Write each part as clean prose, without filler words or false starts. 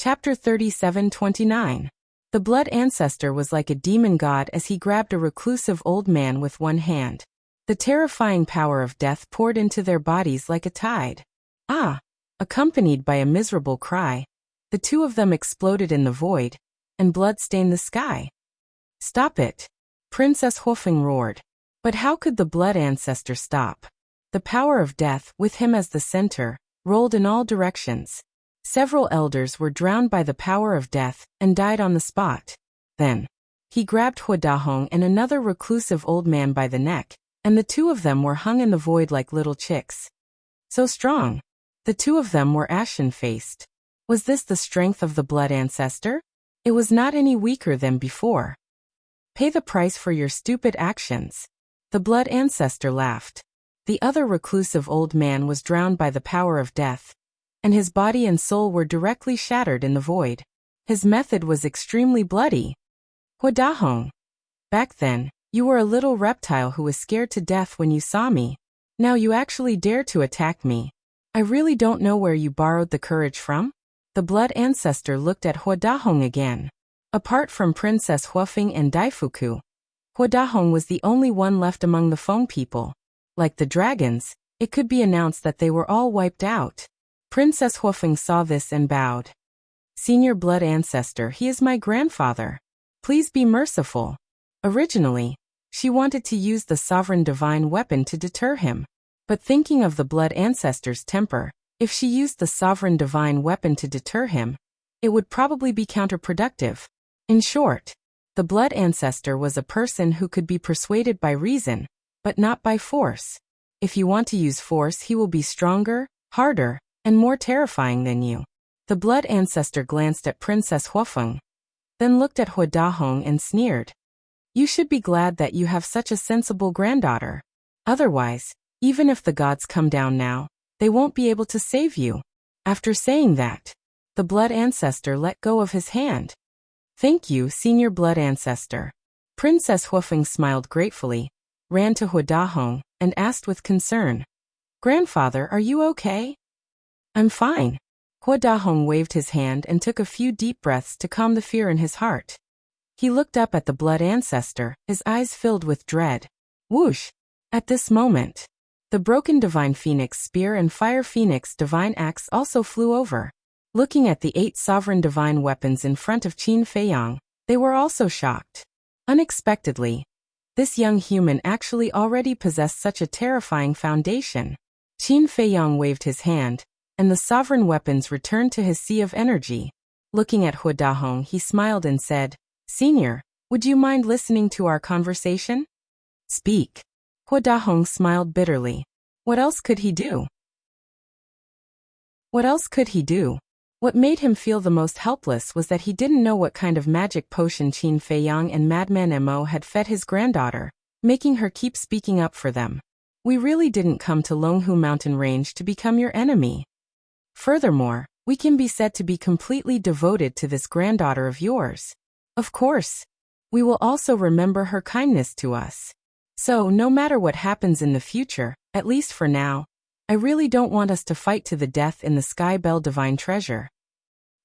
Chapter 37-29. The blood ancestor was like a demon god as he grabbed a reclusive old man with one hand. The terrifying power of death poured into their bodies like a tide. Ah! Accompanied by a miserable cry, the two of them exploded in the void, and blood stained the sky. Stop it! Princess Huofeng roared. But how could the blood ancestor stop? The power of death, with him as the center, rolled in all directions. Several elders were drowned by the power of death and died on the spot. Then, he grabbed Huodahong and another reclusive old man by the neck, and the two of them were hung in the void like little chicks. So strong. The two of them were ashen-faced. Was this the strength of the blood ancestor? It was not any weaker than before. Pay the price for your stupid actions. The blood ancestor laughed. The other reclusive old man was drowned by the power of death, and his body and soul were directly shattered in the void. His method was extremely bloody. Huodahong. Back then, you were a little reptile who was scared to death when you saw me. Now you actually dare to attack me. I really don't know where you borrowed the courage from. The blood ancestor looked at Huodahong again. Apart from Princess Huofeng and Daifuku, Huodahong was the only one left among the Feng people. Like the dragons, it could be announced that they were all wiped out. Princess Huofeng saw this and bowed. Senior blood ancestor, he is my grandfather. Please be merciful. Originally, she wanted to use the sovereign divine weapon to deter him. But thinking of the blood ancestor's temper, if she used the sovereign divine weapon to deter him, it would probably be counterproductive. In short, the blood ancestor was a person who could be persuaded by reason, but not by force. If you want to use force, he will be stronger, harder, and more terrifying than you. The blood ancestor glanced at Princess Huofeng, then looked at Huodahong and sneered. You should be glad that you have such a sensible granddaughter. Otherwise, even if the gods come down now, they won't be able to save you. After saying that, the blood ancestor let go of his hand. Thank you, senior blood ancestor. Princess Huofeng smiled gratefully, ran to Huodahong, and asked with concern. Grandfather, are you okay? I'm fine. Huodahong waved his hand and took a few deep breaths to calm the fear in his heart. He looked up at the blood ancestor, his eyes filled with dread. Whoosh! At this moment, the broken divine phoenix spear and fire phoenix divine axe also flew over. Looking at the 8 sovereign divine weapons in front of Qin Feiyang, they were also shocked. Unexpectedly, this young human actually already possessed such a terrifying foundation. Qin Feiyang waved his hand, and the sovereign weapons returned to his sea of energy. Looking at Huodahong, he smiled and said, Senior, would you mind listening to our conversation? Speak. Huodahong smiled bitterly. What else could he do? What else could he do? What made him feel the most helpless was that he didn't know what kind of magic potion Qin Feiyang and Madman Mo had fed his granddaughter, making her keep speaking up for them. We really didn't come to Longhu Mountain Range to become your enemy. Furthermore, we can be said to be completely devoted to this granddaughter of yours. Of course, we will also remember her kindness to us. So, no matter what happens in the future, at least for now, I really don't want us to fight to the death in the Sky Bell Divine Treasure.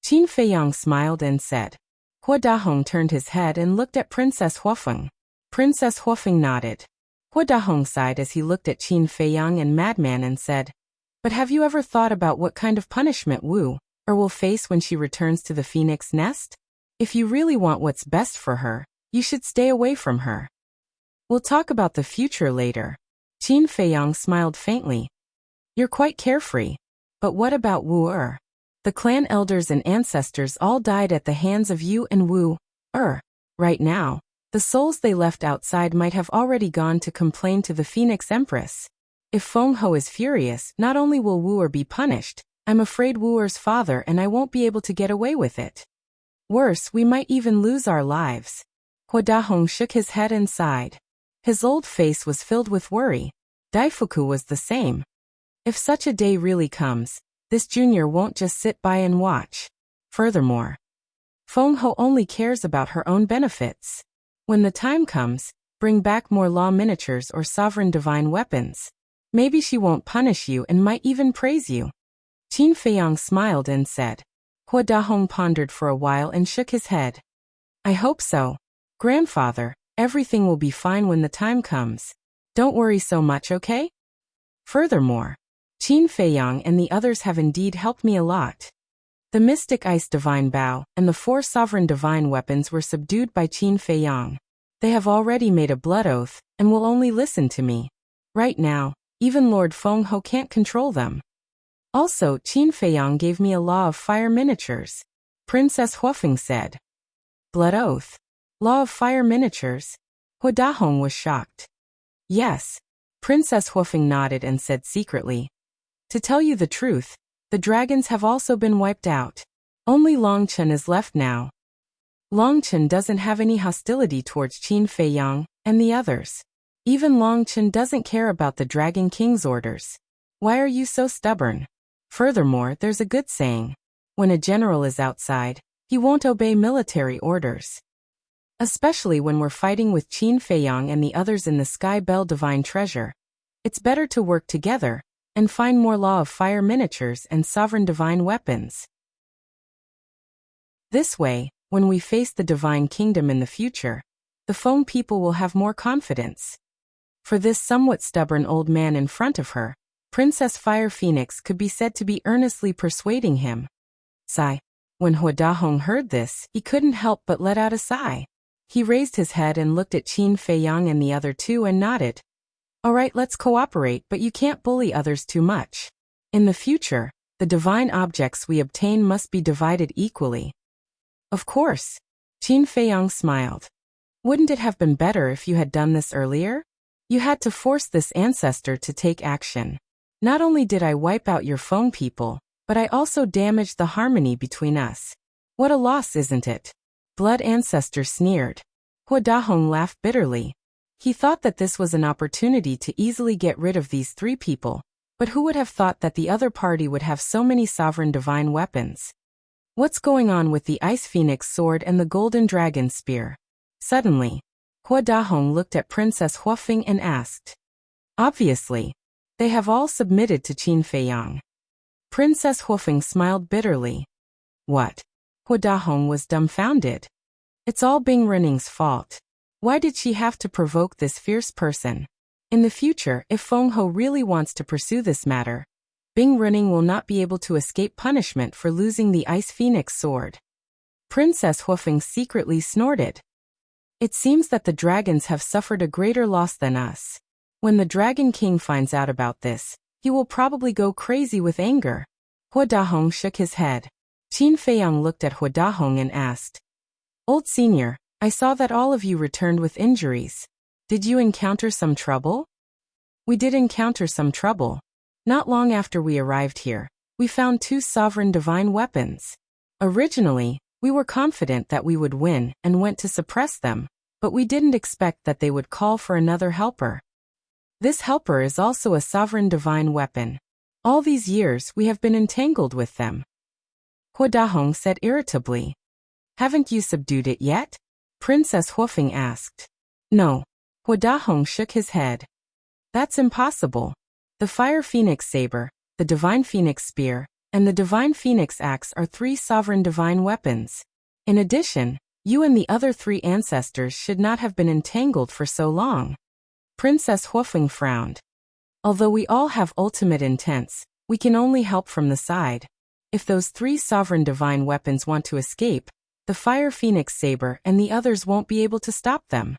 Qin Feiyang smiled and said. Huodahong turned his head and looked at Princess Huofeng. Princess Huofeng nodded. Huodahong sighed as he looked at Qin Feiyang and Madman and said, But have you ever thought about what kind of punishment Wu will face when she returns to the Phoenix Nest? If you really want what's best for her, you should stay away from her. We'll talk about the future later. Qin Feiyang smiled faintly. You're quite carefree. But what about Wu? The clan elders and ancestors all died at the hands of you and Wu. Right now, the souls they left outside might have already gone to complain to the Phoenix Empress. If Feng Ho is furious, not only will Wu be punished, I'm afraid Wu's father and I won't be able to get away with it. Worse, we might even lose our lives. Huodahong shook his head and sighed. His old face was filled with worry. Daifuku was the same. If such a day really comes, this junior won't just sit by and watch. Furthermore, Feng Ho only cares about her own benefits. When the time comes, bring back more law miniatures or sovereign divine weapons. Maybe she won't punish you and might even praise you. Qin Feiyang smiled and said. Hua Dahong pondered for a while and shook his head. I hope so. Grandfather, everything will be fine when the time comes. Don't worry so much, okay? Furthermore, Qin Feiyang and the others have indeed helped me a lot. The Mystic Ice Divine Bow and the 4 Sovereign Divine Weapons were subdued by Qin Feiyang. They have already made a blood oath and will only listen to me. Right now, even Lord Feng Ho can't control them. Also, Qin Feiyang gave me a law of fire miniatures. Princess Huafeng said. Blood oath? Law of fire miniatures? Hua Dahong was shocked. Yes. Princess Huafeng nodded and said secretly. To tell you the truth, the dragons have also been wiped out. Only Longchen is left now. Longchen doesn't have any hostility towards Qin Feiyang and the others. Even Longchen doesn't care about the Dragon King's orders. Why are you so stubborn? Furthermore, there's a good saying. When a general is outside, he won't obey military orders. Especially when we're fighting with Qin Feiyang and the others in the Sky Bell Divine Treasure. It's better to work together and find more Law of Fire miniatures and Sovereign Divine Weapons. This way, when we face the Divine Kingdom in the future, the Feng people will have more confidence. For this somewhat stubborn old man in front of her, Princess Fire Phoenix could be said to be earnestly persuading him. Sigh. When Hua Dahong heard this, he couldn't help but let out a sigh. He raised his head and looked at Qin Feiyang and the other two and nodded. All right, let's cooperate, but you can't bully others too much. In the future, the divine objects we obtain must be divided equally. Of course. Qin Feiyang smiled. Wouldn't it have been better if you had done this earlier? You had to force this ancestor to take action. Not only did I wipe out your Feng people, but I also damaged the harmony between us. What a loss, isn't it? Blood Ancestor sneered. Hua Dahong laughed bitterly. He thought that this was an opportunity to easily get rid of these 3 people, but who would have thought that the other party would have so many sovereign divine weapons? What's going on with the Ice Phoenix sword and the Golden Dragon spear? Suddenly, Hua Dahong looked at Princess Huafeng and asked. Obviously, they have all submitted to Qin Feiyang. Princess Huafeng smiled bitterly. What? Hua Dahong was dumbfounded. It's all Bing Rening's fault. Why did she have to provoke this fierce person? In the future, if Feng Ho really wants to pursue this matter, Bing Rening will not be able to escape punishment for losing the Ice Phoenix sword. Princess Huafeng secretly snorted. It seems that the dragons have suffered a greater loss than us. When the Dragon King finds out about this, he will probably go crazy with anger. Hua Dahong shook his head. Qin Feiyang looked at Hua Dahong and asked. Old senior, I saw that all of you returned with injuries. Did you encounter some trouble? We did encounter some trouble. Not long after we arrived here, we found 2 sovereign divine weapons. Originally, we were confident that we would win and went to suppress them, but we didn't expect that they would call for another helper. This helper is also a sovereign divine weapon. All these years we have been entangled with them. Hua Dahong said irritably. Haven't you subdued it yet? Princess Huafeng asked. No. Hua Dahong shook his head. That's impossible. The Fire Phoenix Saber, the Divine Phoenix Spear, and the Divine Phoenix Axe are 3 sovereign divine weapons. In addition, you and the other 3 ancestors should not have been entangled for so long. Princess Huafeng frowned. Although we all have ultimate intents, we can only help from the side. If those 3 sovereign divine weapons want to escape, the Fire Phoenix Saber and the others won't be able to stop them.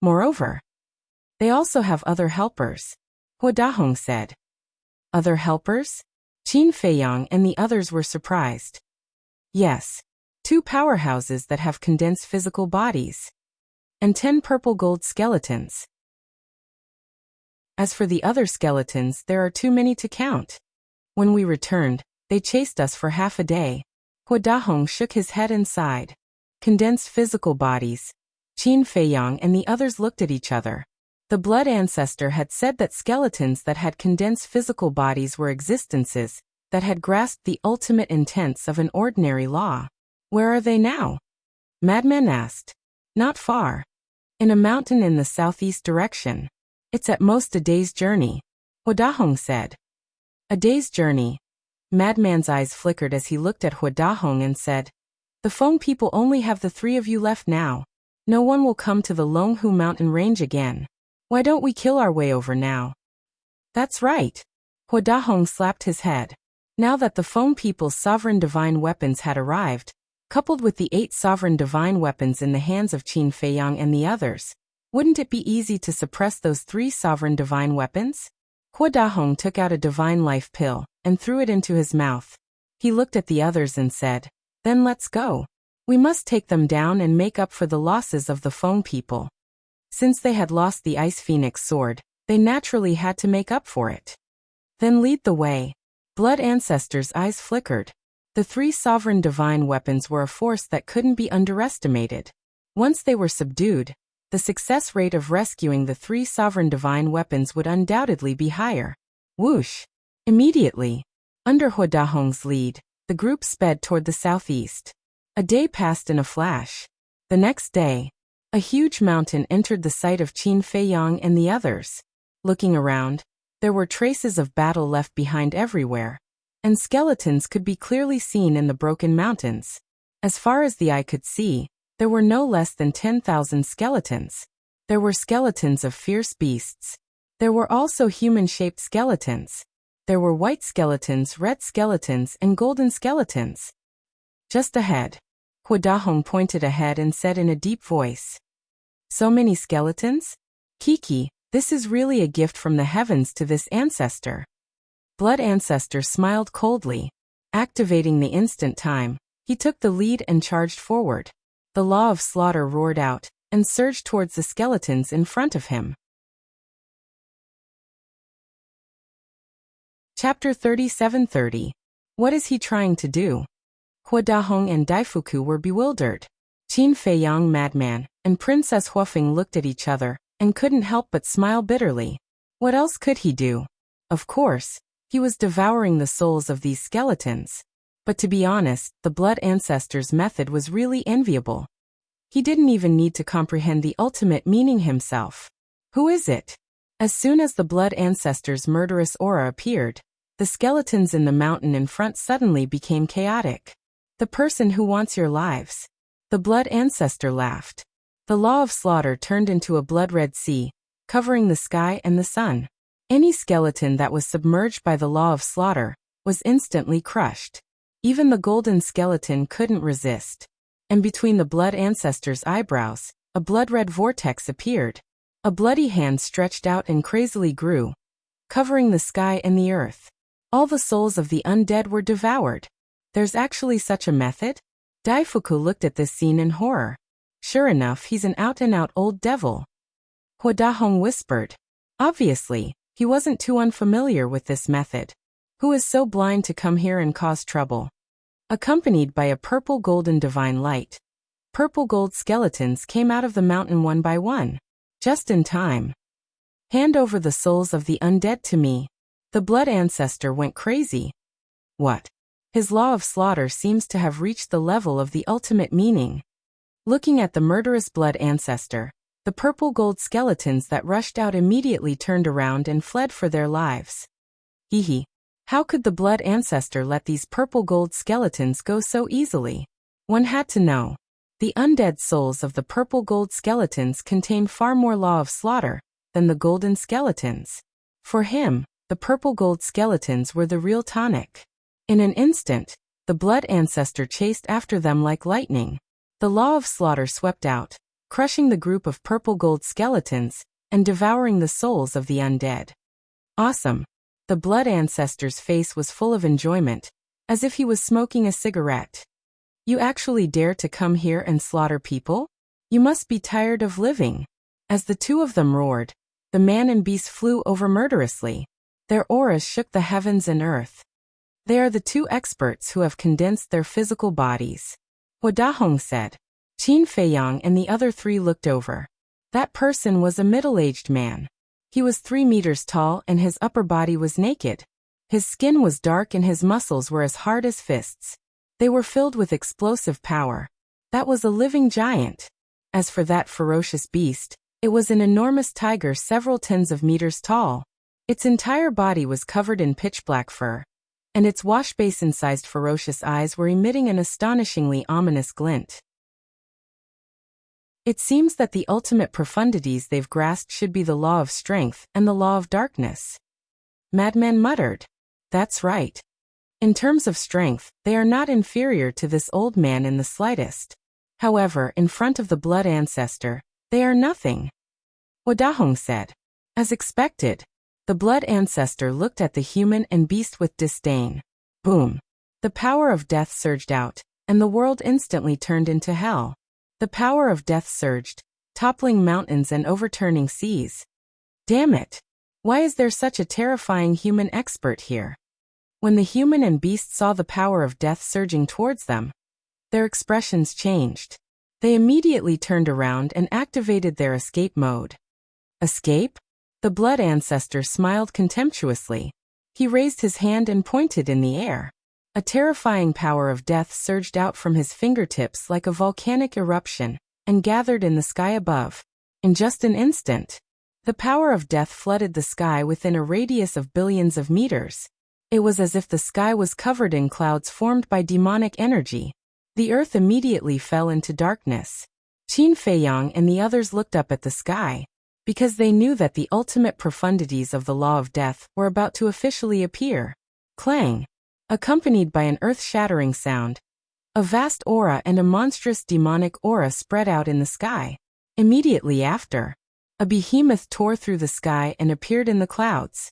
Moreover, they also have other helpers, Hua Dahong said. Other helpers? Qin Feiyang and the others were surprised. Yes, 2 powerhouses that have condensed physical bodies. And 10 purple gold skeletons. As for the other skeletons, there are too many to count. When we returned, they chased us for half a day. Hua Dahong shook his head and sighed. Condensed physical bodies. Qin Feiyang and the others looked at each other. The blood ancestor had said that skeletons that had condensed physical bodies were existences that had grasped the ultimate intents of an ordinary law. Where are they now? Madman asked. Not far. In a mountain in the southeast direction. It's at most a day's journey. Hua Dahong said. A day's journey. Madman's eyes flickered as he looked at Hua Dahong and said, "The Feng people only have the three of you left now. No one will come to the Longhu mountain range again. Why don't we kill our way over now?" "That's right." Hua Dahong slapped his head. Now that the Feng people's sovereign divine weapons had arrived, coupled with the 8 sovereign divine weapons in the hands of Qin Feiyang and the others, wouldn't it be easy to suppress those 3 sovereign divine weapons? Hua Dahong took out a divine life pill and threw it into his mouth. He looked at the others and said, "Then let's go. We must take them down and make up for the losses of the Feng people." Since they had lost the Ice Phoenix sword, they naturally had to make up for it. "Then lead the way." Blood Ancestor's eyes flickered. The 3 sovereign divine weapons were a force that couldn't be underestimated. Once they were subdued, the success rate of rescuing the 3 sovereign divine weapons would undoubtedly be higher. Whoosh! Immediately, under Hua Dahong's lead, the group sped toward the southeast. A day passed in a flash. The next day, a huge mountain entered the sight of Qin Feiyang and the others. Looking around, there were traces of battle left behind everywhere, and skeletons could be clearly seen in the broken mountains. As far as the eye could see, there were no less than 10,000 skeletons. There were skeletons of fierce beasts. There were also human-shaped skeletons. There were white skeletons, red skeletons, and golden skeletons. Just ahead, Hua Dahong pointed ahead and said in a deep voice, "So many skeletons? Kiki, this is really a gift from the heavens to this ancestor." Blood Ancestor smiled coldly. Activating the instant time, he took the lead and charged forward. The law of slaughter roared out and surged towards the skeletons in front of him. Chapter 3730. What is he trying to do? Hua Dahong and Daifuku were bewildered. Qin Feiyang, Madman, and Princess Huafeng looked at each other and couldn't help but smile bitterly. What else could he do? Of course, he was devouring the souls of these skeletons. But to be honest, the Blood Ancestor's method was really enviable. He didn't even need to comprehend the ultimate meaning himself. Who is it? As soon as the Blood Ancestor's murderous aura appeared, the skeletons in the mountain in front suddenly became chaotic. "The person who wants your lives." The Blood Ancestor laughed. The law of slaughter turned into a blood-red sea, covering the sky and the sun. Any skeleton that was submerged by the law of slaughter was instantly crushed. Even the golden skeleton couldn't resist. And between the Blood Ancestor's eyebrows, a blood-red vortex appeared. A bloody hand stretched out and crazily grew, covering the sky and the earth. All the souls of the undead were devoured. There's actually such a method? Daifuku looked at this scene in horror. Sure enough, he's an out-and-out old devil. Hua Dahong whispered. Obviously, he wasn't too unfamiliar with this method. Who is so blind to come here and cause trouble? Accompanied by a purple-golden divine light, purple-gold skeletons came out of the mountain one by one. Just in time. "Hand over the souls of the undead to me." The Blood Ancestor went crazy. What? His law of slaughter seems to have reached the level of the ultimate meaning. Looking at the murderous Blood Ancestor, the purple-gold skeletons that rushed out immediately turned around and fled for their lives. Hee. How could the Blood Ancestor let these purple-gold skeletons go so easily? One had to know. The undead souls of the purple-gold skeletons contain far more law of slaughter than the golden skeletons. For him, the purple-gold skeletons were the real tonic. In an instant, the Blood Ancestor chased after them like lightning. The law of slaughter swept out, crushing the group of purple-gold skeletons and devouring the souls of the undead. Awesome. The Blood Ancestor's face was full of enjoyment, as if he was smoking a cigarette. You actually dare to come here and slaughter people? You must be tired of living. As the two of them roared, the man and beast flew over murderously. Their auras shook the heavens and earth. They are the 2 experts who have condensed their physical bodies. Hua Dahong said. Qin Feiyang and the other 3 looked over. That person was a middle-aged man. He was 3 meters tall and his upper body was naked. His skin was dark and his muscles were as hard as fists. They were filled with explosive power. That was a living giant. As for that ferocious beast, it was an enormous tiger several tens of meters tall. Its entire body was covered in pitch-black fur. and its washbasin-sized ferocious eyes were emitting an astonishingly ominous glint. It seems that the ultimate profundities they've grasped should be the law of strength and the law of darkness. Madman muttered. That's right. In terms of strength, they are not inferior to this old man in the slightest. However, in front of the blood ancestor, they are nothing. Wadahong said. As expected, the blood ancestor looked at the human and beast with disdain. Boom. The power of death surged out, and the world instantly turned into hell. The power of death surged, toppling mountains and overturning seas. Damn it! Why is there such a terrifying human expert here? When the human and beast saw the power of death surging towards them, their expressions changed. They immediately turned around and activated their escape mode. Escape? The blood ancestor smiled contemptuously. He raised his hand and pointed in the air. A terrifying power of death surged out from his fingertips like a volcanic eruption and gathered in the sky above. In just an instant, the power of death flooded the sky within a radius of billions of meters. It was as if the sky was covered in clouds formed by demonic energy. The earth immediately fell into darkness. Qin Feiyang and the others looked up at the sky, because they knew that the ultimate profundities of the law of death were about to officially appear. Clang! Accompanied by an earth-shattering sound, a vast aura and a monstrous demonic aura spread out in the sky. Immediately after, a behemoth tore through the sky and appeared in the clouds.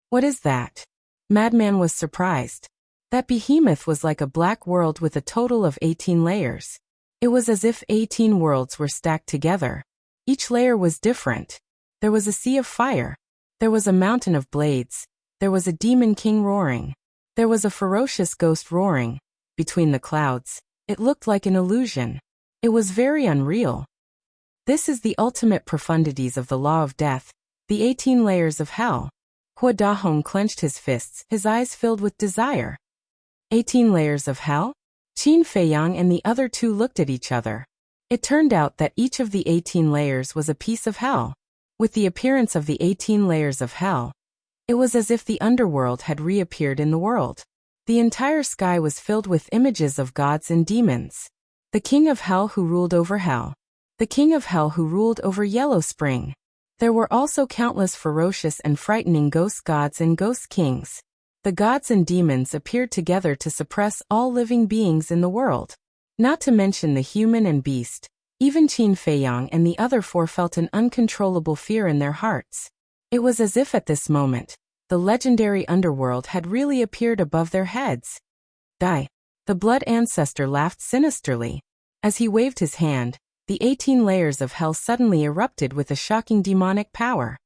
What is that? Madman was surprised. That behemoth was like a black world with a total of 18 layers. It was as if 18 worlds were stacked together. Each layer was different. There was a sea of fire. There was a mountain of blades. There was a demon king roaring. There was a ferocious ghost roaring. Between the clouds, it looked like an illusion. It was very unreal. This is the ultimate profundities of the law of death, the 18 layers of hell. Hua Dahong clenched his fists, his eyes filled with desire. 18 layers of hell? Qin Feiyang and the other two looked at each other. It turned out that each of the 18 layers was a piece of hell. With the appearance of the 18 layers of hell, it was as if the underworld had reappeared in the world. The entire sky was filled with images of gods and demons. The king of hell who ruled over hell. The king of hell who ruled over Yellow Spring. There were also countless ferocious and frightening ghost gods and ghost kings. The gods and demons appeared together to suppress all living beings in the world. Not to mention the human and beast. Even Qin Feiyang and the other four felt an uncontrollable fear in their hearts. It was as if at this moment, the legendary underworld had really appeared above their heads. Die. The blood ancestor laughed sinisterly. As he waved his hand, the 18 layers of hell suddenly erupted with a shocking demonic power.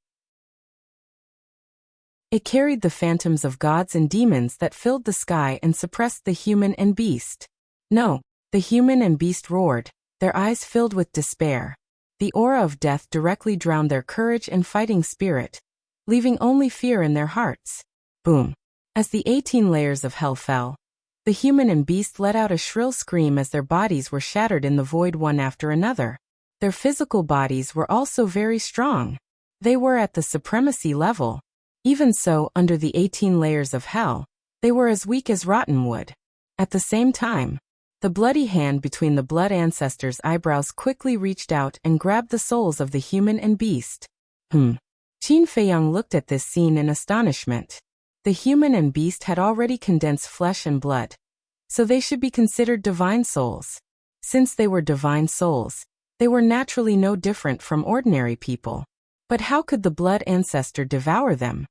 It carried the phantoms of gods and demons that filled the sky and suppressed the human and beast. No, the human and beast roared, their eyes filled with despair. The aura of death directly drowned their courage and fighting spirit, leaving only fear in their hearts. Boom! As the 18 layers of hell fell, the human and beast let out a shrill scream as their bodies were shattered in the void one after another. Their physical bodies were also very strong. They were at the supremacy level. Even so, under the 18 layers of hell, they were as weak as rotten wood. At the same time, the bloody hand between the blood ancestor's eyebrows quickly reached out and grabbed the souls of the human and beast. Qin Feiyang looked at this scene in astonishment. The human and beast had already condensed flesh and blood, so they should be considered divine souls. Since they were divine souls, they were naturally no different from ordinary people. But how could the blood ancestor devour them?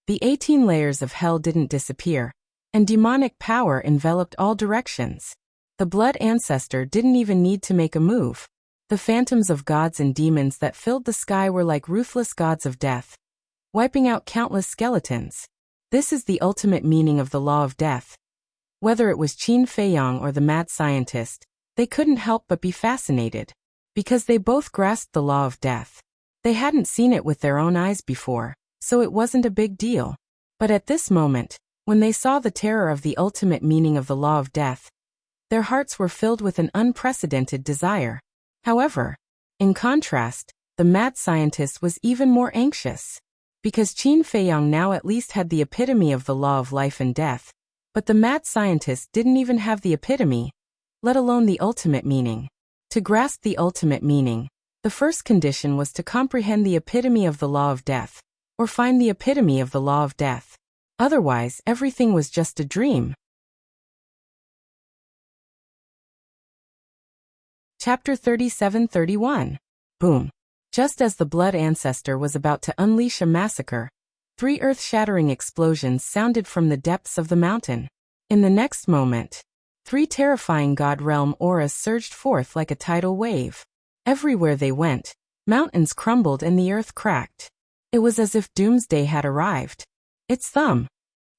The 18 layers of hell didn't disappear, and demonic power enveloped all directions. The blood ancestor didn't even need to make a move. The phantoms of gods and demons that filled the sky were like ruthless gods of death, wiping out countless skeletons. This is the ultimate meaning of the law of death. Whether it was Qin Feiyang or the mad scientist, they couldn't help but be fascinated, because they both grasped the law of death. They hadn't seen it with their own eyes before, so it wasn't a big deal. But at this moment, when they saw the terror of the ultimate meaning of the law of death, their hearts were filled with an unprecedented desire. However, in contrast, the mad scientist was even more anxious. Because Qin Feiyang now at least had the epitome of the law of life and death, But the mad scientist didn't even have the epitome, let alone the ultimate meaning. To grasp the ultimate meaning, the first condition was to comprehend the epitome of the law of death, or find the epitome of the law of death. Otherwise, everything was just a dream. Chapter 37-31. Boom. Just as the Blood Ancestor was about to unleash a massacre, 3 earth-shattering explosions sounded from the depths of the mountain. In the next moment, 3 terrifying God Realm auras surged forth like a tidal wave. Everywhere they went, mountains crumbled and the earth cracked. It was as if doomsday had arrived. Its thumb.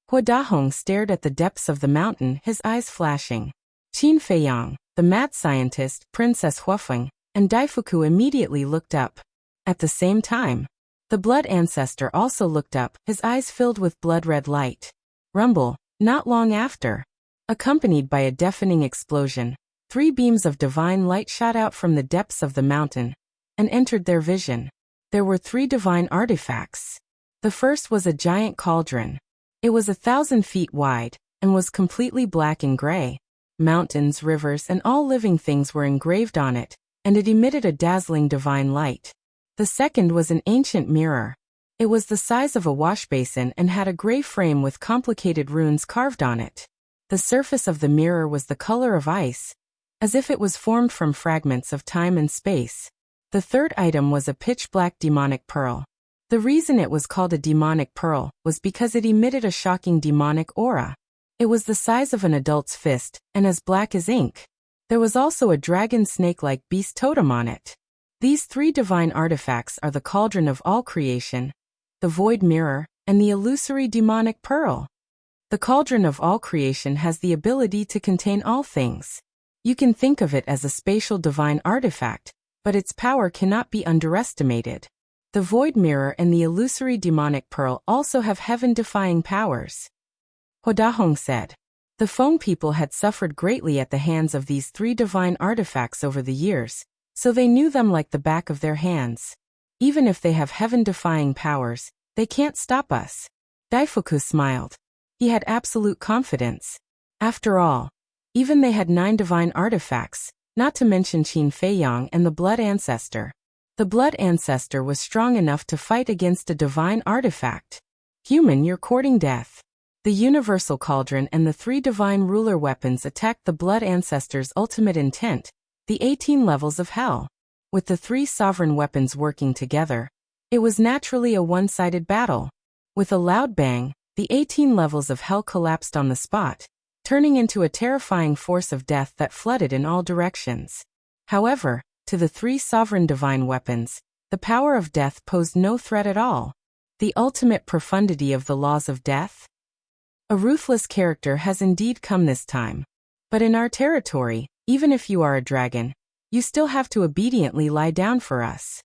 Hua Dahong stared at the depths of the mountain, his eyes flashing. Qin Feiyang, the mad scientist, Princess Huafeng, and Daifuku immediately looked up. At the same time, the Blood Ancestor also looked up, his eyes filled with blood-red light. Rumble. Not long after, accompanied by a deafening explosion, 3 beams of divine light shot out from the depths of the mountain and entered their vision. There were 3 divine artifacts. The first was a giant cauldron. It was 1,000 feet wide and was completely black and gray. Mountains, rivers, and all living things were engraved on it, and it emitted a dazzling divine light. The second was an ancient mirror. It was the size of a washbasin and had a gray frame with complicated runes carved on it. The surface of the mirror was the color of ice, as if it was formed from fragments of time and space. The third item was a pitch-black demonic pearl. The reason it was called a demonic pearl was because it emitted a shocking demonic aura. It was the size of an adult's fist and as black as ink. There was also a dragon snake-like beast totem on it. These 3 divine artifacts are the cauldron of all creation, the void mirror, and the illusory demonic pearl. The cauldron of all creation has the ability to contain all things. You can think of it as a spatial divine artifact, but its power cannot be underestimated. The void mirror and the illusory demonic pearl also have heaven-defying powers. Hua Dahong said. The Feng people had suffered greatly at the hands of these 3 divine artifacts over the years, so they knew them like the back of their hands. Even if they have heaven-defying powers, they can't stop us. Daifuku smiled. He had absolute confidence. After all, even they had 9 divine artifacts, not to mention Qin Feiyang and the Blood Ancestor. The Blood Ancestor was strong enough to fight against a divine artifact. Human, you're courting death. The Universal Cauldron and the 3 divine ruler weapons attacked the Blood Ancestor's ultimate intent, the 18 levels of hell. With the 3 sovereign weapons working together, it was naturally a one-sided battle. With a loud bang, the 18 levels of hell collapsed on the spot, turning into a terrifying force of death that flooded in all directions. However, to the 3 sovereign divine weapons, the power of death posed no threat at all. The ultimate profundity of the laws of death? A ruthless character has indeed come this time. But in our territory, even if you are a dragon, you still have to obediently lie down for us.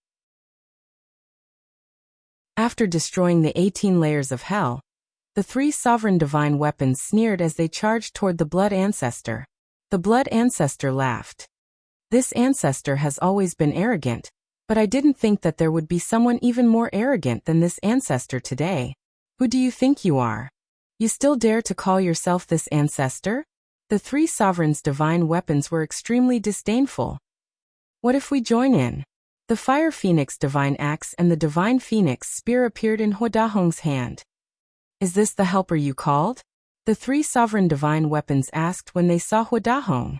After destroying the 18 layers of hell, the 3 sovereign divine weapons sneered as they charged toward the Blood Ancestor. The Blood Ancestor laughed. This ancestor has always been arrogant, but I didn't think that there would be someone even more arrogant than this ancestor today. Who do you think you are? You still dare to call yourself this ancestor? The 3 sovereigns' divine weapons were extremely disdainful. What if we join in? The Fire Phoenix Divine Axe and the Divine Phoenix Spear appeared in Hua Dahong's hand. Is this the helper you called? The 3 sovereign divine weapons asked when they saw Hua Dahong.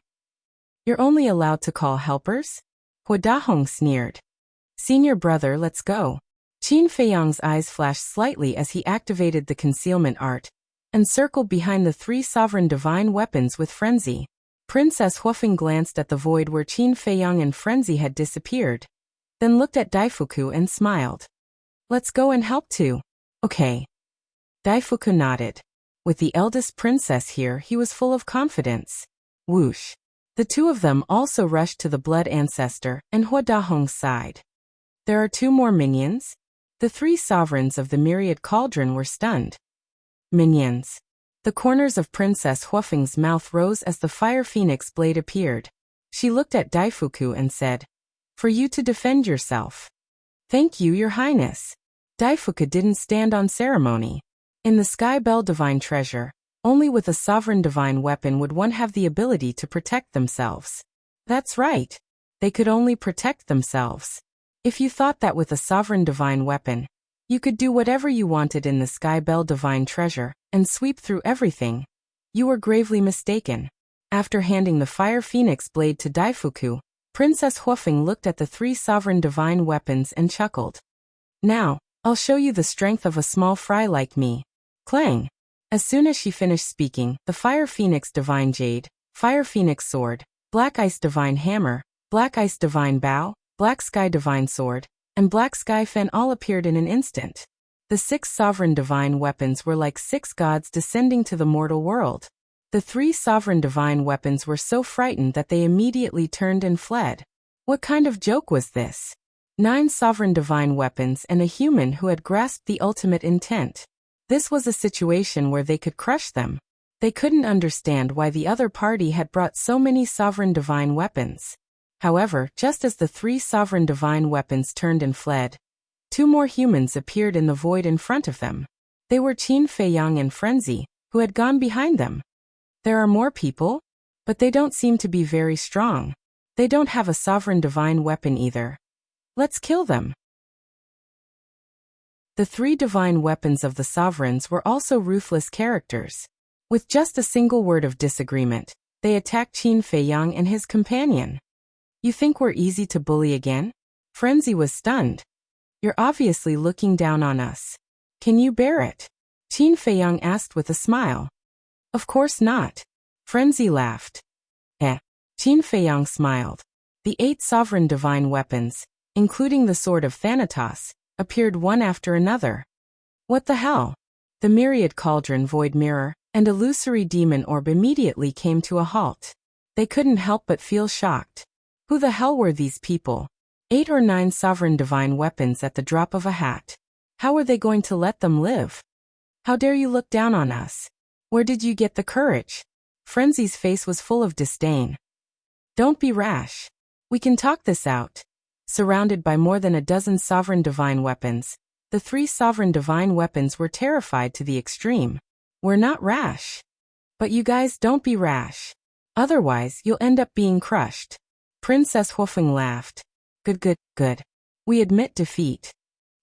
You're only allowed to call helpers? Hua Dahong sneered. Senior brother, let's go. Qin Feiyang's eyes flashed slightly as he activated the concealment art and circled behind the 3 sovereign divine weapons with frenzy. Princess Huafeng glanced at the void where Qin Feiyang and frenzy had disappeared, then looked at Daifuku and smiled. Let's go and help too. Okay. Daifuku nodded. With the eldest princess here, he was full of confidence. Whoosh. The 2 of them also rushed to the Blood Ancestor and Hua Dahong's side. There are 2 more minions? The 3 sovereigns of the myriad cauldron were stunned. Minions. The corners of Princess Huafeng's mouth rose as the Fire Phoenix blade appeared. She looked at Daifuku and said, For you to defend yourself. Thank you, Your Highness. Daifuku didn't stand on ceremony. In the Sky Bell Divine Treasure, Only with a sovereign divine weapon would one have the ability to protect themselves. That's right. They could only protect themselves. If you thought that with a sovereign divine weapon, you could do whatever you wanted in the Sky Bell divine treasure and sweep through everything, you were gravely mistaken. After handing the Fire Phoenix blade to Daifuku, Princess Huofeng looked at the 3 sovereign divine weapons and chuckled. Now, I'll show you the strength of a small fry like me. Clang! As soon as she finished speaking, the Fire Phoenix Divine Jade, Fire Phoenix Sword, Black Ice Divine Hammer, Black Ice Divine Bow, Black Sky Divine Sword, and Black Sky Fen all appeared in an instant. The 6 sovereign divine weapons were like 6 gods descending to the mortal world. The 3 sovereign divine weapons were so frightened that they immediately turned and fled. What kind of joke was this? 9 sovereign divine weapons and a human who had grasped the ultimate intent. This was a situation where they could crush them. They couldn't understand why the other party had brought so many sovereign divine weapons. However, just as the 3 sovereign divine weapons turned and fled, 2 more humans appeared in the void in front of them. They were Qin Feiyang and Frenzy, who had gone behind them. There are more people, but they don't seem to be very strong. They don't have a sovereign divine weapon either. Let's kill them. The 3 divine weapons of the sovereigns were also ruthless characters. With just a single word of disagreement, they attacked Qin Feiyang and his companion. You think we're easy to bully again? Frenzy was stunned. You're obviously looking down on us. Can you bear it? Qin Feiyang asked with a smile. Of course not. Frenzy laughed. Qin Feiyang smiled. The 8 sovereign divine weapons, including the Sword of Thanatos, appeared one after another. What the hell? The myriad cauldron void mirror and illusory demon orb immediately came to a halt. They couldn't help but feel shocked. Who the hell were these people? 8 or 9 sovereign divine weapons at the drop of a hat. How are they going to let them live? How dare you look down on us? Where did you get the courage? Frenzy's face was full of disdain. Don't be rash. We can talk this out. Surrounded by more than a dozen sovereign divine weapons, the 3 sovereign divine weapons were terrified to the extreme. We're not rash. But you guys don't be rash. Otherwise, you'll end up being crushed. Princess Huofeng laughed. Good. We admit defeat.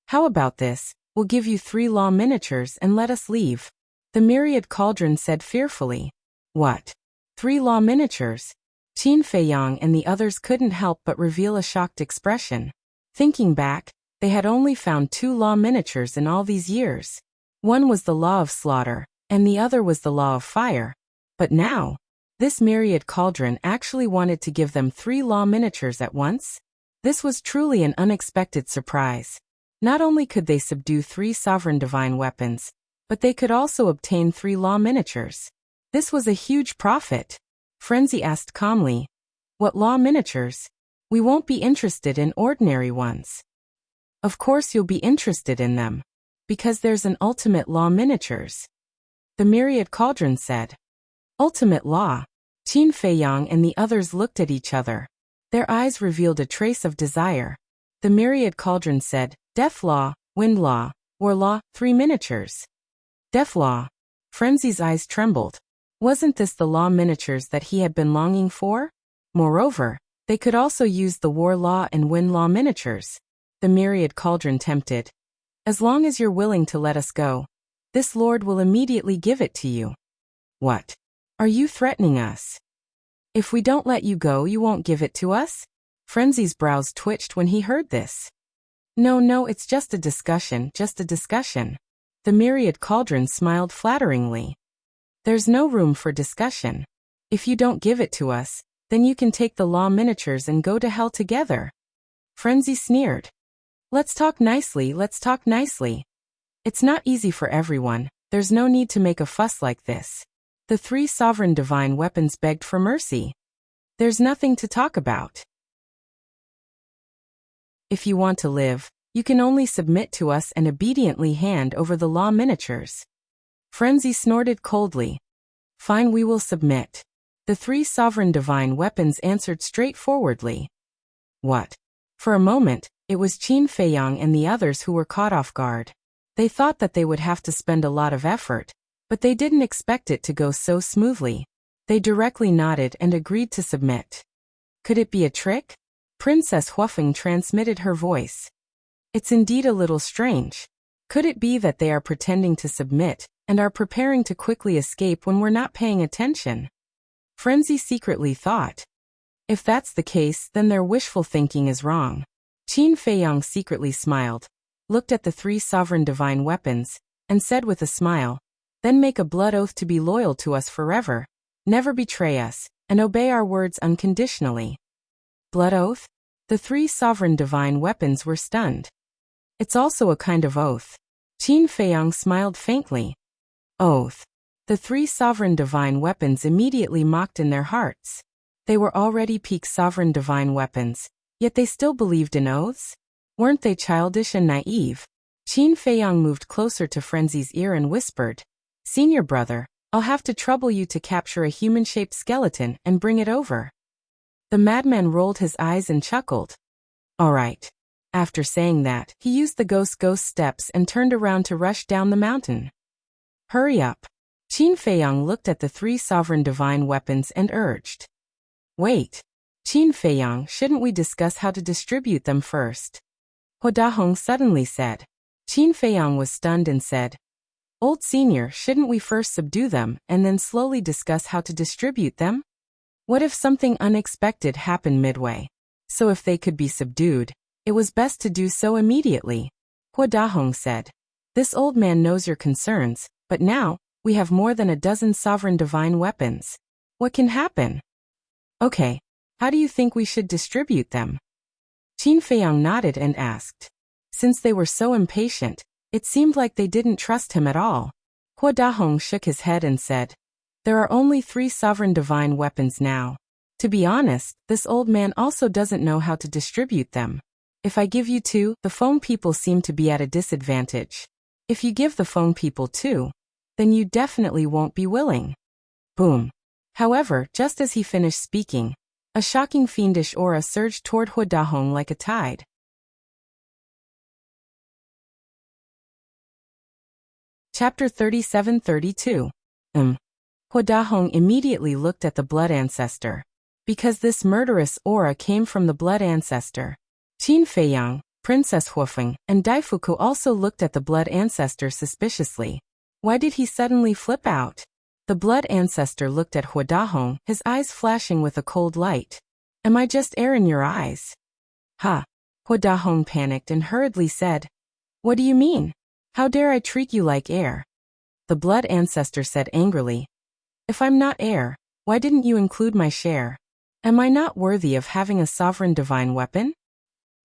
How about this? We'll give you 3 law miniatures and let us leave. The myriad cauldron said fearfully. What? 3 law miniatures? Qin Feiyang and the others couldn't help but reveal a shocked expression. Thinking back, they had only found 2 law miniatures in all these years. One was the law of slaughter, and the other was the law of fire. But now, this myriad cauldron actually wanted to give them 3 law miniatures at once? This was truly an unexpected surprise. Not only could they subdue 3 sovereign divine weapons, but they could also obtain 3 law miniatures. This was a huge profit. Frenzy asked calmly. What law miniatures? We won't be interested in ordinary ones. Of course you'll be interested in them. Because there's an ultimate law miniatures. The myriad cauldron said. Ultimate law. Qin Feiyang and the others looked at each other. Their eyes revealed a trace of desire. The myriad cauldron said, Death law, wind law, war law, 3 miniatures. Death law. Frenzy's eyes trembled. Wasn't this the law miniatures that he had been longing for? Moreover, they could also use the war law and wind law miniatures. The myriad cauldron tempted. As long as you're willing to let us go, this lord will immediately give it to you. What? Are you threatening us? If we don't let you go, you won't give it to us? Frenzy's brows twitched when he heard this. No, it's just a discussion. The myriad cauldron smiled flatteringly. There's no room for discussion. If you don't give it to us, then you can take the law miniatures and go to hell together. Frenzy sneered. Let's talk nicely. It's not easy for everyone. There's no need to make a fuss like this. The 3 sovereign divine weapons begged for mercy. There's nothing to talk about. If you want to live, you can only submit to us and obediently hand over the law miniatures. Frenzy snorted coldly. Fine, we will submit. The 3 sovereign divine weapons answered straightforwardly. What? For a moment, it was Qin Feiyang and the others who were caught off guard. They thought that they would have to spend a lot of effort, But they didn't expect it to go so smoothly. They directly nodded and agreed to submit. Could it be a trick? Princess Huafeng transmitted her voice. It's indeed a little strange. Could it be that they are pretending to submit and are preparing to quickly escape when we're not paying attention? Frenzy secretly thought. If that's the case, then their wishful thinking is wrong. Qin Feiyang secretly smiled, looked at the 3 sovereign divine weapons, and said with a smile, "Then make a blood oath to be loyal to us forever, never betray us, and obey our words unconditionally." Blood oath? The 3 sovereign divine weapons were stunned. It's also a kind of oath. Qin Feiyang smiled faintly. Oath. The 3 sovereign divine weapons immediately mocked in their hearts. They were already peak sovereign divine weapons, yet they still believed in oaths? Weren't they childish and naive? Qin Feiyang moved closer to Frenzy's ear and whispered, "Senior brother, I'll have to trouble you to capture a human-shaped skeleton and bring it over." The madman rolled his eyes and chuckled. All right. After saying that, he used the ghost steps and turned around to rush down the mountain. Hurry up. Qin Feiyang looked at the 3 sovereign divine weapons and urged. Wait. Qin Feiyang, shouldn't we discuss how to distribute them first? Hua Dahong suddenly said. Qin Feiyang was stunned and said, Old senior, shouldn't we first subdue them and then slowly discuss how to distribute them? What if something unexpected happened midway? So if they could be subdued, it was best to do so immediately. Hua Dahong said. This old man knows your concerns, but now, we have more than a dozen sovereign divine weapons. What can happen? Okay. How do you think we should distribute them? Qin Feiyang nodded and asked. Since they were so impatient, it seemed like they didn't trust him at all. Hua Dahong shook his head and said, There are only 3 sovereign divine weapons now. To be honest, this old man also doesn't know how to distribute them. If I give you 2, the Feng people seem to be at a disadvantage. If you give the Feng people 2, then you definitely won't be willing. Boom. However, just as he finished speaking, a shocking fiendish aura surged toward Hua Dahong like a tide. Chapter 37-32. Hua Dahong immediately looked at the blood ancestor. Because this murderous aura came from the blood ancestor. Qin Feiyang, Princess Huafeng, and Daifuku also looked at the blood ancestor suspiciously. Why did he suddenly flip out? The blood ancestor looked at Hua Dahong, his eyes flashing with a cold light. Am I just air in your eyes? Ha! Hua Dahong panicked and hurriedly said. What do you mean? How dare I treat you like air? The blood ancestor said angrily. If I'm not air, why didn't you include my share? Am I not worthy of having a sovereign divine weapon?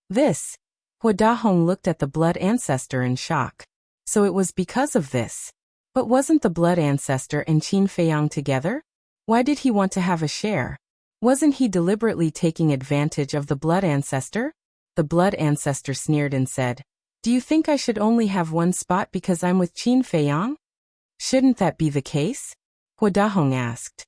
This. Hua Dahong looked at the blood ancestor in shock. So it was because of this. But wasn't the blood ancestor and Qin Feiyang together? Why did he want to have a share? Wasn't he deliberately taking advantage of the blood ancestor? The blood ancestor sneered and said, Do you think I should only have one spot because I'm with Qin Feiyang? Shouldn't that be the case? Hua Dahong asked.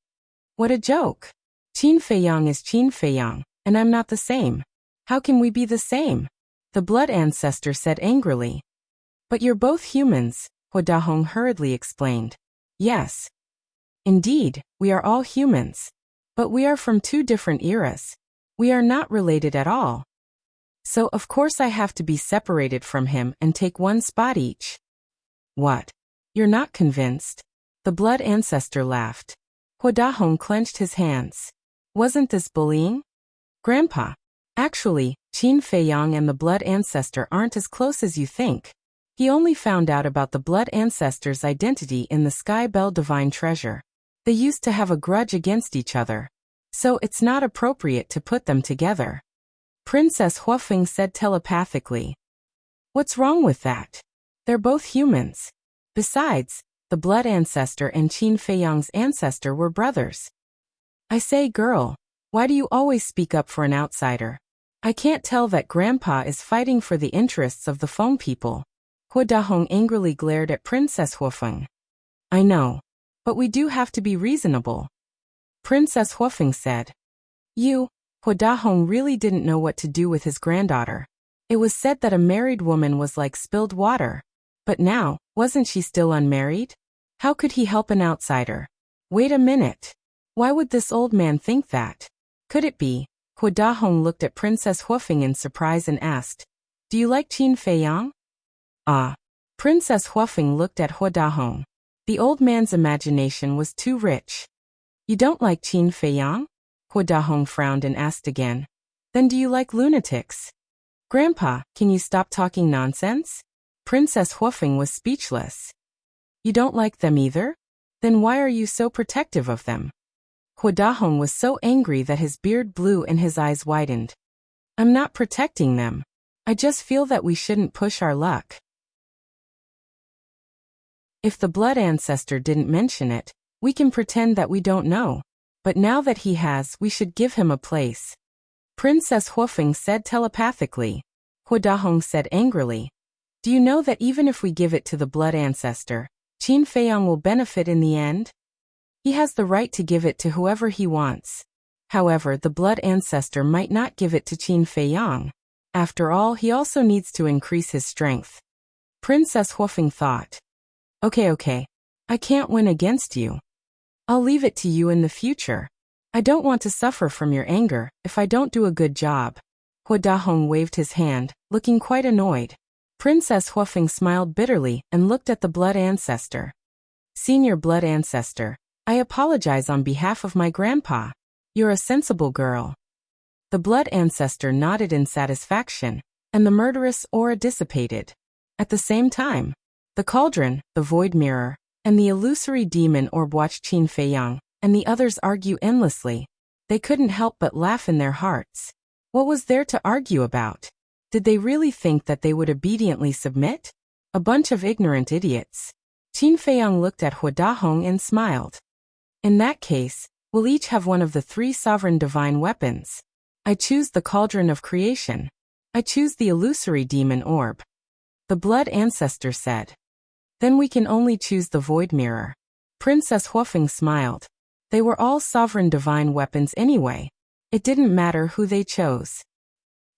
What a joke. Qin Feiyang is Qin Feiyang, and I'm not the same. How can we be the same? The blood ancestor said angrily. But you're both humans, Hua Dahong hurriedly explained. Yes. Indeed, we are all humans. But we are from 2 different eras. We are not related at all. So of course I have to be separated from him and take one spot each. What? You're not convinced? The blood ancestor laughed. Hua Dahong clenched his hands. Wasn't this bullying? Grandpa. Actually, Qin Feiyang and the blood ancestor aren't as close as you think. He only found out about the blood ancestor's identity in the Sky Bell Divine Treasure. They used to have a grudge against each other. So it's not appropriate to put them together. Princess Huafeng said telepathically. What's wrong with that? They're both humans. Besides, the blood ancestor and Qin Feiyang's ancestor were brothers. I say, girl, why do you always speak up for an outsider? I can't tell that Grandpa is fighting for the interests of the Feng people. Hua Dahong angrily glared at Princess Huafeng. I know. But we do have to be reasonable. Princess Huafeng said. Hua Dahong really didn't know what to do with his granddaughter. It was said that a married woman was like spilled water. But now, wasn't she still unmarried? How could he help an outsider? Wait a minute. Why would this old man think that? Could it be? Hua Dahong looked at Princess Huofeng in surprise and asked, "Do you like Qin Feiyang?" Ah. Princess Huofeng looked at Hua Dahong. The old man's imagination was too rich. You don't like Qin Feiyang? Hua Dahong frowned and asked again. Then do you like lunatics? Grandpa, can you stop talking nonsense? Princess Huofeng was speechless. You don't like them either? Then why are you so protective of them? Hua Dahong was so angry that his beard blew and his eyes widened. I'm not protecting them. I just feel that we shouldn't push our luck. If the blood ancestor didn't mention it, we can pretend that we don't know. But now that he has, we should give him a place. Princess Huofeng said telepathically. Hua Dahong said angrily. Do you know that even if we give it to the blood ancestor, Qin Feiyang will benefit in the end? He has the right to give it to whoever he wants. However, the blood ancestor might not give it to Qin Feiyang. After all, he also needs to increase his strength. Princess Huofeng thought. Okay. I can't win against you. I'll leave it to you in the future. I don't want to suffer from your anger if I don't do a good job. Hua Dahong waved his hand, looking quite annoyed. Princess Huofeng smiled bitterly and looked at the blood ancestor. Senior blood ancestor, I apologize on behalf of my grandpa. You're a sensible girl. The blood ancestor nodded in satisfaction, and the murderous aura dissipated. At the same time, the cauldron, the void mirror, and the illusory demon orb watched Qin Feiyang and the others argue endlessly. They couldn't help but laugh in their hearts. What was there to argue about? Did they really think that they would obediently submit? A bunch of ignorant idiots. Qin Feiyang looked at Hua Dahong and smiled. In that case, we'll each have one of the 3 sovereign divine weapons. I choose the cauldron of creation. I choose the illusory demon orb. The blood ancestor said. Then we can only choose the void mirror. Princess Huofeng smiled. They were all sovereign divine weapons anyway. It didn't matter who they chose.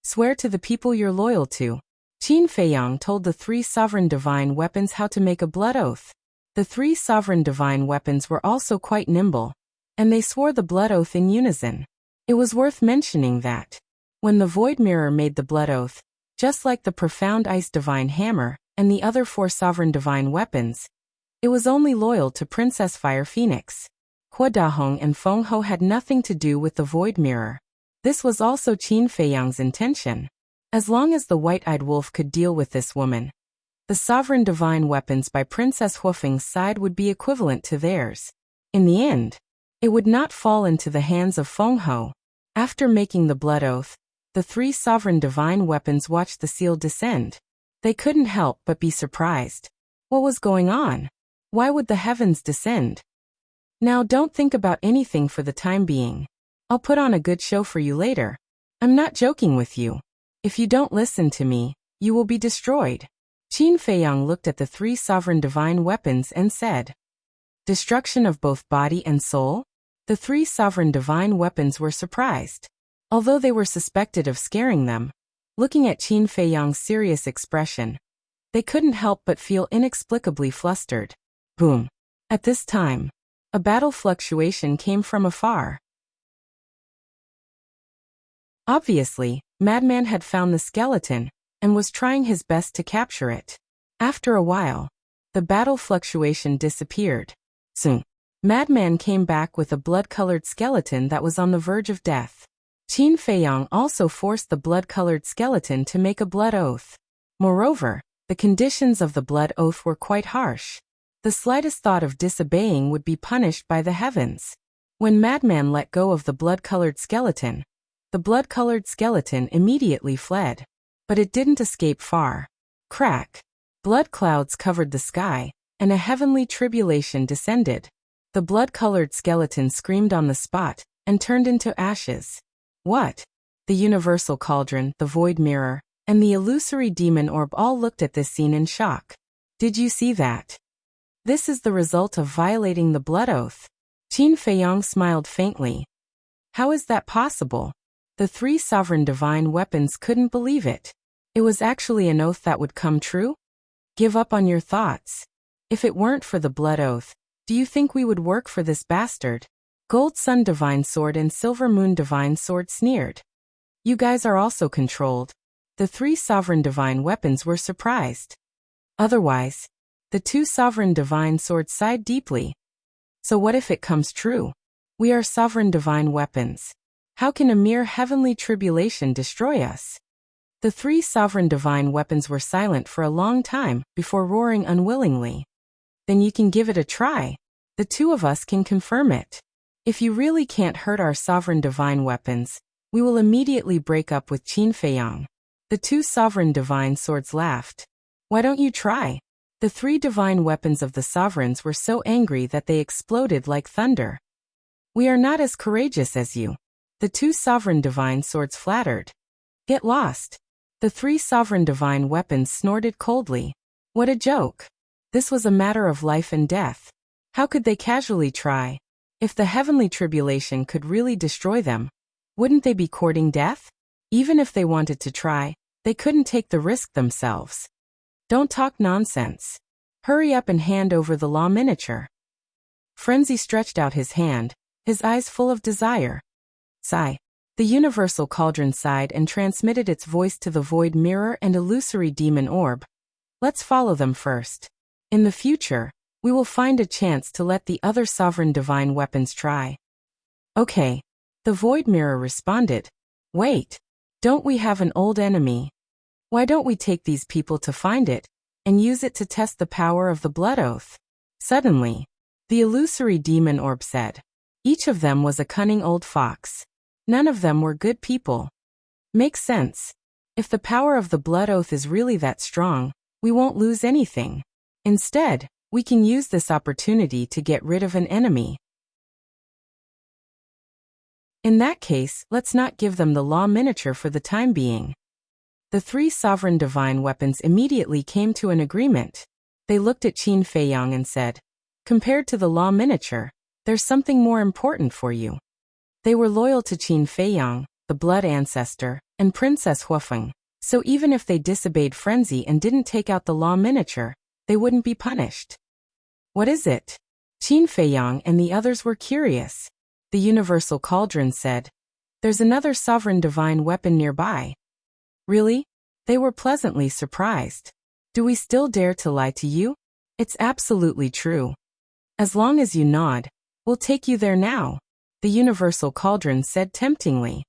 Swear to the people you're loyal to. Qin Feiyang told the 3 sovereign divine weapons how to make a blood oath. The 3 sovereign divine weapons were also quite nimble, and they swore the blood oath in unison. It was worth mentioning that when the void mirror made the blood oath, just like the profound ice divine hammer and the other 4 sovereign divine weapons, it was only loyal to Princess Fire Phoenix. Hua Dahong and Feng Ho had nothing to do with the void mirror. This was also Qin Feiyang's intention. As long as the white-eyed wolf could deal with this woman, the sovereign divine weapons by Princess Huofeng's side would be equivalent to theirs. In the end, it would not fall into the hands of Feng Ho. After making the blood oath, the 3 sovereign divine weapons watched the seal descend. They couldn't help but be surprised. What was going on? Why would the heavens descend? Now don't think about anything for the time being. I'll put on a good show for you later. I'm not joking with you. If you don't listen to me, you will be destroyed. Qin Feiyang looked at the 3 sovereign divine weapons and said, Destruction of both body and soul? The 3 sovereign divine weapons were surprised. Although they were suspected of scaring them, looking at Qin Feiyang's serious expression, they couldn't help but feel inexplicably flustered. Boom. At this time, a battle fluctuation came from afar. Obviously, Madman had found the skeleton and was trying his best to capture it. After a while, the battle fluctuation disappeared. Soon, Madman came back with a blood-colored skeleton that was on the verge of death. Qin Feiyang also forced the blood-colored skeleton to make a blood oath. Moreover, the conditions of the blood oath were quite harsh. The slightest thought of disobeying would be punished by the heavens. When Madman let go of the blood-colored skeleton, the blood-colored skeleton immediately fled. But it didn't escape far. Crack! Blood clouds covered the sky, and a heavenly tribulation descended. The blood-colored skeleton screamed on the spot and turned into ashes. What? The universal cauldron, the void mirror, and the illusory demon orb all looked at this scene in shock. Did you see that? This is the result of violating the blood oath. Qin Feiyang smiled faintly. How is that possible? The 3 sovereign divine weapons couldn't believe it. It was actually an oath that would come true? Give up on your thoughts. If it weren't for the blood oath, do you think we would work for this bastard? Gold Sun Divine Sword and Silver Moon Divine Sword sneered. You guys are also controlled. The 3 sovereign divine weapons were surprised. Otherwise, the 2 sovereign divine swords sighed deeply. So what if it comes true? We are sovereign divine weapons. How can a mere heavenly tribulation destroy us? The 3 sovereign divine weapons were silent for a long time before roaring unwillingly. Then you can give it a try. The 2 of us can confirm it. If you really can't hurt our sovereign divine weapons, we will immediately break up with Qin Feiyang. The 2 sovereign divine swords laughed. Why don't you try? The 3 divine weapons of the sovereigns were so angry that they exploded like thunder. We are not as courageous as you. The 2 sovereign divine swords flattered. Get lost. The 3 sovereign divine weapons snorted coldly. What a joke. This was a matter of life and death. How could they casually try? If the heavenly tribulation could really destroy them, wouldn't they be courting death? Even if they wanted to try, they couldn't take the risk themselves. Don't talk nonsense. Hurry up and hand over the law miniature. Frenzy stretched out his hand, his eyes full of desire. Sigh. The universal cauldron sighed and transmitted its voice to the void mirror and illusory demon orb. Let's follow them first. In the future, we will find a chance to let the other sovereign divine weapons try. Okay. The void mirror responded. Wait. Don't we have an old enemy? Why don't we take these people to find it, and use it to test the power of the blood oath? Suddenly, the illusory demon orb said. Each of them was a cunning old fox. None of them were good people. Makes sense. If the power of the blood oath is really that strong, we won't lose anything. Instead, we can use this opportunity to get rid of an enemy. In that case, let's not give them the law miniature for the time being. The 3 sovereign divine weapons immediately came to an agreement. They looked at Qin Feiyang and said, compared to the law miniature, there's something more important for you. They were loyal to Qin Feiyang, the blood ancestor, and Princess Huafeng, so even if they disobeyed Frenzy and didn't take out the law miniature, they wouldn't be punished. What is it? Qin Feiyang and the others were curious. The universal cauldron said, there's another sovereign divine weapon nearby. Really? They were pleasantly surprised. Do we still dare to lie to you? It's absolutely true. As long as you nod, we'll take you there now, the universal cauldron said temptingly.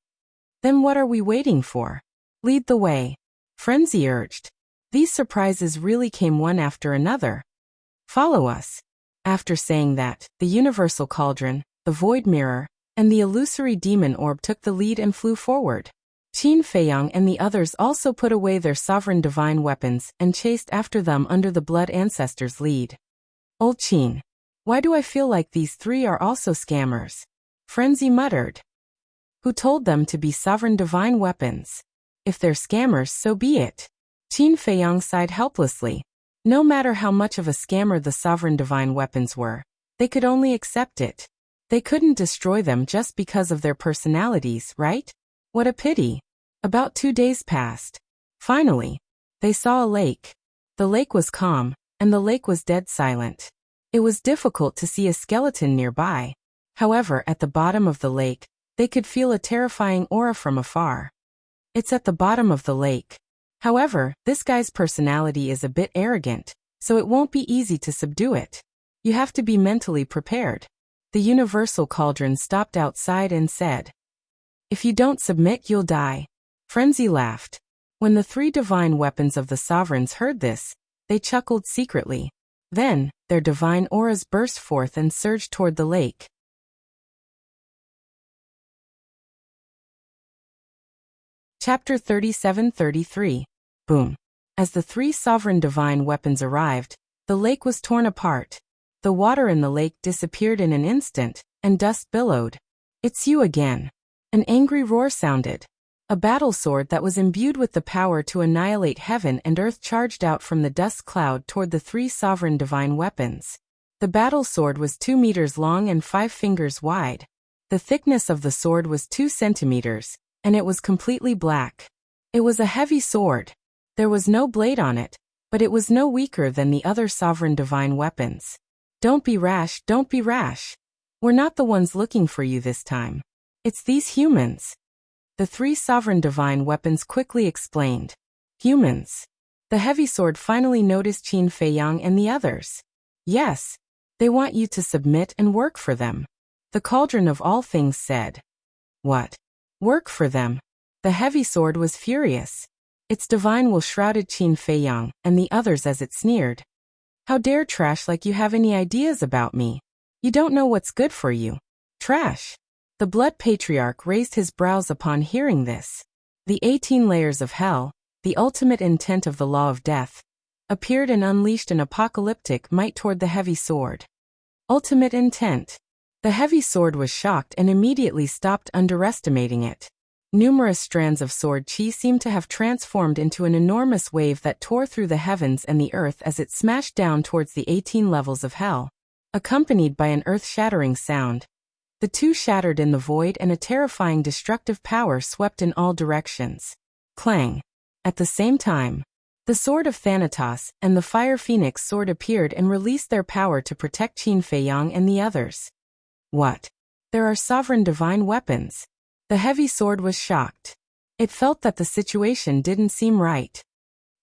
Then what are we waiting for? Lead the way, Frenzy urged. These surprises really came one after another. Follow us. After saying that, the universal cauldron, the void mirror, and the illusory demon orb took the lead and flew forward. Qin Feiyang and the others also put away their sovereign divine weapons and chased after them under the blood ancestor's lead. Old Qin. Why do I feel like these 3 are also scammers? Frenzy muttered. Who told them to be sovereign divine weapons? If they're scammers, so be it. Qin Feiyang sighed helplessly. No matter how much of a scammer the sovereign divine weapons were, they could only accept it. They couldn't destroy them just because of their personalities, right? What a pity. About 2 days passed. Finally, they saw a lake. The lake was calm, and the lake was dead silent. It was difficult to see a skeleton nearby. However, at the bottom of the lake, they could feel a terrifying aura from afar. It's at the bottom of the lake. However, this guy's personality is a bit arrogant, so it won't be easy to subdue it. You have to be mentally prepared. The universal cauldron stopped outside and said, if you don't submit, you'll die. Frenzy laughed. When the 3 divine weapons of the sovereigns heard this, they chuckled secretly. Then, their divine auras burst forth and surged toward the lake. Chapter 37-33. Boom. As the 3 sovereign divine weapons arrived, the lake was torn apart. The water in the lake disappeared in an instant, and dust billowed. It's you again. An angry roar sounded. A battle sword that was imbued with the power to annihilate heaven and earth charged out from the dust cloud toward the 3 sovereign divine weapons. The battle sword was 2 meters long and 5 fingers wide. The thickness of the sword was 2 centimeters, and it was completely black. It was a heavy sword. There was no blade on it, but it was no weaker than the other sovereign divine weapons. Don't be rash, don't be rash. We're not the ones looking for you this time. It's these humans. The three sovereign divine weapons quickly explained. Humans. The heavy sword finally noticed Qin Feiyang and the others. Yes. They want you to submit and work for them. The cauldron of all things said. What? Work for them? The heavy sword was furious. Its divine will shrouded Qin Feiyang and the others as it sneered. How dare trash like you have any ideas about me? You don't know what's good for you. Trash. The Blood Patriarch raised his brows upon hearing this. The 18 layers of hell, the ultimate intent of the law of death, appeared and unleashed an apocalyptic might toward the heavy sword. Ultimate intent. The heavy sword was shocked and immediately stopped underestimating it. Numerous strands of sword chi seemed to have transformed into an enormous wave that tore through the heavens and the earth as it smashed down towards the 18 levels of hell. Accompanied by an earth-shattering sound, the two shattered in the void and a terrifying destructive power swept in all directions. Clang. At the same time, the Sword of Thanatos and the Fire Phoenix sword appeared and released their power to protect Qin Feiyang and the others. What? There are sovereign divine weapons. The heavy sword was shocked. It felt that the situation didn't seem right.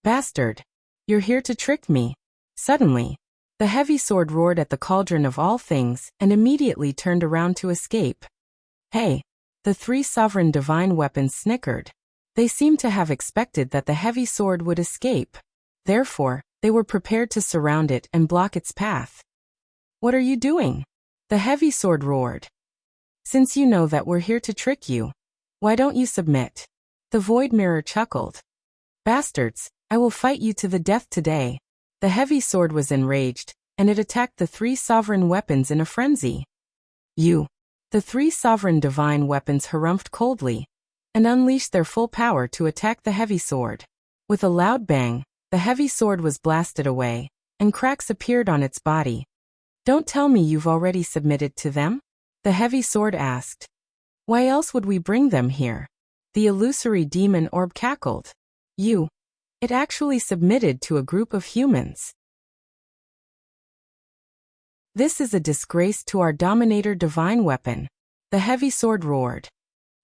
Bastard. You're here to trick me. Suddenly, the heavy sword roared at the cauldron of all things and immediately turned around to escape. Hey! The three sovereign divine weapons snickered. They seemed to have expected that the heavy sword would escape. Therefore, they were prepared to surround it and block its path. What are you doing? The heavy sword roared. Since you know that we're here to trick you, why don't you submit? The void mirror chuckled. Bastards, I will fight you to the death today. The heavy sword was enraged, and it attacked the three sovereign weapons in a frenzy. You. The three sovereign divine weapons harumphed coldly, and unleashed their full power to attack the heavy sword. With a loud bang, the heavy sword was blasted away, and cracks appeared on its body. Don't tell me you've already submitted to them? The heavy sword asked. Why else would we bring them here? The illusory demon orb cackled. You. It actually submitted to a group of humans. This is a disgrace to our dominator divine weapon. The heavy sword roared.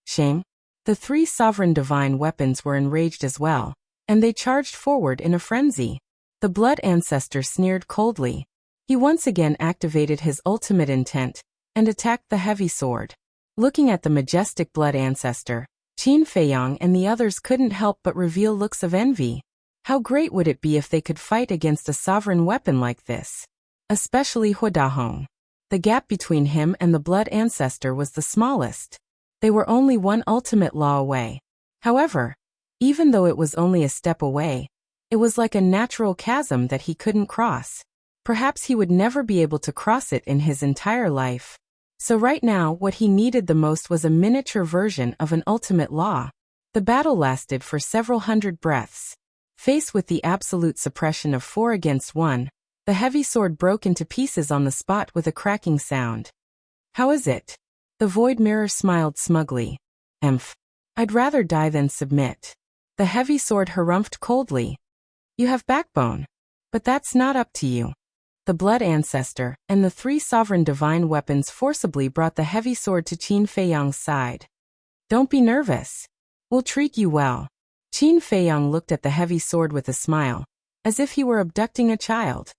Shame. The three sovereign divine weapons were enraged as well, and they charged forward in a frenzy. The blood ancestor sneered coldly. He once again activated his ultimate intent, and attacked the heavy sword. Looking at the majestic blood ancestor, Qin Feiyang and the others couldn't help but reveal looks of envy. How great would it be if they could fight against a sovereign weapon like this? Especially Hu Dahong. The gap between him and the blood ancestor was the smallest. They were only one ultimate law away. However, even though it was only a step away, it was like a natural chasm that he couldn't cross. Perhaps he would never be able to cross it in his entire life. So right now what he needed the most was a miniature version of an ultimate law. The battle lasted for several hundred breaths. Faced with the absolute suppression of 4 against 1, the heavy sword broke into pieces on the spot with a cracking sound. How is it? The void mirror smiled smugly. Emph. I'd rather die than submit. The heavy sword harumphed coldly. You have backbone. But that's not up to you. The blood ancestor and the three sovereign divine weapons forcibly brought the heavy sword to Qin Feiyang's side. Don't be nervous. We'll treat you well. Qin Feiyang looked at the heavy sword with a smile, as if he were abducting a child.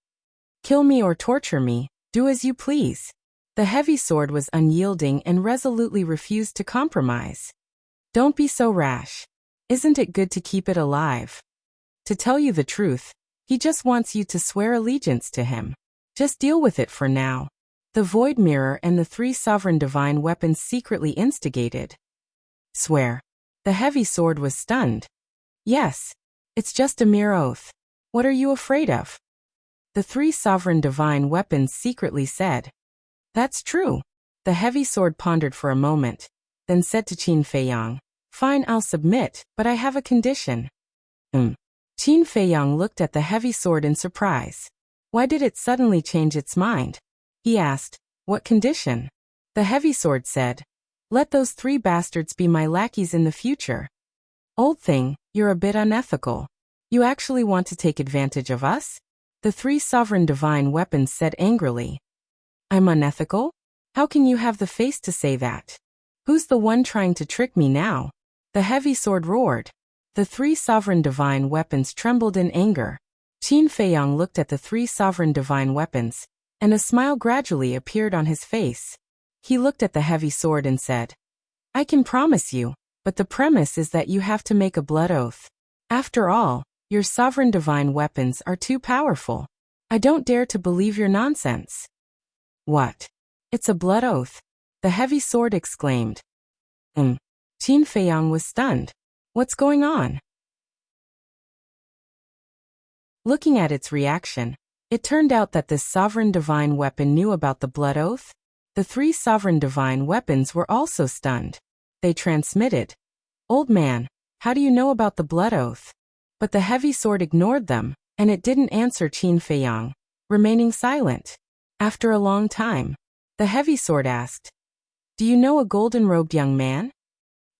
Kill me or torture me, do as you please. The heavy sword was unyielding and resolutely refused to compromise. Don't be so rash. Isn't it good to keep it alive? To tell you the truth, he just wants you to swear allegiance to him. Just deal with it for now. The void mirror and the three sovereign divine weapons secretly instigated. Swear. The heavy sword was stunned. Yes. It's just a mere oath. What are you afraid of? The three sovereign divine weapons secretly said. That's true. The heavy sword pondered for a moment, then said to Qin Feiyang, Fine, I'll submit, but I have a condition. Qin Feiyang looked at the heavy sword in surprise. Why did it suddenly change its mind? He asked, What condition? The heavy sword said, Let those 3 bastards be my lackeys in the future. Old thing, you're a bit unethical. You actually want to take advantage of us? The three sovereign divine weapons said angrily. I'm unethical? How can you have the face to say that? Who's the one trying to trick me now? The heavy sword roared. The three sovereign divine weapons trembled in anger. Qin Feiyang looked at the three sovereign divine weapons, and a smile gradually appeared on his face. He looked at the heavy sword and said, I can promise you, but the premise is that you have to make a blood oath. After all, your sovereign divine weapons are too powerful. I don't dare to believe your nonsense. What? It's a blood oath? The heavy sword exclaimed. Qin Feiyang was stunned. What's going on? Looking at its reaction, it turned out that this sovereign divine weapon knew about the blood oath. The three sovereign divine weapons were also stunned. They transmitted, Old man, how do you know about the blood oath? But the heavy sword ignored them, and it didn't answer Qin Feiyang, remaining silent. After a long time, the heavy sword asked, Do you know a golden-robed young man?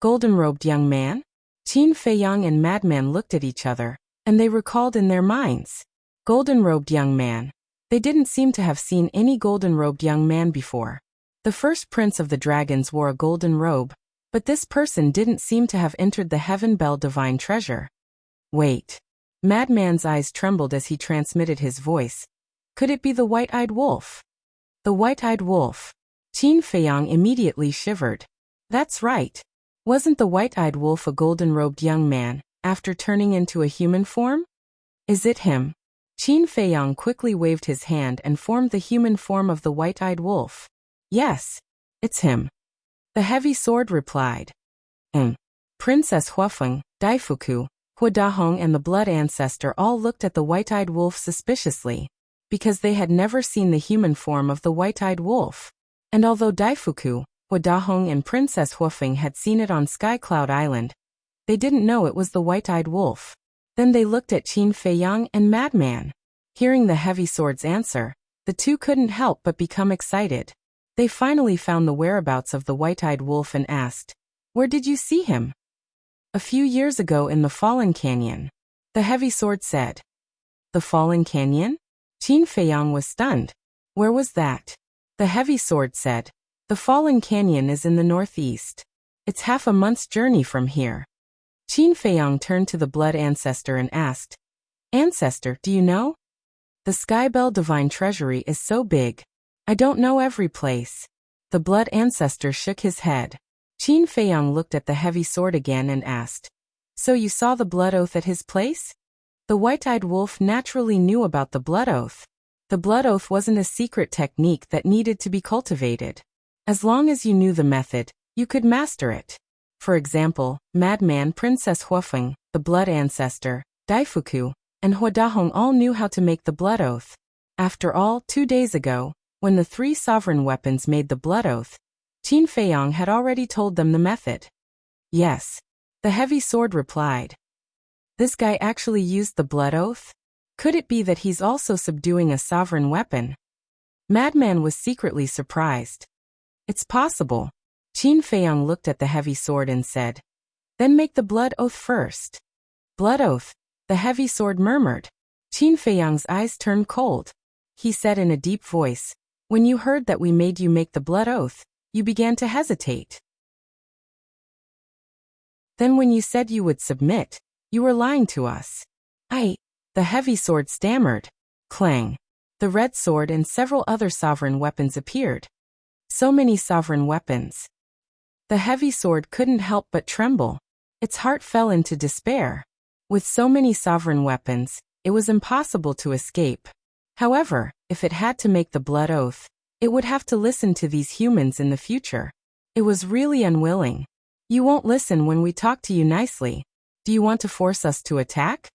Golden-robed young man? Qin Feiyang and Madman looked at each other, and they recalled in their minds. Golden-robed young man. They didn't seem to have seen any golden-robed young man before. The first prince of the dragons wore a golden robe, but this person didn't seem to have entered the Heaven Bell Divine Treasure. Wait. Madman's eyes trembled as he transmitted his voice. Could it be the white-eyed wolf? The white-eyed wolf. Qin Feiyang immediately shivered. That's right. Wasn't the white-eyed wolf a golden-robed young man, after turning into a human form? Is it him? Qin Feiyang quickly waved his hand and formed the human form of the white-eyed wolf. Yes, it's him. The heavy sword replied. Princess Huafeng, Daifuku, Huadahong and the blood ancestor all looked at the white-eyed wolf suspiciously, because they had never seen the human form of the white-eyed wolf. And although Daifuku, Huadahong and Princess Huafeng had seen it on Sky Cloud Island, they didn't know it was the white-eyed wolf. Then they looked at Qin Feiyang and Madman. Hearing the heavy sword's answer, the two couldn't help but become excited. They finally found the whereabouts of the white-eyed wolf and asked, Where did you see him? A few years ago in the Fallen Canyon. The heavy sword said. The Fallen Canyon? Qin Feiyang was stunned. Where was that? The heavy sword said. The Fallen Canyon is in the northeast. It's half a month's journey from here. Qin Feiyang turned to the blood ancestor and asked, Ancestor, do you know? The Skybell Divine Treasury is so big. I don't know every place. The blood ancestor shook his head. Qin Feiyang looked at the heavy sword again and asked, So you saw the blood oath at his place? The white-eyed wolf naturally knew about the blood oath. The blood oath wasn't a secret technique that needed to be cultivated. As long as you knew the method, you could master it. For example, Madman Princess Huafeng, the blood ancestor, Daifuku, and Huadahong all knew how to make the blood oath. After all, 2 days ago, when the three sovereign weapons made the blood oath, Qin Feiyang had already told them the method. Yes. The heavy sword replied. This guy actually used the blood oath? Could it be that he's also subduing a sovereign weapon? Madman was secretly surprised. It's possible. Qin Feiyang looked at the heavy sword and said, Then make the blood oath first. Blood oath, the heavy sword murmured. Qin Feiyang's eyes turned cold. He said in a deep voice, When you heard that we made you make the blood oath, you began to hesitate. Then when you said you would submit, you were lying to us. The heavy sword stammered. Clang. The red sword and several other sovereign weapons appeared. So many sovereign weapons. The heavy sword couldn't help but tremble. Its heart fell into despair. With so many sovereign weapons, it was impossible to escape. However, if it had to make the blood oath, it would have to listen to these humans in the future. It was really unwilling. You won't listen when we talk to you nicely. Do you want to force us to attack?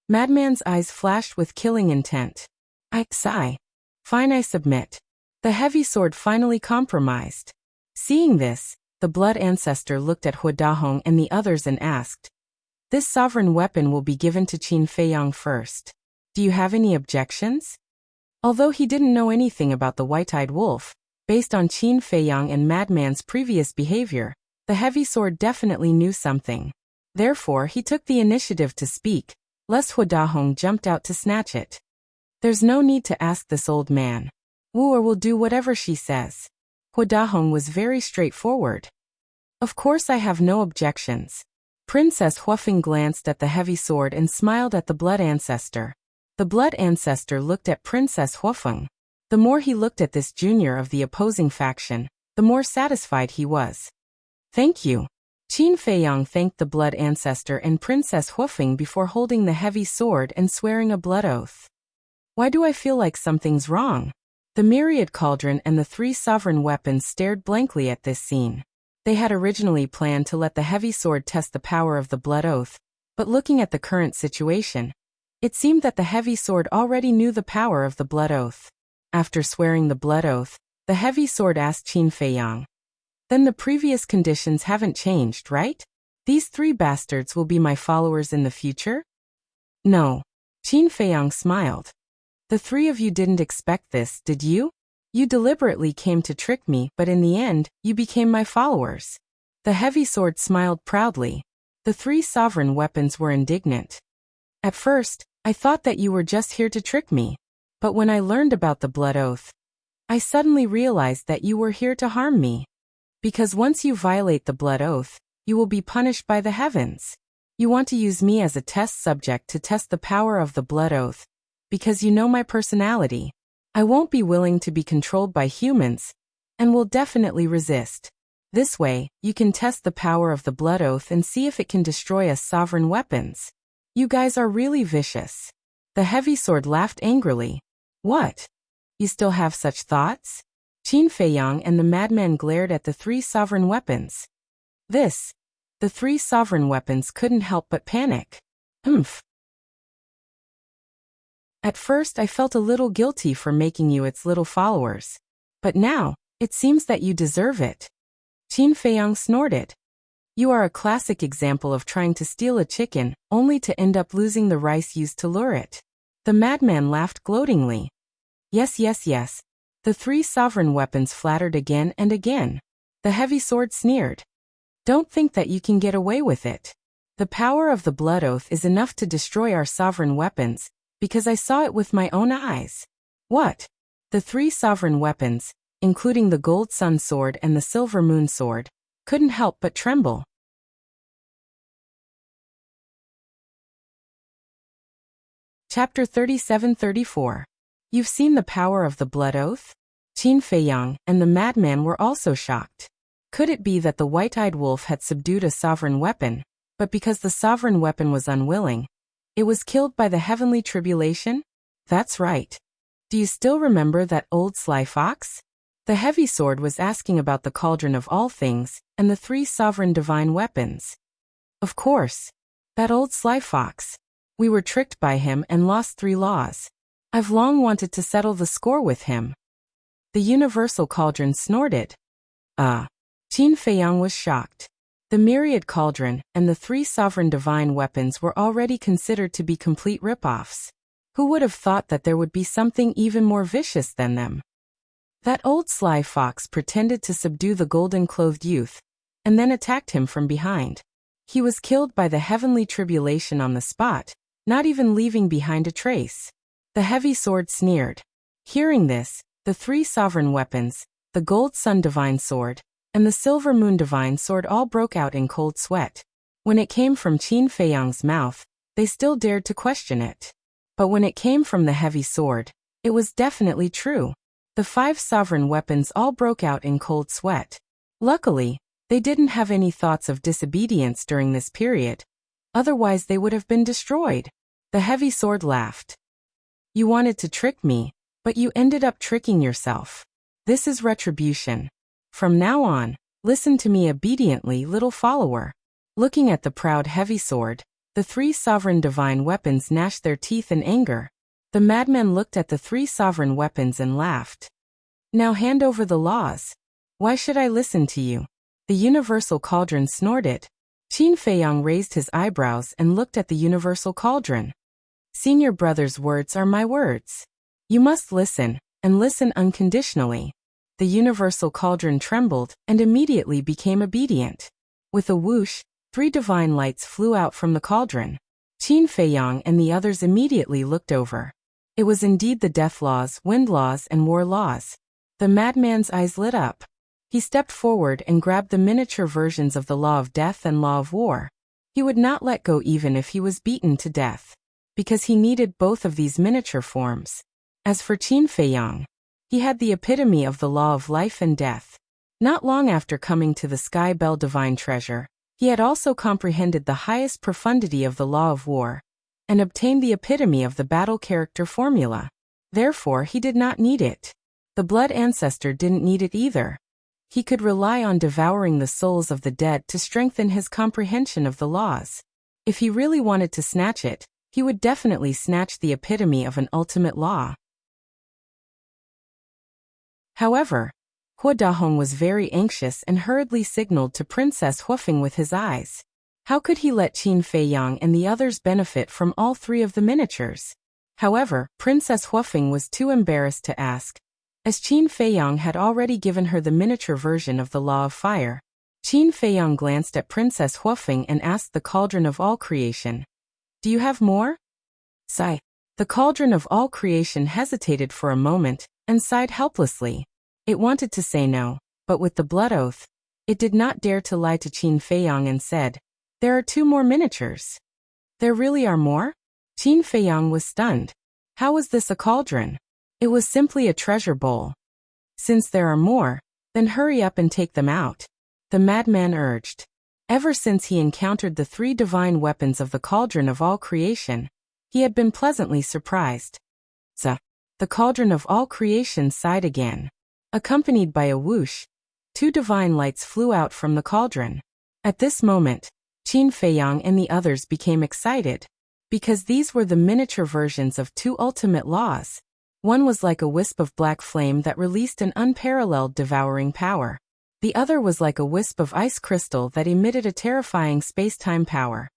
Madman's eyes flashed with killing intent. I sigh. Fine, I submit. The heavy sword finally compromised. Seeing this, the blood ancestor looked at Huadahong and the others and asked, This sovereign weapon will be given to Qin Feiyang first. Do you have any objections? Although he didn't know anything about the white-eyed wolf, based on Qin Feiyang and Madman's previous behavior, the heavy sword definitely knew something. Therefore, he took the initiative to speak, Les Huadahong jumped out to snatch it. There's no need to ask this old man. Wu will do whatever she says. Huadahong was very straightforward. Of course I have no objections. Princess Huafeng glanced at the heavy sword and smiled at the blood ancestor. The blood ancestor looked at Princess Huafeng. The more he looked at this junior of the opposing faction, the more satisfied he was. Thank you. Qin Feiyang thanked the blood ancestor and Princess Huafeng before holding the heavy sword and swearing a blood oath. Why do I feel like something's wrong? The myriad cauldron and the 3 sovereign weapons stared blankly at this scene. They had originally planned to let the heavy sword test the power of the blood oath, but looking at the current situation, it seemed that the heavy sword already knew the power of the blood oath. After swearing the blood oath, the heavy sword asked Qin Feiyang. Then the previous conditions haven't changed, right? These 3 bastards will be my followers in the future? No. Qin Feiyang smiled. The 3 of you didn't expect this, did you? You deliberately came to trick me, but in the end, you became my followers. The heavy sword smiled proudly. The 3 sovereign weapons were indignant. At first, I thought that you were just here to trick me. But when I learned about the blood oath, I suddenly realized that you were here to harm me. Because once you violate the blood oath, you will be punished by the heavens. You want to use me as a test subject to test the power of the blood oath. Because you know my personality. I won't be willing to be controlled by humans, and will definitely resist. This way, you can test the power of the blood oath and see if it can destroy us sovereign weapons. You guys are really vicious. The heavy sword laughed angrily. What? You still have such thoughts? Qin Feiyang and the madman glared at the 3 sovereign weapons. The 3 sovereign weapons couldn't help but panic. At first I felt a little guilty for making you its little followers. But now, it seems that you deserve it. Qin Feiyang snorted. You are a classic example of trying to steal a chicken, only to end up losing the rice used to lure it. The madman laughed gloatingly. Yes. The 3 sovereign weapons flattered again and again. The heavy sword sneered. Don't think that you can get away with it. The power of the blood oath is enough to destroy our sovereign weapons, because I saw it with my own eyes. What? The 3 sovereign weapons, including the gold sun sword and the silver moon sword, couldn't help but tremble. Chapter 37-34. You've seen the power of the blood oath? Qin Feiyang and the madman were also shocked. Could it be that the white-eyed wolf had subdued a sovereign weapon, but because the sovereign weapon was unwilling, it was killed by the heavenly tribulation? That's right. Do you still remember that old sly fox? The heavy sword was asking about the cauldron of all things, and the 3 sovereign divine weapons. Of course. That old sly fox. We were tricked by him and lost 3 laws. I've long wanted to settle the score with him. The universal cauldron snorted. Qin Feiyang was shocked. The myriad cauldron and the 3 sovereign divine weapons were already considered to be complete rip-offs. Who would have thought that there would be something even more vicious than them? That old sly fox pretended to subdue the golden-clothed youth, and then attacked him from behind. He was killed by the heavenly tribulation on the spot, not even leaving behind a trace. The heavy sword sneered. Hearing this, the 3 sovereign weapons, the gold sun divine sword, and the silver moon divine sword all broke out in cold sweat. When it came from Qin Feiyang's mouth, they still dared to question it. But when it came from the heavy sword, it was definitely true. The 5 sovereign weapons all broke out in cold sweat. Luckily, they didn't have any thoughts of disobedience during this period. Otherwise they would have been destroyed. The heavy sword laughed. You wanted to trick me, but you ended up tricking yourself. This is retribution. From now on, listen to me obediently, little follower. Looking at the proud heavy sword, the 3 sovereign divine weapons gnashed their teeth in anger. The madman looked at the 3 sovereign weapons and laughed. Now hand over the laws. Why should I listen to you? The universal cauldron snorted. Qin Feiyang raised his eyebrows and looked at the universal cauldron. Senior brother's words are my words. You must listen, and listen unconditionally. The universal cauldron trembled and immediately became obedient. With a whoosh, 3 divine lights flew out from the cauldron. Qin Feiyang and the others immediately looked over. It was indeed the death laws, wind laws, and war laws. The madman's eyes lit up. He stepped forward and grabbed the miniature versions of the law of death and law of war. He would not let go even if he was beaten to death, because he needed both of these miniature forms. As for Qin Feiyang, he had the epitome of the law of life and death. Not long after coming to the Sky Bell Divine Treasure, he had also comprehended the highest profundity of the law of war, and obtained the epitome of the battle character formula. Therefore, he did not need it. The blood ancestor didn't need it either. He could rely on devouring the souls of the dead to strengthen his comprehension of the laws. If he really wanted to snatch it, he would definitely snatch the epitome of an ultimate law. However, Hua Dahong was very anxious and hurriedly signaled to Princess Huafeng with his eyes. How could he let Qin Feiyang and the others benefit from all three of the miniatures? However, Princess Huafeng was too embarrassed to ask, as Qin Feiyang had already given her the miniature version of the Law of Fire. Qin Feiyang glanced at Princess Huafeng and asked the Cauldron of All Creation, "Do you have more?" Sigh. The Cauldron of All Creation hesitated for a moment, and sighed helplessly. It wanted to say no, but with the blood oath, it did not dare to lie to Qin Feiyang and said, "There are 2 more miniatures." "There really are more?" Qin Feiyang was stunned. How was this a cauldron? It was simply a treasure bowl. "Since there are more, then hurry up and take them out," the madman urged. Ever since he encountered the 3 divine weapons of the Cauldron of All Creation, he had been pleasantly surprised. The Cauldron of All Creation sighed again. Accompanied by a whoosh, 2 divine lights flew out from the cauldron. At this moment, Qin Feiyang and the others became excited, because these were the miniature versions of 2 ultimate laws. One was like a wisp of black flame that released an unparalleled devouring power. The other was like a wisp of ice crystal that emitted a terrifying space-time power.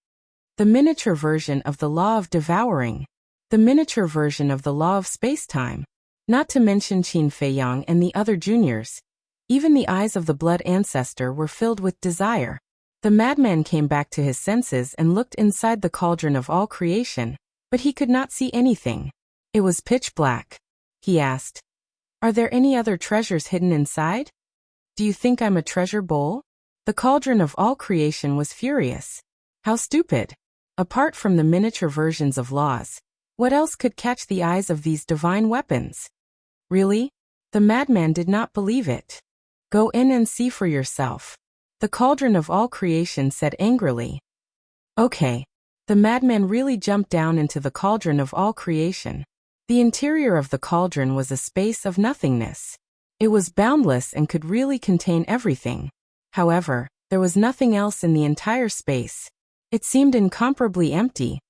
The miniature version of the Law of Devouring. The miniature version of the Law of Space-Time. Not to mention Qin Feiyang and the other juniors. Even the eyes of the blood ancestor were filled with desire. The madman came back to his senses and looked inside the Cauldron of All Creation, but he could not see anything. It was pitch black. He asked, "Are there any other treasures hidden inside? Do you think I'm a treasure bowl?" The Cauldron of All Creation was furious. How stupid! Apart from the miniature versions of laws, what else could catch the eyes of these divine weapons? Really? The madman did not believe it. "Go in and see for yourself," the Cauldron of All Creation said angrily. Okay. The madman really jumped down into the Cauldron of All Creation. The interior of the cauldron was a space of nothingness. It was boundless and could really contain everything. However, there was nothing else in the entire space. It seemed incomparably empty.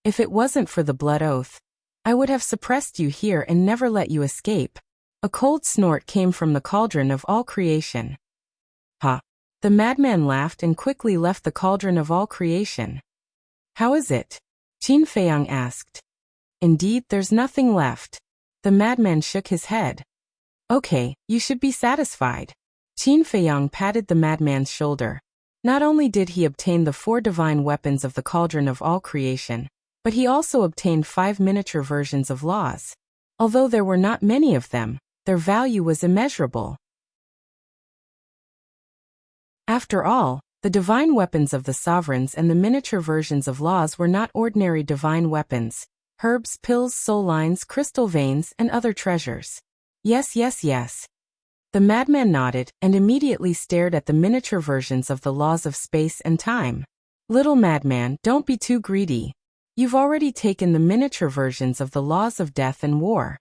If it wasn't for the blood oath, I would have suppressed you here and never let you escape. A cold snort came from the Cauldron of All Creation. Ha! The madman laughed and quickly left the Cauldron of All Creation. How is it? Qin Feiyang asked. Indeed, there's nothing left. The madman shook his head. Okay, you should be satisfied. Qin Feiyang patted the madman's shoulder. Not only did he obtain the 4 divine weapons of the Cauldron of All Creation, but he also obtained 5 miniature versions of laws. Although there were not many of them, their value was immeasurable. After all, the divine weapons of the sovereigns and the miniature versions of laws were not ordinary divine weapons. Herbs, pills, soul lines, crystal veins, and other treasures. Yes. The madman nodded and immediately stared at the miniature versions of the laws of space and time. Little madman, don't be too greedy. You've already taken the miniature versions of the laws of death and war.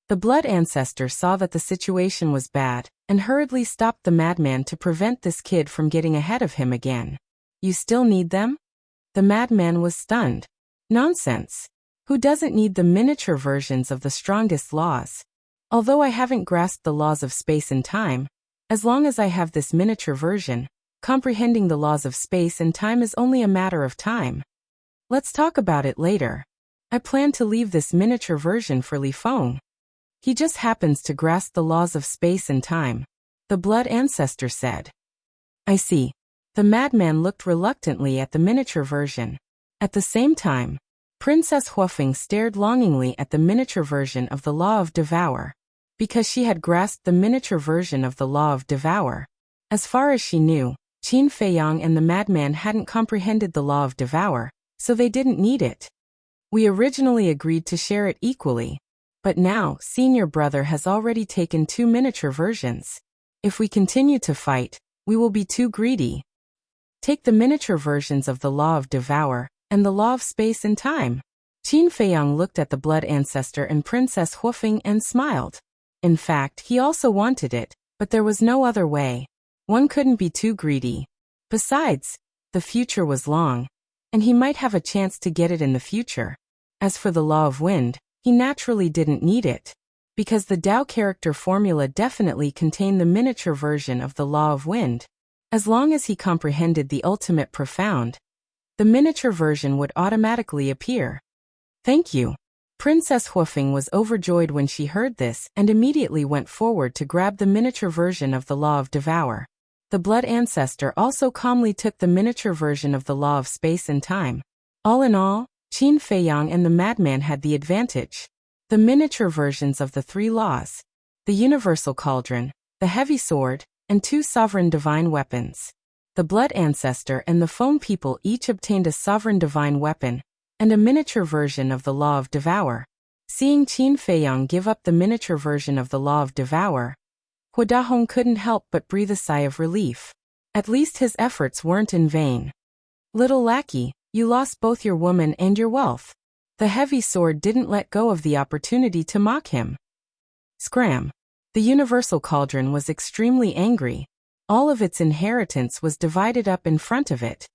The blood ancestor saw that the situation was bad, and hurriedly stopped the madman to prevent this kid from getting ahead of him again. You still need them? The madman was stunned. Nonsense. Who doesn't need the miniature versions of the strongest laws? Although I haven't grasped the laws of space and time, as long as I have this miniature version, comprehending the laws of space and time is only a matter of time. Let's talk about it later. I plan to leave this miniature version for Li Feng. He just happens to grasp the laws of space and time, the blood ancestor said. I see. The madman looked reluctantly at the miniature version. At the same time, Princess Huofeng stared longingly at the miniature version of the Law of Devour, because she had grasped the miniature version of the Law of Devour. As far as she knew, Qin Feiyang and the madman hadn't comprehended the Law of Devour, so they didn't need it. We originally agreed to share it equally, but now senior brother has already taken 2 miniature versions. If we continue to fight, we will be too greedy. Take the miniature versions of the Law of Devour and the Law of Space and Time. Qin Feiyang looked at the blood ancestor and Princess Huofeng and smiled. In fact, he also wanted it, but there was no other way. One couldn't be too greedy. Besides, the future was long, and he might have a chance to get it in the future. As for the Law of Wind, he naturally didn't need it, because the Dao character formula definitely contained the miniature version of the Law of Wind. As long as he comprehended the ultimate profound, the miniature version would automatically appear. Thank you. Princess Huofeng was overjoyed when she heard this and immediately went forward to grab the miniature version of the Law of Devour. The blood ancestor also calmly took the miniature version of the Law of Space and Time. All in all, Qin Feiyang and the madman had the advantage. The miniature versions of the 3 laws, the universal cauldron, the heavy sword, and 2 sovereign divine weapons. The blood ancestor and the foam people each obtained a sovereign divine weapon and a miniature version of the Law of Devour. Seeing Qin Feiyang give up the miniature version of the Law of Devour, Hua Dahong couldn't help but breathe a sigh of relief. At least his efforts weren't in vain. Little lackey, you lost both your woman and your wealth. The heavy sword didn't let go of the opportunity to mock him. Scram. The universal cauldron was extremely angry. All of its inheritance was divided up in front of it.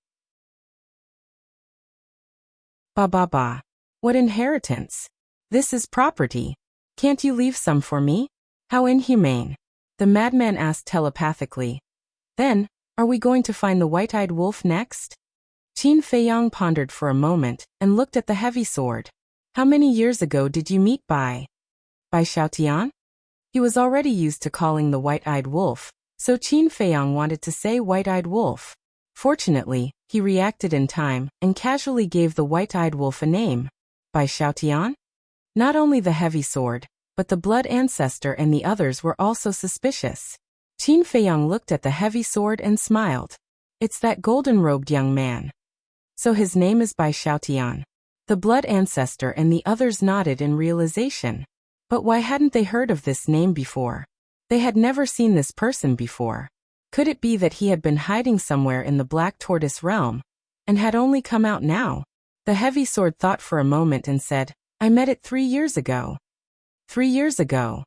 Ba ba ba. What inheritance? This is property. Can't you leave some for me? How inhumane. The madman asked telepathically. Then, are we going to find the white-eyed wolf next? Qin Feiyang pondered for a moment and looked at the heavy sword. How many years ago did you meet Bai Xiaotian? He was already used to calling the white-eyed wolf, so Qin Feiyang wanted to say white-eyed wolf. Fortunately, he reacted in time and casually gave the white-eyed wolf a name. Bai Xiaotian? Not only the heavy sword, but the blood ancestor and the others were also suspicious. Qin Feiyang looked at the heavy sword and smiled. It's that golden-robed young man. So his name is Bai Xiaotian. The blood ancestor and the others nodded in realization. But why hadn't they heard of this name before? They had never seen this person before. Could it be that he had been hiding somewhere in the Black Tortoise realm, and had only come out now? The heavy sword thought for a moment and said, I met it 3 years ago. 3 years ago.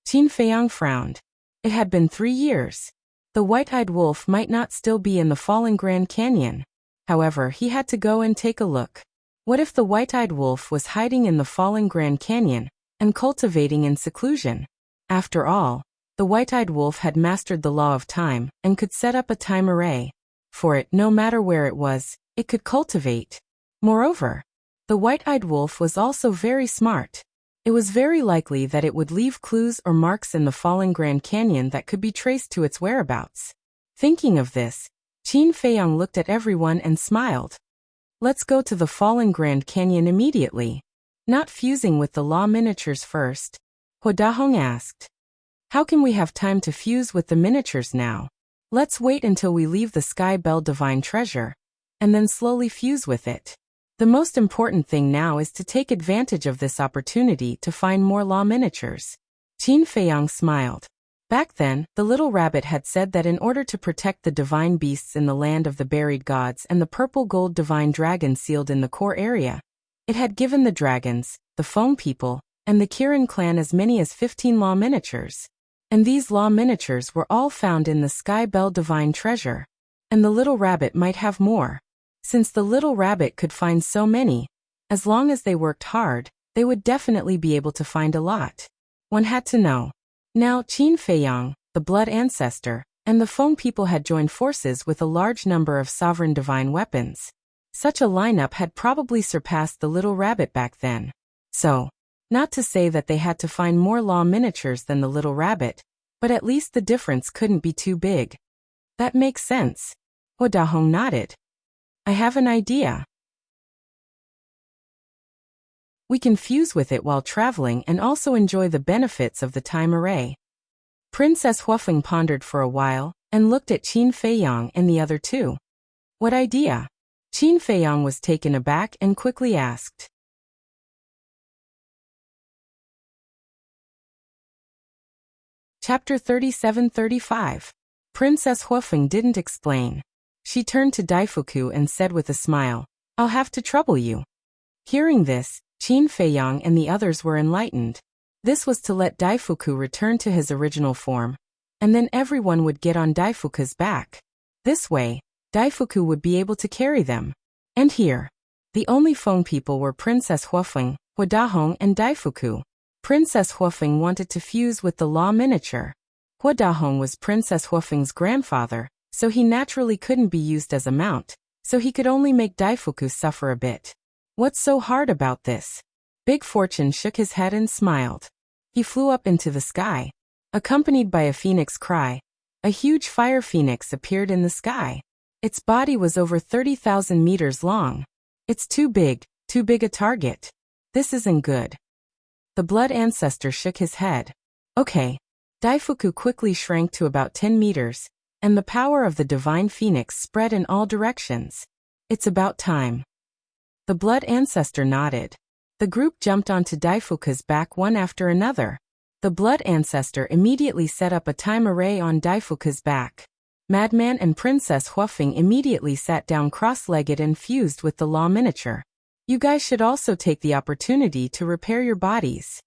Qin Feiyang frowned. It had been 3 years. The white-eyed wolf might not still be in the fallen Grand Canyon. However, he had to go and take a look. What if the white-eyed wolf was hiding in the fallen Grand Canyon and cultivating in seclusion? After all, the white-eyed wolf had mastered the law of time and could set up a time array. For it, no matter where it was, it could cultivate. Moreover, the white-eyed wolf was also very smart. It was very likely that it would leave clues or marks in the fallen Grand Canyon that could be traced to its whereabouts. Thinking of this, Qin Feiyang looked at everyone and smiled. Let's go to the fallen Grand Canyon immediately. Not fusing with the law miniatures first, Hua Dahong asked. How can we have time to fuse with the miniatures now? Let's wait until we leave the Sky Bell Divine Treasure, and then slowly fuse with it. The most important thing now is to take advantage of this opportunity to find more law miniatures. Qin Feiyang smiled. Back then, the little rabbit had said that in order to protect the divine beasts in the land of the buried gods and the purple-gold divine dragon sealed in the core area, it had given the dragons, the foam people, and the Kirin clan as many as 15 law miniatures. And these law miniatures were all found in the Sky Bell Divine Treasure. And the little rabbit might have more. Since the little rabbit could find so many, as long as they worked hard, they would definitely be able to find a lot. One had to know. Now Qin Feiyang, the blood ancestor, and the foam people had joined forces with a large number of sovereign divine weapons. Such a lineup had probably surpassed the little rabbit back then. So, not to say that they had to find more law miniatures than the little rabbit, but at least the difference couldn't be too big. That makes sense. Hua Dahong nodded. I have an idea. We can fuse with it while traveling and also enjoy the benefits of the time array. Princess Huafeng pondered for a while and looked at Qin Feiyang and the other two. What idea? Qin Feiyang was taken aback and quickly asked. Chapter 37-35. Princess Huafeng didn't explain. She turned to Daifuku and said with a smile, "I'll have to trouble you." Hearing this, Qin Feiyang and the others were enlightened. This was to let Daifuku return to his original form, and then everyone would get on Daifuku's back. This way, Daifuku would be able to carry them. And here, the only Feng people were Princess Huafeng, Huadahong and Daifuku. Princess Huafeng wanted to fuse with the law miniature. Huadahong was Princess Huafeng's grandfather, so he naturally couldn't be used as a mount, so he could only make Daifuku suffer a bit. What's so hard about this? Big Fortune shook his head and smiled. He flew up into the sky. Accompanied by a phoenix cry, a huge fire phoenix appeared in the sky. Its body was over 30,000 meters long. It's too big a target. This isn't good. The blood ancestor shook his head. Okay. Daifuku quickly shrank to about 10 meters, and the power of the divine phoenix spread in all directions. It's about time. The blood ancestor nodded. The group jumped onto Daifuku's back one after another. The blood ancestor immediately set up a time array on Daifuku's back. Madman and Princess Huafeng immediately sat down cross-legged and fused with the law miniature. You guys should also take the opportunity to repair your bodies.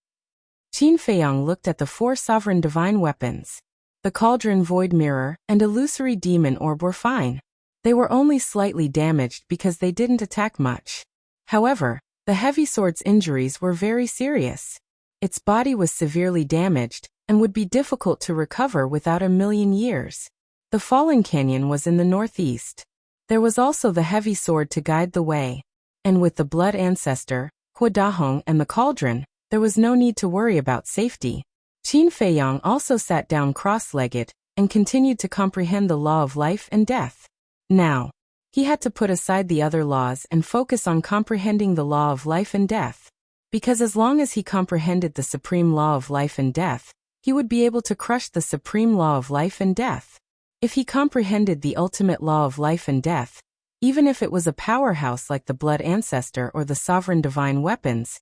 Qin Feiyang looked at the 4 sovereign divine weapons. The cauldron void mirror and illusory demon orb were fine. They were only slightly damaged because they didn't attack much. However, the heavy sword's injuries were very serious. Its body was severely damaged and would be difficult to recover without a million years. The fallen canyon was in the northeast. There was also the heavy sword to guide the way. And with the blood ancestor, Huadahong and the cauldron, there was no need to worry about safety. Qin Feiyang also sat down cross-legged and continued to comprehend the law of life and death. Now, he had to put aside the other laws and focus on comprehending the law of life and death. Because as long as he comprehended the supreme law of life and death, he would be able to crush the supreme law of life and death. If he comprehended the ultimate law of life and death, even if it was a powerhouse like the blood ancestor or the sovereign divine weapons,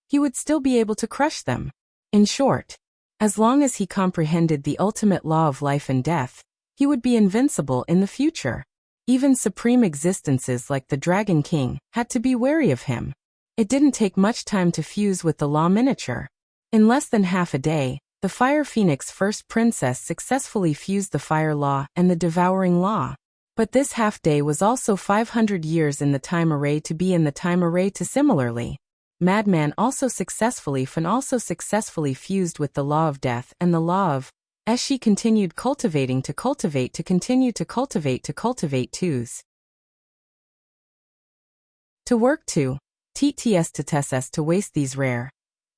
he would still be able to crush them. In short, as long as he comprehended the ultimate law of life and death, he would be invincible in the future. Even supreme existences like the Dragon King had to be wary of him. It didn't take much time to fuse with the law miniature. In less than half a day, the Fire Phoenix First Princess successfully fused the Fire Law and the Devouring Law. But this half-day was also 500 years in the time array to be in the time array to similarly. Madman also successfully fused with the law of death and the law of, as she continued cultivating to cultivate to continue to cultivate twos. To work to, TTS to waste these rare.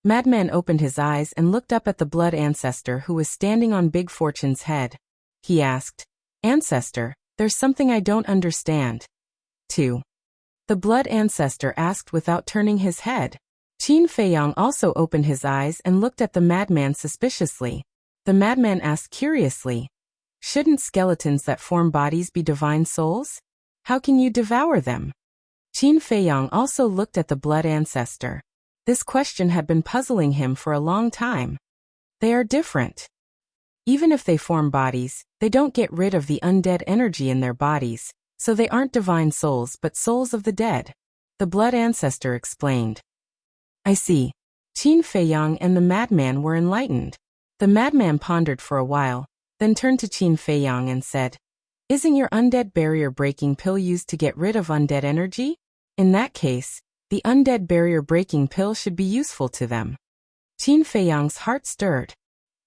Madman opened his eyes and looked up at the blood ancestor who was standing on Big Fortune's head. He asked, "Ancestor, there's something I don't understand." 2. The blood ancestor asked without turning his head. Qin Feiyang also opened his eyes and looked at the madman suspiciously. The madman asked curiously, "Shouldn't skeletons that form bodies be divine souls? How can you devour them?" Qin Feiyang also looked at the blood ancestor. This question had been puzzling him for a long time. They are different. Even if they form bodies, they don't get rid of the undead energy in their bodies, so they aren't divine souls but souls of the dead. The blood ancestor explained. I see. Qin Feiyang and the madman were enlightened. The madman pondered for a while, then turned to Qin Feiyang and said, "Isn't your undead barrier breaking pill used to get rid of undead energy? In that case, the undead barrier breaking pill should be useful to them." Qin Feiyang's heart stirred.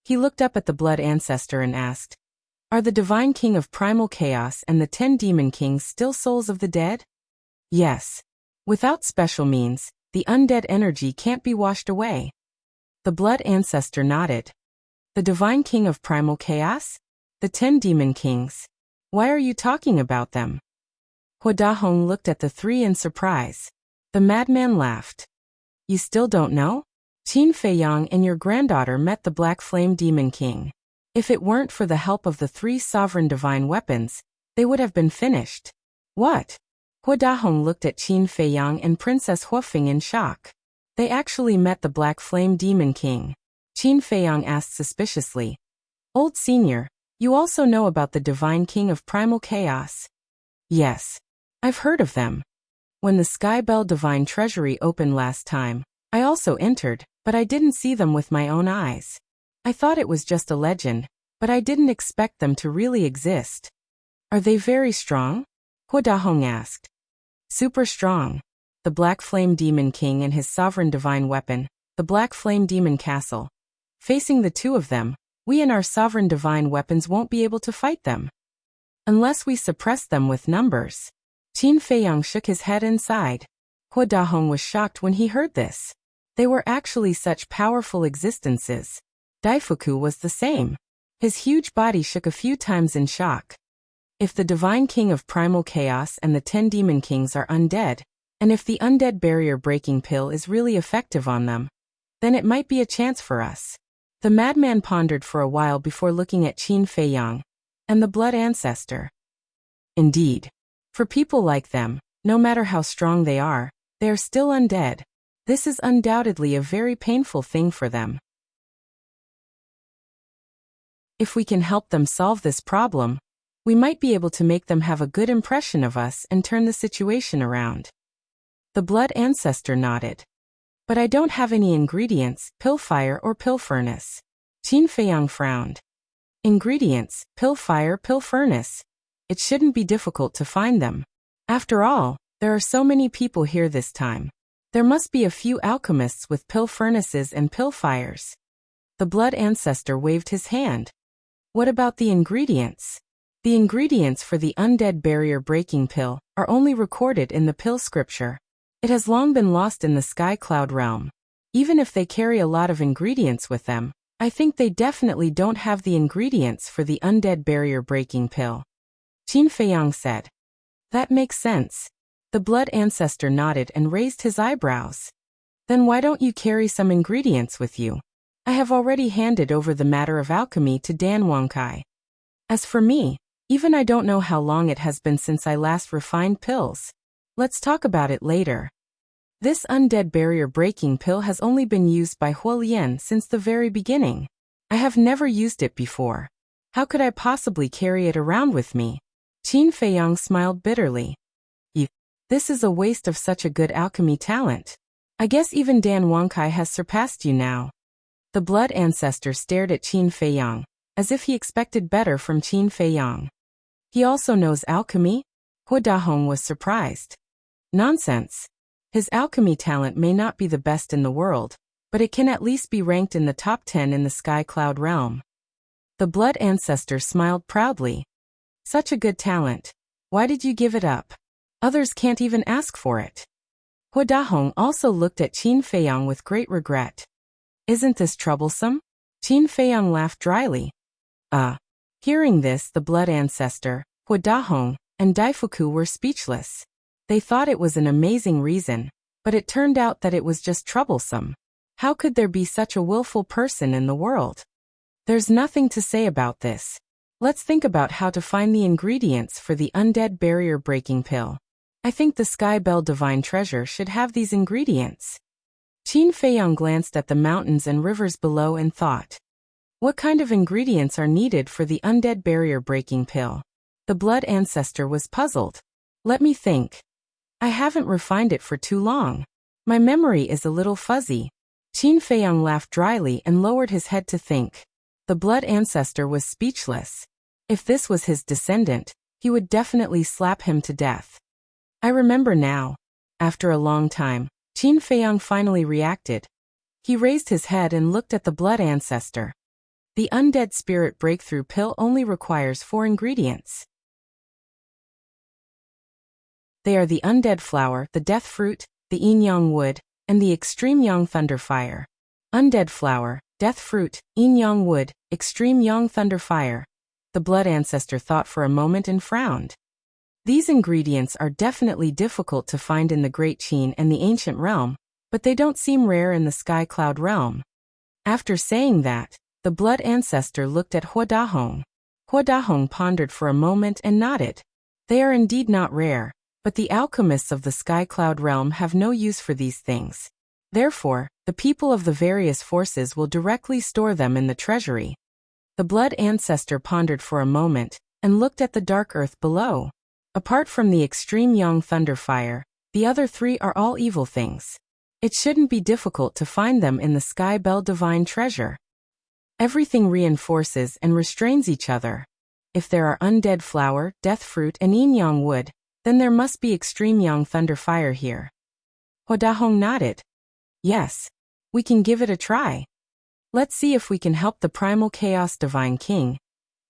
He looked up at the blood ancestor and asked, "Are the divine king of primal chaos and the 10 demon kings still souls of the dead?" "Yes. Without special means, the undead energy can't be washed away." The blood ancestor nodded. "The divine king of primal chaos? The 10 demon kings? Why are you talking about them?" Huadahong looked at the 3 in surprise. The madman laughed. You still don't know? Qin Feiyang and your granddaughter met the Black Flame Demon King. If it weren't for the help of the 3 sovereign divine weapons, they would have been finished. What? Hua Dahong looked at Qin Feiyang and Princess Huafeng in shock. They actually met the Black Flame Demon King. Qin Feiyang asked suspiciously. Old senior, you also know about the Divine King of Primal Chaos? Yes. I've heard of them. When the Sky Bell Divine Treasury opened last time, I also entered, but I didn't see them with my own eyes. I thought it was just a legend, but I didn't expect them to really exist. Are they very strong? Hua Dahong asked. Super strong. The Black Flame Demon King and his sovereign divine weapon, the Black Flame Demon Castle. Facing the 2 of them, we and our sovereign divine weapons won't be able to fight them. Unless we suppress them with numbers. Qin Feiyang shook his head and sighed. Hua Dahong was shocked when he heard this. They were actually such powerful existences. Daifuku was the same. His huge body shook a few times in shock. If the Divine King of Primal Chaos and the 10 Demon Kings are undead, and if the undead barrier-breaking pill is really effective on them, then it might be a chance for us. The madman pondered for a while before looking at Qin Feiyang and the Blood Ancestor. Indeed. For people like them, no matter how strong they are still undead. This is undoubtedly a very painful thing for them. If we can help them solve this problem, we might be able to make them have a good impression of us and turn the situation around. The Blood Ancestor nodded. But I don't have any ingredients, pill fire or pill furnace. Qin Feiyang frowned. Ingredients, pill fire, pill furnace. It shouldn't be difficult to find them. After all, there are so many people here this time. There must be a few alchemists with pill furnaces and pill fires. The Blood Ancestor waved his hand. What about the ingredients? The ingredients for the undead barrier-breaking pill are only recorded in the pill scripture. It has long been lost in the Sky Cloud realm. Even if they carry a lot of ingredients with them, I think they definitely don't have the ingredients for the undead barrier-breaking pill. Qin Feiyang said. That makes sense. The Blood Ancestor nodded and raised his eyebrows. Then why don't you carry some ingredients with you? I have already handed over the matter of alchemy to Dan Wangkai. As for me, even I don't know how long it has been since I last refined pills. Let's talk about it later. This undead barrier-breaking pill has only been used by Huolian since the very beginning. I have never used it before. How could I possibly carry it around with me? Qin Feiyang smiled bitterly. This is a waste of such a good alchemy talent. I guess even Dan Wangkai has surpassed you now. The Blood Ancestor stared at Qin Feiyang, as if he expected better from Qin Feiyang. He also knows alchemy? Hua Dahong was surprised. Nonsense. His alchemy talent may not be the best in the world, but it can at least be ranked in the top 10 in the Sky Cloud realm. The Blood Ancestor smiled proudly. Such a good talent. Why did you give it up? Others can't even ask for it. Hua Dahong also looked at Qin Feiyang with great regret. Isn't this troublesome? Qin Feiyang laughed dryly. Hearing this, the Blood Ancestor, Hua Dahong, and Daifuku were speechless. They thought it was an amazing reason, but it turned out that it was just troublesome. How could there be such a willful person in the world? There's nothing to say about this. Let's think about how to find the ingredients for the undead barrier-breaking pill. I think the Sky Bell Divine Treasure should have these ingredients. Qin Feiyang glanced at the mountains and rivers below and thought. What kind of ingredients are needed for the undead barrier-breaking pill? The Blood Ancestor was puzzled. Let me think. I haven't refined it for too long. My memory is a little fuzzy. Qin Feiyang laughed dryly and lowered his head to think. The Blood Ancestor was speechless. If this was his descendant, he would definitely slap him to death. I remember now. After a long time, Qin Feiyang finally reacted. He raised his head and looked at the Blood Ancestor. The undead spirit breakthrough pill only requires 4 ingredients. They are the undead flower, the death fruit, the yin yang wood, and the extreme yang thunder fire. Undead flower, death fruit, yin yang wood, extreme yang thunder fire. The Blood Ancestor thought for a moment and frowned. These ingredients are definitely difficult to find in the Great Qin and the ancient realm, but they don't seem rare in the sky cloud realm. After saying that, the blood ancestor looked at Hua Dahong. Hua Dahong pondered for a moment and nodded. They are indeed not rare, but the alchemists of the sky cloud realm have no use for these things. Therefore, the people of the various forces will directly store them in the treasury. The blood ancestor pondered for a moment and looked at the dark earth below. Apart from the extreme yang thunder fire, the other three are all evil things. It shouldn't be difficult to find them in the sky bell divine treasure. Everything reinforces and restrains each other. If there are undead flower, death fruit, and yin yang wood, then there must be extreme yang thunder fire here. Hua Dahong nodded. Yes. We can give it a try. Let's see if we can help the primal chaos divine king,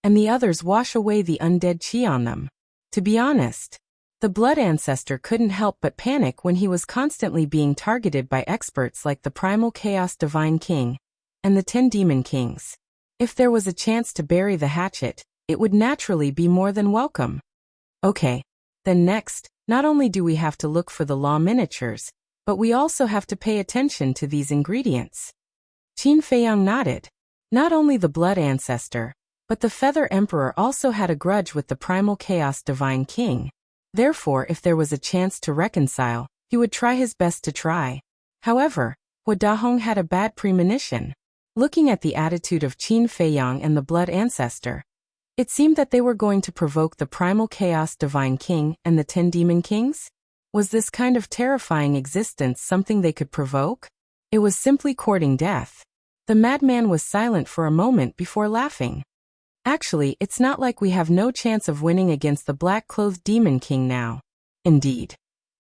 and the others wash away the undead chi on them. To be honest, the blood ancestor couldn't help but panic when he was constantly being targeted by experts like the primal chaos divine king and the 10 demon kings. If there was a chance to bury the hatchet, it would naturally be more than welcome. Okay. Then next, not only do we have to look for the law miniatures, but we also have to pay attention to these ingredients. Qin Feiyang nodded. Not only the blood ancestor, but the feather emperor also had a grudge with the primal chaos divine king. Therefore, if there was a chance to reconcile, he would try his best to try. However, Hua Dahong had a bad premonition. Looking at the attitude of Qin Feiyang and the blood ancestor, it seemed that they were going to provoke the primal chaos divine king and the 10 demon kings. Was this kind of terrifying existence something they could provoke? It was simply courting death. The madman was silent for a moment before laughing. Actually, it's not like we have no chance of winning against the black-clothed demon king now. Indeed.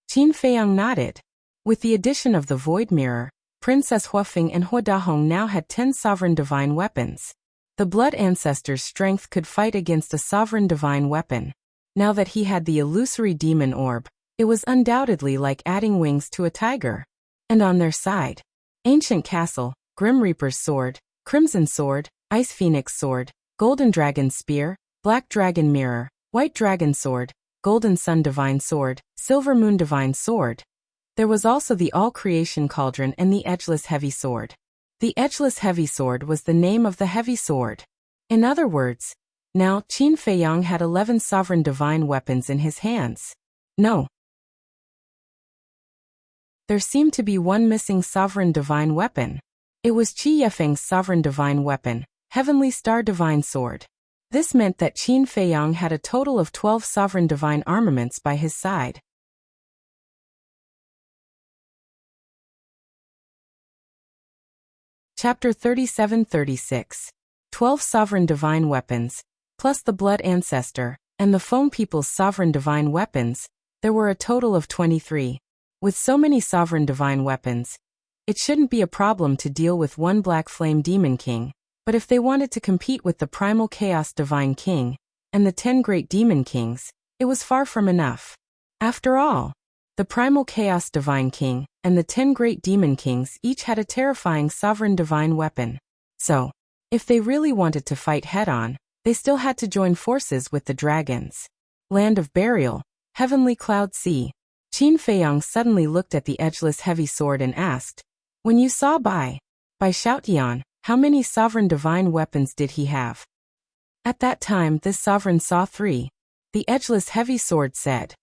Qin Feiyang nodded. With the addition of the void mirror, Princess Huafeng and Hua Dahong now had 10 sovereign divine weapons. The blood ancestor's strength could fight against a sovereign divine weapon. Now that he had the illusory demon orb, it was undoubtedly like adding wings to a tiger. And on their side, Ancient Castle, Grim Reaper's sword, Crimson sword, Ice Phoenix sword, Golden Dragon spear, Black Dragon mirror, White Dragon sword, Golden Sun divine sword, Silver Moon divine sword. There was also the All-Creation cauldron and the Edgeless heavy sword. The Edgeless heavy sword was the name of the heavy sword. In other words, now Qin Feiyang had 11 sovereign divine weapons in his hands. No. There seemed to be one missing sovereign divine weapon. It was Qi Yefeng's sovereign divine weapon, Heavenly Star divine sword. This meant that Qin Feiyang had a total of 12 sovereign divine armaments by his side. Chapter 37-36. 12 sovereign divine weapons, plus the blood ancestor, and the Feng people's sovereign divine weapons, there were a total of 23. With so many sovereign divine weapons, it shouldn't be a problem to deal with one Black Flame Demon King, but if they wanted to compete with the Primal Chaos Divine King and the 10 Great Demon Kings, it was far from enough. After all, the Primal Chaos Divine King and the 10 Great Demon Kings each had a terrifying sovereign divine weapon. So, if they really wanted to fight head-on, they still had to join forces with the dragons. Land of Burial, Heavenly Cloud Sea. Qin Feiyang suddenly looked at the edgeless heavy sword and asked, "When you saw by Shoutian, how many sovereign divine weapons did he have?" At that time this sovereign saw 3. The edgeless heavy sword said.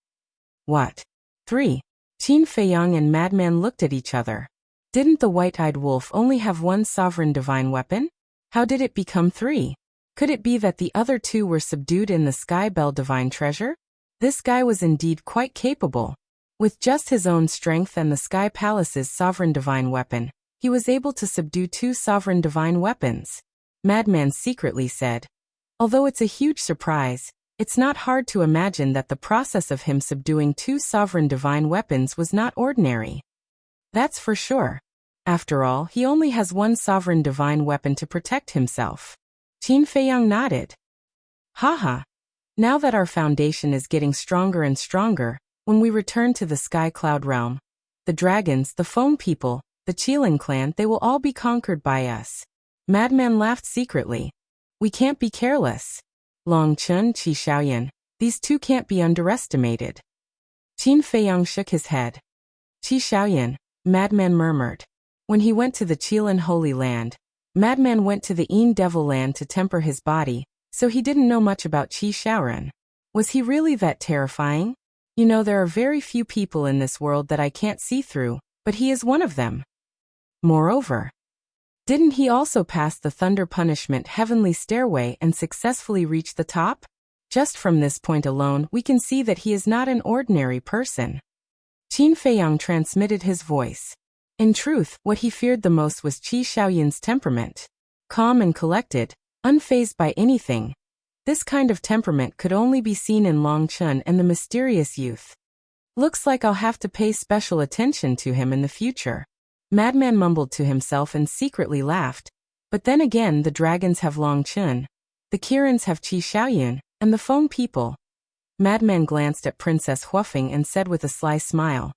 "What? 3? Qin Feiyang and Madman looked at each other. Didn't the white-eyed wolf only have 1 sovereign divine weapon? How did it become 3? Could it be that the other 2 were subdued in the Sky Bell divine treasure? This guy was indeed quite capable. With just his own strength and the Sky Palace's sovereign divine weapon, he was able to subdue 2 sovereign divine weapons." Madman secretly said. Although it's a huge surprise, it's not hard to imagine that the process of him subduing 2 sovereign divine weapons was not ordinary. That's for sure. After all, he only has 1 sovereign divine weapon to protect himself. Qin Feiyang nodded. Haha. Now that our foundation is getting stronger and stronger, when we return to the Sky Cloud realm, the dragons, the Foam people, the Qilin clan, they will all be conquered by us. Madman laughed secretly. We can't be careless. Long Chun, Qi Xiaoyan, these 2 can't be underestimated. Qin Feiyang shook his head. Qi Xiaoyan, Madman murmured. When he went to the Qilin Holy Land, Madman went to the Een Devil Land to temper his body, so he didn't know much about Qi Shaoran. Was he really that terrifying? You know, there are very few people in this world that I can't see through, but he is one of them. Moreover, didn't he also pass the Thunder Punishment Heavenly Stairway and successfully reach the top? Just from this point alone, we can see that he is not an ordinary person. Qin Feiyang transmitted his voice. In truth, what he feared the most was Qi Shaoyun's temperament. Calm and collected, unfazed by anything. This kind of temperament could only be seen in Long Chun and the mysterious youth. Looks like I'll have to pay special attention to him in the future. Madman mumbled to himself and secretly laughed. But then again, the dragons have Long Chun, the Kirans have Qi Shaoyun, and the Feng people. Madman glanced at Princess Huafeng and said with a sly smile,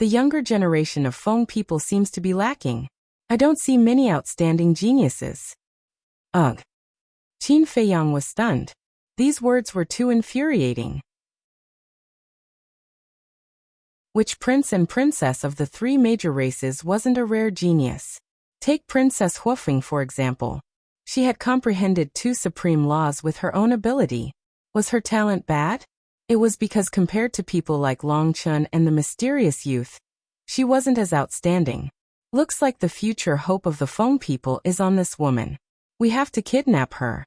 "The younger generation of Feng people seems to be lacking. I don't see many outstanding geniuses." Ugh. Qin Feiyang was stunned. These words were too infuriating. Which prince and princess of the three major races wasn't a rare genius? Take Princess Huafeng for example. She had comprehended two supreme laws with her own ability. Was her talent bad? It was because compared to people like Long Chun and the mysterious youth, she wasn't as outstanding. Looks like the future hope of the Feng people is on this woman. We have to kidnap her.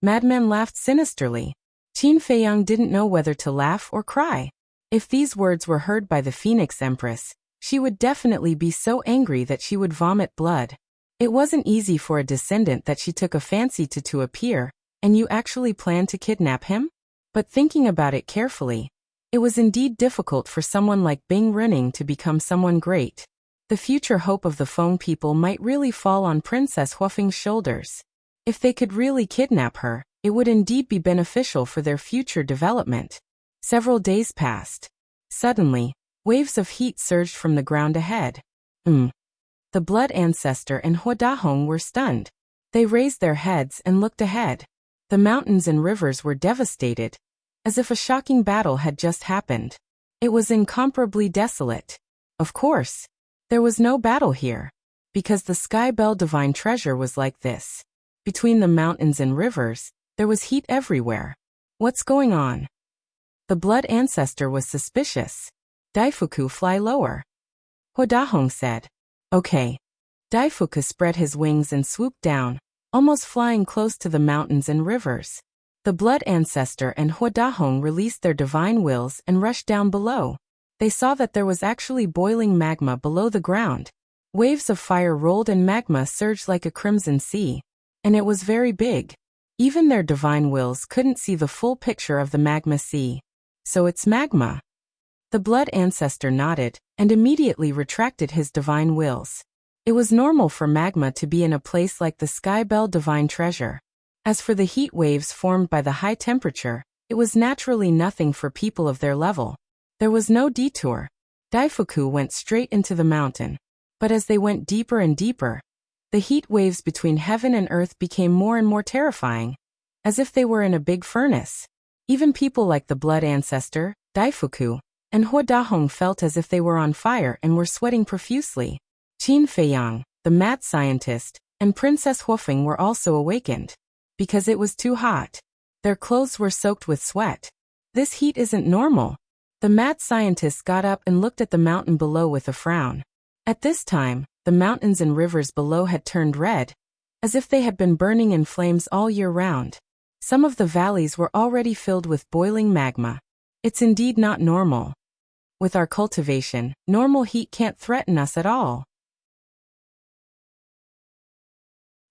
Madman laughed sinisterly. Qin Feiyang didn't know whether to laugh or cry. If these words were heard by the Phoenix Empress, she would definitely be so angry that she would vomit blood. It wasn't easy for a descendant that she took a fancy to appear, and you actually planned to kidnap him? But thinking about it carefully, it was indeed difficult for someone like Bing Runing to become someone great. The future hope of the Feng people might really fall on Princess Huafeng's shoulders. If they could really kidnap her, it would indeed be beneficial for their future development. Several days passed. Suddenly, waves of heat surged from the ground ahead. The Blood Ancestor and Hua Dahong were stunned. They raised their heads and looked ahead. The mountains and rivers were devastated, as if a shocking battle had just happened. It was incomparably desolate. Of course, there was no battle here, because the Sky Bell Divine Treasure was like this. Between the mountains and rivers, there was heat everywhere. What's going on? The Blood Ancestor was suspicious. Daifuku, fly lower. Hua Dahong said. Okay. Daifuku spread his wings and swooped down, almost flying close to the mountains and rivers. The Blood Ancestor and Hua Dahong released their divine wills and rushed down below. They saw that there was actually boiling magma below the ground. Waves of fire rolled and magma surged like a crimson sea. And it was very big. Even their divine wills couldn't see the full picture of the magma sea. So it's magma. The Blood Ancestor nodded, and immediately retracted his divine wills. It was normal for magma to be in a place like the Sky Bell Divine Treasure. As for the heat waves formed by the high temperature, it was naturally nothing for people of their level. There was no detour. Daifuku went straight into the mountain. But as they went deeper and deeper, the heat waves between heaven and earth became more and more terrifying, as if they were in a big furnace. Even people like the Blood Ancestor, Daifuku, and Hua Dahong felt as if they were on fire and were sweating profusely. Qin Feiyang, the mad scientist, and Princess Huafeng were also awakened. Because it was too hot. Their clothes were soaked with sweat. This heat isn't normal. The mad scientist got up and looked at the mountain below with a frown. At this time, the mountains and rivers below had turned red, as if they had been burning in flames all year round. Some of the valleys were already filled with boiling magma. It's indeed not normal. With our cultivation, normal heat can't threaten us at all.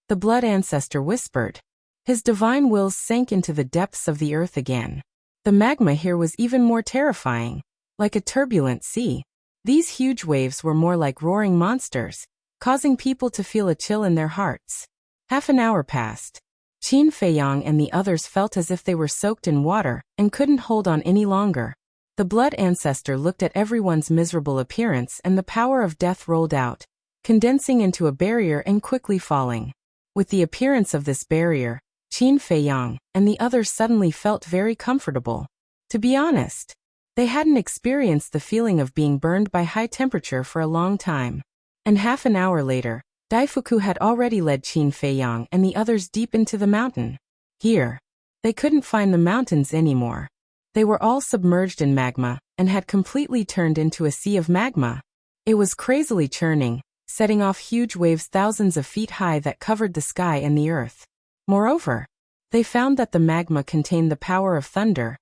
The Blood Ancestor whispered. His divine wills sank into the depths of the earth again. The magma here was even more terrifying, like a turbulent sea. These huge waves were more like roaring monsters, causing people to feel a chill in their hearts. Half an hour passed. Qin Feiyang and the others felt as if they were soaked in water and couldn't hold on any longer. The Blood Ancestor looked at everyone's miserable appearance and the power of death rolled out, condensing into a barrier and quickly falling. With the appearance of this barrier, Qin Feiyang and the others suddenly felt very comfortable. To be honest, They hadn't experienced the feeling of being burned by high temperature for a long time. And half an hour later, Daifuku had already led Qin Feiyang and the others deep into the mountain. Here, they couldn't find the mountains anymore. They were all submerged in magma, and had completely turned into a sea of magma. It was crazily churning, setting off huge waves thousands of feet high that covered the sky and the earth. Moreover, they found that the magma contained the power of thunder,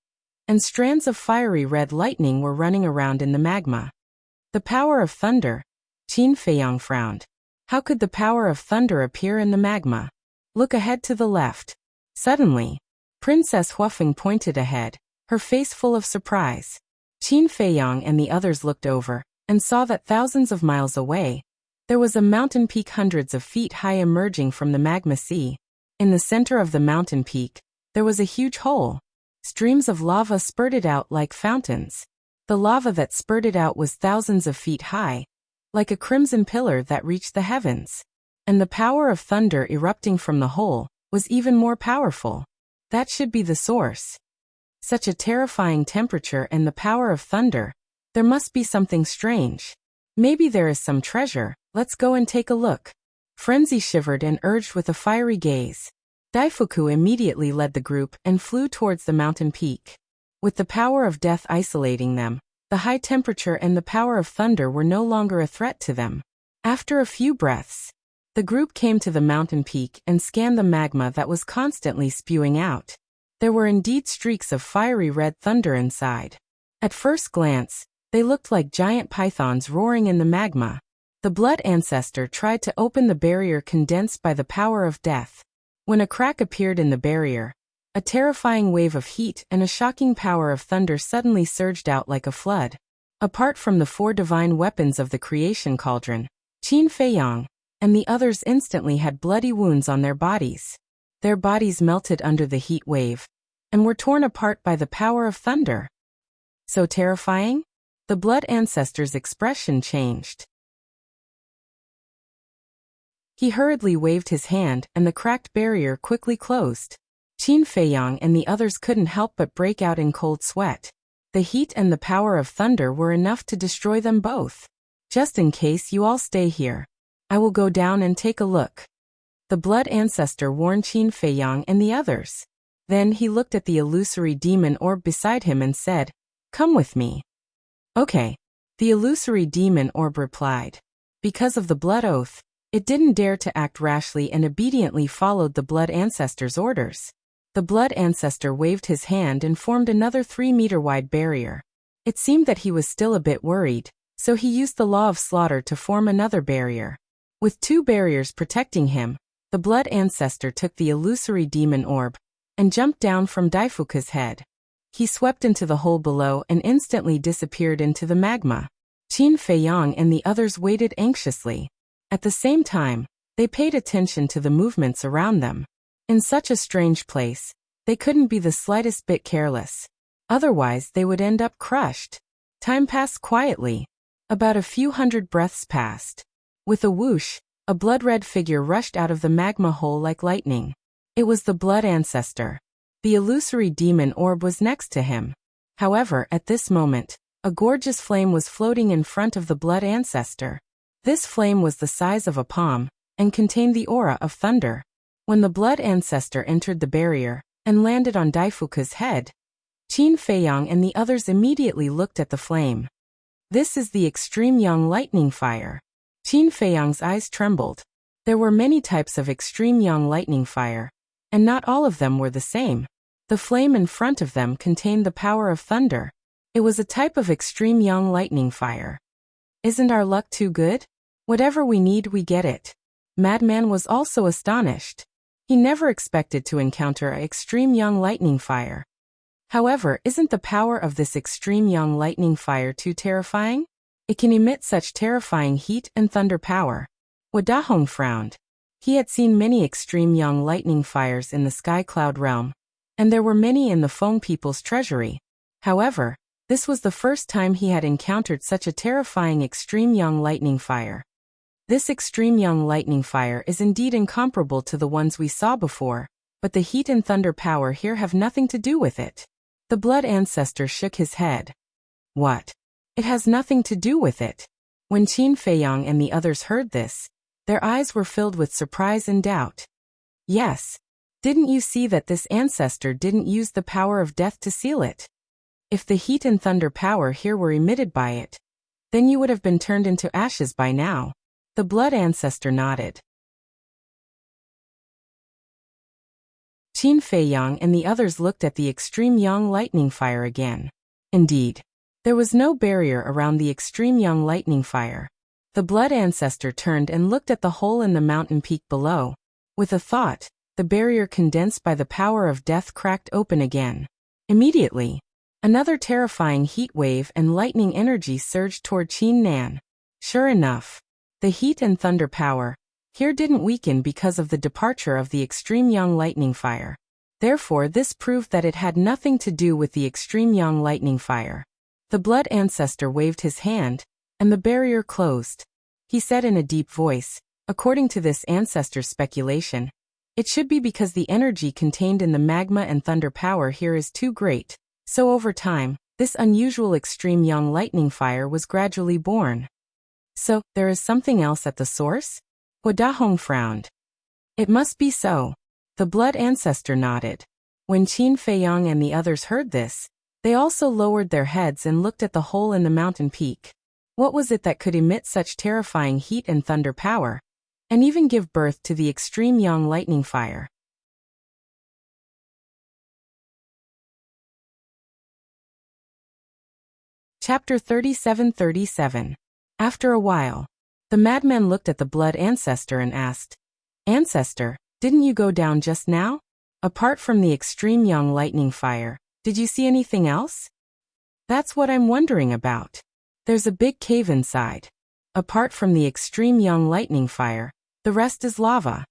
and strands of fiery red lightning were running around in the magma. The power of thunder? Qin Feiyang frowned. How could the power of thunder appear in the magma? Look ahead to the left. Suddenly, Princess Huafeng pointed ahead, her face full of surprise. Qin Feiyang and the others looked over, and saw that thousands of miles away, there was a mountain peak hundreds of feet high emerging from the magma sea. In the center of the mountain peak, there was a huge hole. Streams of lava spurted out like fountains. The lava that spurted out was thousands of feet high, like a crimson pillar that reached the heavens. And the power of thunder erupting from the hole was even more powerful. That should be the source. Such a terrifying temperature and the power of thunder. There must be something strange. Maybe there is some treasure. Let's go and take a look. Frenzy shivered and urged with a fiery gaze. Daifuku immediately led the group and flew towards the mountain peak. With the power of death isolating them, the high temperature and the power of thunder were no longer a threat to them. After a few breaths, the group came to the mountain peak and scanned the magma that was constantly spewing out. There were indeed streaks of fiery red thunder inside. At first glance, they looked like giant pythons roaring in the magma. The blood ancestor tried to open the barrier condensed by the power of death. When a crack appeared in the barrier, a terrifying wave of heat and a shocking power of thunder suddenly surged out like a flood. Apart from the 4 divine weapons of the creation cauldron, Qin Feiyang and the others instantly had bloody wounds on their bodies. Their bodies melted under the heat wave and were torn apart by the power of thunder. So terrifying? The blood ancestor's expression changed. He hurriedly waved his hand and the cracked barrier quickly closed. Qin Feiyang and the others couldn't help but break out in cold sweat. The heat and the power of thunder were enough to destroy them both. Just in case you all stay here, I will go down and take a look. The blood ancestor warned Qin Feiyang and the others. Then he looked at the illusory demon orb beside him and said, "Come with me." Okay. The illusory demon orb replied. Because of the blood oath, it didn't dare to act rashly and obediently followed the blood ancestor's orders. The blood ancestor waved his hand and formed another 3-meter-wide barrier. It seemed that he was still a bit worried, so he used the law of slaughter to form another barrier. With 2 barriers protecting him, the blood ancestor took the illusory demon orb and jumped down from Daifuku's head. He swept into the hole below and instantly disappeared into the magma. Qin Feiyang and the others waited anxiously. At the same time, they paid attention to the movements around them. In such a strange place, they couldn't be the slightest bit careless. Otherwise, they would end up crushed. Time passed quietly. About a few hundred breaths passed. With a whoosh, a blood-red figure rushed out of the magma hole like lightning. It was the blood ancestor. The illusory demon orb was next to him. However, at this moment, a gorgeous flame was floating in front of the blood ancestor. This flame was the size of a palm, and contained the aura of thunder. When the blood ancestor entered the barrier, and landed on Daifuku's head, Qin Feiyang and the others immediately looked at the flame. This is the extreme young lightning fire. Qin Feiyang's eyes trembled. There were many types of extreme young lightning fire, and not all of them were the same. The flame in front of them contained the power of thunder. It was a type of extreme young lightning fire. Isn't our luck too good? Whatever we need, we get it. Madman was also astonished. He never expected to encounter an extreme young lightning fire. However, isn't the power of this extreme young lightning fire too terrifying? It can emit such terrifying heat and thunder power. Wadahong frowned. He had seen many extreme young lightning fires in the sky cloud realm, and there were many in the Feng people's treasury. However, this was the first time he had encountered such a terrifying extreme young lightning fire. This extreme young lightning fire is indeed incomparable to the ones we saw before, but the heat and thunder power here have nothing to do with it. The blood ancestor shook his head. What? It has nothing to do with it. When Qin Feiyang and the others heard this, their eyes were filled with surprise and doubt. Yes. Didn't you see that this ancestor didn't use the power of death to seal it? If the heat and thunder power here were emitted by it, then you would have been turned into ashes by now. The blood ancestor nodded. Qin Feiyang and the others looked at the extreme yang lightning fire again. Indeed, there was no barrier around the extreme yang lightning fire. The blood ancestor turned and looked at the hole in the mountain peak below. With a thought, the barrier condensed by the power of death cracked open again. Immediately, another terrifying heat wave and lightning energy surged toward Qin Nan. Sure enough, the heat and thunder power here didn't weaken because of the departure of the extreme yang lightning fire. Therefore, this proved that it had nothing to do with the extreme yang lightning fire. The blood ancestor waved his hand, and the barrier closed. He said in a deep voice, according to this ancestor's speculation, it should be because the energy contained in the magma and thunder power here is too great, so over time, this unusual extreme yang lightning fire was gradually born. So, there is something else at the source? Dahong frowned. It must be so. The blood ancestor nodded. When Qin Feiyang and the others heard this, they also lowered their heads and looked at the hole in the mountain peak. What was it that could emit such terrifying heat and thunder power, and even give birth to the extreme yang lightning fire? Chapter 37:37. After a while, the madman looked at the blood ancestor and asked, Ancestor, didn't you go down just now? Apart from the extreme yang lightning fire, did you see anything else? That's what I'm wondering about. There's a big cave inside. Apart from the extreme yang lightning fire, the rest is lava.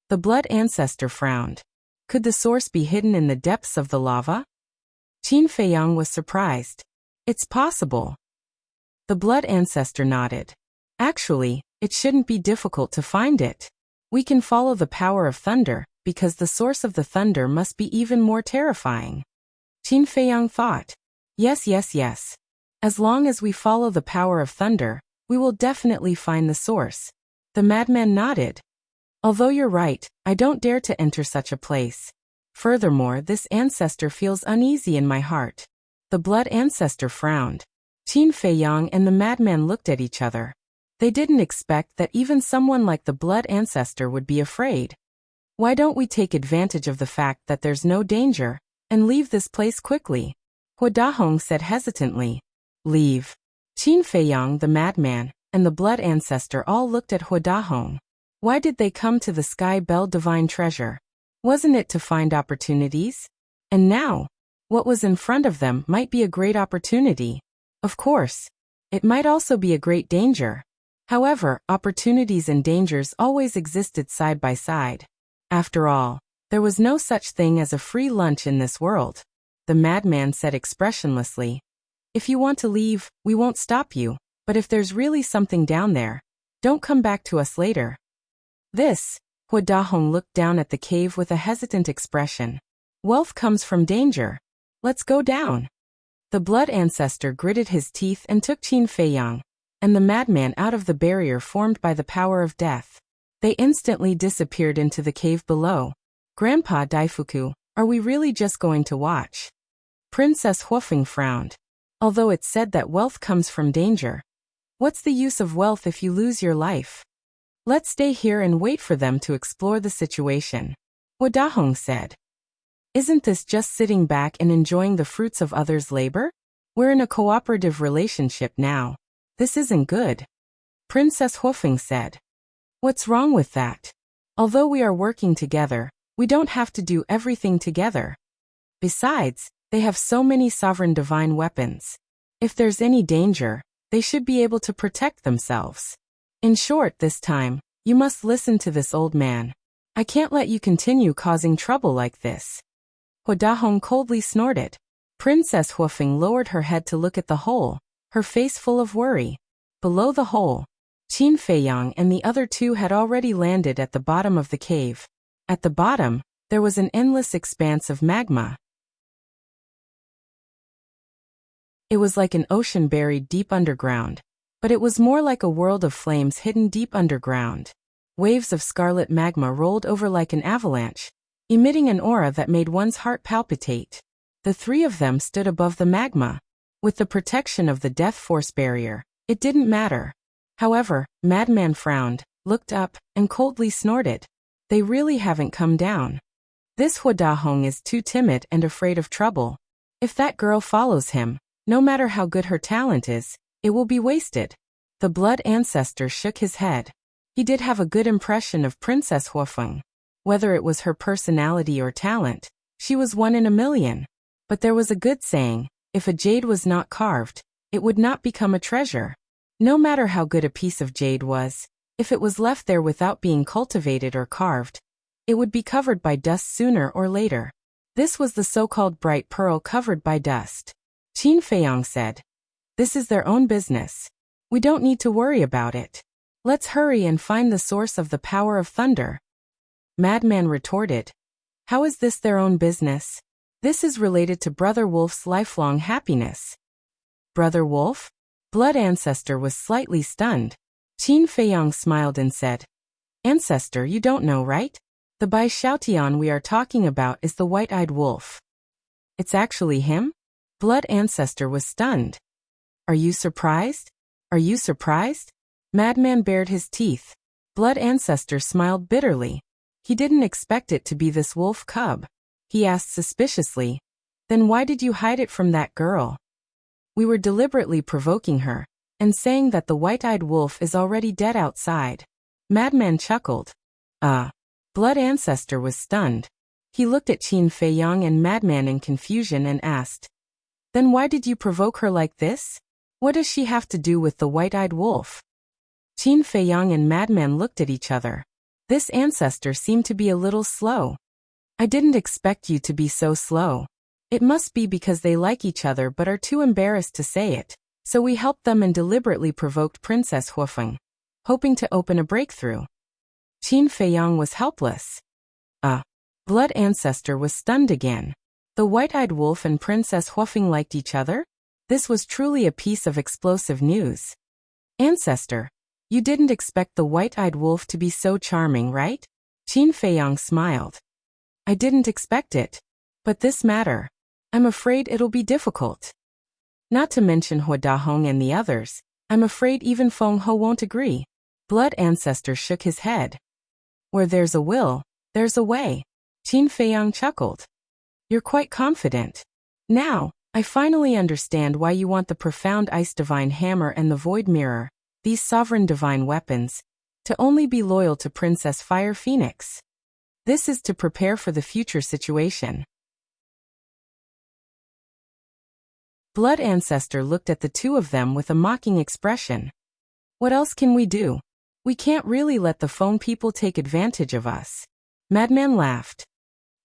The blood ancestor frowned. Could the source be hidden in the depths of the lava? Qin Feiyang was surprised. It's possible. The blood ancestor nodded. Actually, it shouldn't be difficult to find it. We can follow the power of thunder, because the source of the thunder must be even more terrifying. Qin Feiyang thought. Yes. As long as we follow the power of thunder, we will definitely find the source. The madman nodded. Although you're right, I don't dare to enter such a place. Furthermore, this ancestor feels uneasy in my heart. The blood ancestor frowned. Qin Feiyang and the madman looked at each other. They didn't expect that even someone like the blood ancestor would be afraid. Why don't we take advantage of the fact that there's no danger, and leave this place quickly? Dahong said hesitantly. Leave. Qin Feiyang, the madman, and the blood ancestor all looked at Dahong. Why did they come to the Sky Bell Divine Treasure? Wasn't it to find opportunities? And now, what was in front of them might be a great opportunity. Of course, it might also be a great danger. However, opportunities and dangers always existed side by side. After all, there was no such thing as a free lunch in this world. The madman said expressionlessly. If you want to leave, we won't stop you, but if there's really something down there, don't come back to us later. This, Dahong looked down at the cave with a hesitant expression. Wealth comes from danger. Let's go down. The blood ancestor gritted his teeth and took Qin Feiyang and the madman out of the barrier formed by the power of death. They instantly disappeared into the cave below. Grandpa Daifuku, are we really just going to watch? Princess Huofeng frowned. Although it's said that wealth comes from danger, what's the use of wealth if you lose your life? Let's stay here and wait for them to explore the situation. Dahong said. Isn't this just sitting back and enjoying the fruits of others' labor? We're in a cooperative relationship now. This isn't good. Princess Huofeng said. What's wrong with that? Although we are working together, we don't have to do everything together. Besides, they have so many sovereign divine weapons. If there's any danger, they should be able to protect themselves. In short, this time, you must listen to this old man. I can't let you continue causing trouble like this. Dahong coldly snorted. Princess Huofeng lowered her head to look at the hole, her face full of worry. Below the hole, Qin Feiyang and the other two had already landed at the bottom of the cave. At the bottom, there was an endless expanse of magma. It was like an ocean buried deep underground. But it was more like a world of flames hidden deep underground. Waves of scarlet magma rolled over like an avalanche, emitting an aura that made one's heart palpitate. The three of them stood above the magma. With the protection of the death force barrier, it didn't matter. However, Madman frowned, looked up, and coldly snorted. They really haven't come down. This Huadahong is too timid and afraid of trouble. If that girl follows him, no matter how good her talent is, it will be wasted. The blood ancestor shook his head. He did have a good impression of Princess Huafeng. Whether it was her personality or talent, she was one in a million. But there was a good saying, if a jade was not carved, it would not become a treasure. No matter how good a piece of jade was, if it was left there without being cultivated or carved, it would be covered by dust sooner or later. This was the so-called bright pearl covered by dust. Qin Feiyang said, "This is their own business. We don't need to worry about it. Let's hurry and find the source of the power of thunder." Madman retorted, "How is this their own business? This is related to Brother Wolf's lifelong happiness." Brother Wolf? Blood Ancestor was slightly stunned. Qin Feiyang smiled and said, "Ancestor, you don't know, right? The Bai Xiaotian we are talking about is the white-eyed wolf." "It's actually him?" Blood Ancestor was stunned. "Are you surprised? Are you surprised?" Madman bared his teeth. Blood Ancestor smiled bitterly. He didn't expect it to be this wolf cub. He asked suspiciously, "Then why did you hide it from that girl?" "We were deliberately provoking her, and saying that the white-eyed wolf is already dead outside." Madman chuckled. Blood Ancestor was stunned. He looked at Qin Feiyang and Madman in confusion and asked, "Then why did you provoke her like this? What does she have to do with the white-eyed wolf?" Qin Feiyang and Madman looked at each other. This ancestor seemed to be a little slow. "I didn't expect you to be so slow. It must be because they like each other but are too embarrassed to say it, so we helped them and deliberately provoked Princess Huafeng, hoping to open a breakthrough." Qin Feiyang was helpless. Blood Ancestor was stunned again. The white-eyed wolf and Princess Huafeng liked each other? This was truly a piece of explosive news. "Ancestor, you didn't expect the white-eyed wolf to be so charming, right?" Qin Feiyang smiled. "I didn't expect it. But this matter, I'm afraid it'll be difficult. Not to mention Huadahong and the others, I'm afraid even Feng Ho won't agree." Blood Ancestor shook his head. "Where there's a will, there's a way." Qin Feiyang chuckled. "You're quite confident. Now, I finally understand why you want the profound Ice Divine Hammer and the Void Mirror, these sovereign divine weapons, to only be loyal to Princess Fire Phoenix. This is to prepare for the future situation." Blood Ancestor looked at the two of them with a mocking expression. "What else can we do? We can't really let the phone people take advantage of us." Madman laughed.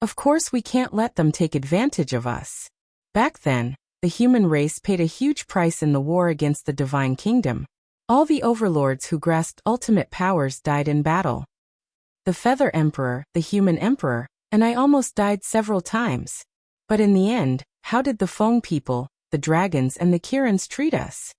"Of course we can't let them take advantage of us. Back then, the human race paid a huge price in the war against the Divine Kingdom. All the overlords who grasped ultimate powers died in battle. The Feather Emperor, the Human Emperor, and I almost died several times. But in the end, how did the Feng people, the dragons and the Kirans treat us?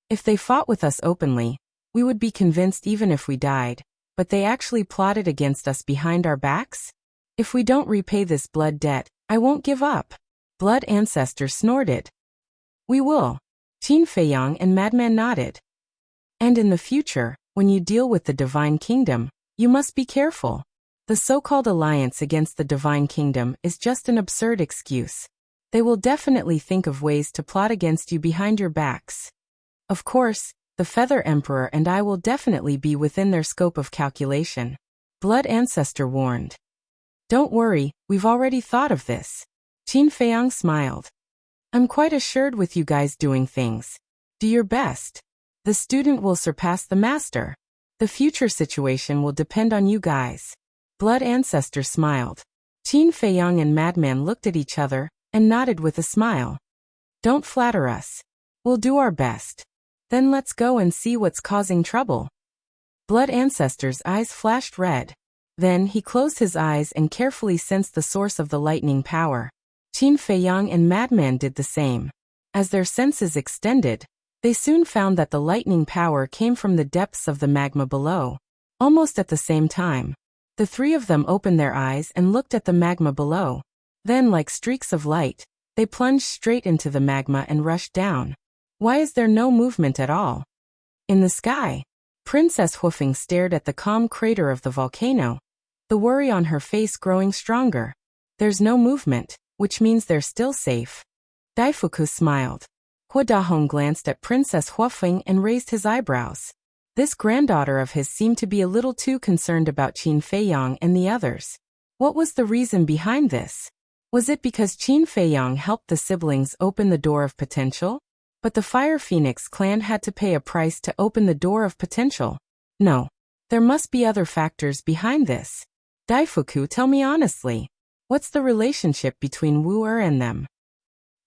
If they fought with us openly, we would be convinced even if we died, but they actually plotted against us behind our backs? If we don't repay this blood debt, I won't give up." Blood Ancestor snorted. "We will." Qin Feiyang and Madman nodded. "And in the future, when you deal with the Divine Kingdom, you must be careful. The so-called alliance against the Divine Kingdom is just an absurd excuse. They will definitely think of ways to plot against you behind your backs. Of course, the Feather Emperor and I will definitely be within their scope of calculation." Blood Ancestor warned. "Don't worry, we've already thought of this." Qin Feiyang smiled. "I'm quite assured with you guys doing things. Do your best. The student will surpass the master. The future situation will depend on you guys." Blood Ancestor smiled. Qin Feiyang and Madman looked at each other and nodded with a smile. "Don't flatter us. We'll do our best. Then let's go and see what's causing trouble." Blood Ancestor's eyes flashed red. Then he closed his eyes and carefully sensed the source of the lightning power. Qin Feiyang and Madman did the same. As their senses extended, they soon found that the lightning power came from the depths of the magma below. Almost at the same time, the three of them opened their eyes and looked at the magma below. Then, like streaks of light, they plunged straight into the magma and rushed down. Why is there no movement at all? In the sky, Princess Hoofing stared at the calm crater of the volcano, the worry on her face growing stronger. There's no movement, which means they're still safe. Daifuku smiled. Hua Dahong glanced at Princess Hoofing and raised his eyebrows. This granddaughter of his seemed to be a little too concerned about Qin Feiyang and the others. What was the reason behind this? Was it because Qin Feiyang helped the siblings open the door of potential? But the Fire Phoenix clan had to pay a price to open the door of potential. No. There must be other factors behind this. Daifuku, tell me honestly. What's the relationship between Wu Er and them?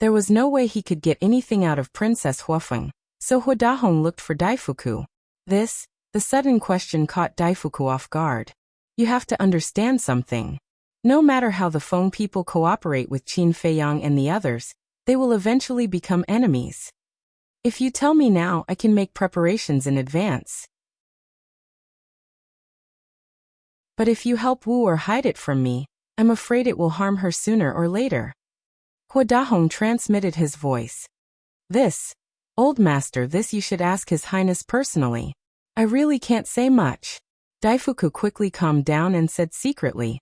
There was no way he could get anything out of Princess Huafeng, so Hua Dahong looked for Daifuku. The sudden question caught Daifuku off guard. You have to understand something. No matter how the Feng people cooperate with Qin Feiyang and the others, they will eventually become enemies. If you tell me now, I can make preparations in advance. But if you help Wu or hide it from me, I'm afraid it will harm her sooner or later. Hua Dahong transmitted his voice. Old master, this you should ask His Highness personally. I really can't say much. Daifuku quickly calmed down and said secretly.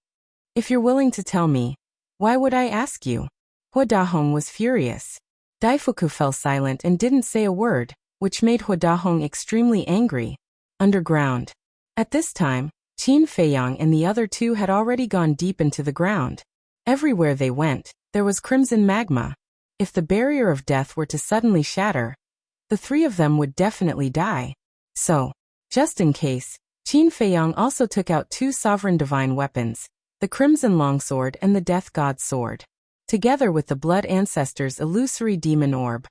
If you're willing to tell me, why would I ask you? Hua Dahong was furious. Daifuku fell silent and didn't say a word, which made Hua Dahong extremely angry. Underground. At this time, Qin Feiyang and the other two had already gone deep into the ground. Everywhere they went, there was crimson magma. If the barrier of death were to suddenly shatter, the three of them would definitely die. So, just in case, Qin Feiyang also took out two sovereign divine weapons, the Crimson Longsword and the Death God's Sword, together with the Blood Ancestor's illusory demon orb.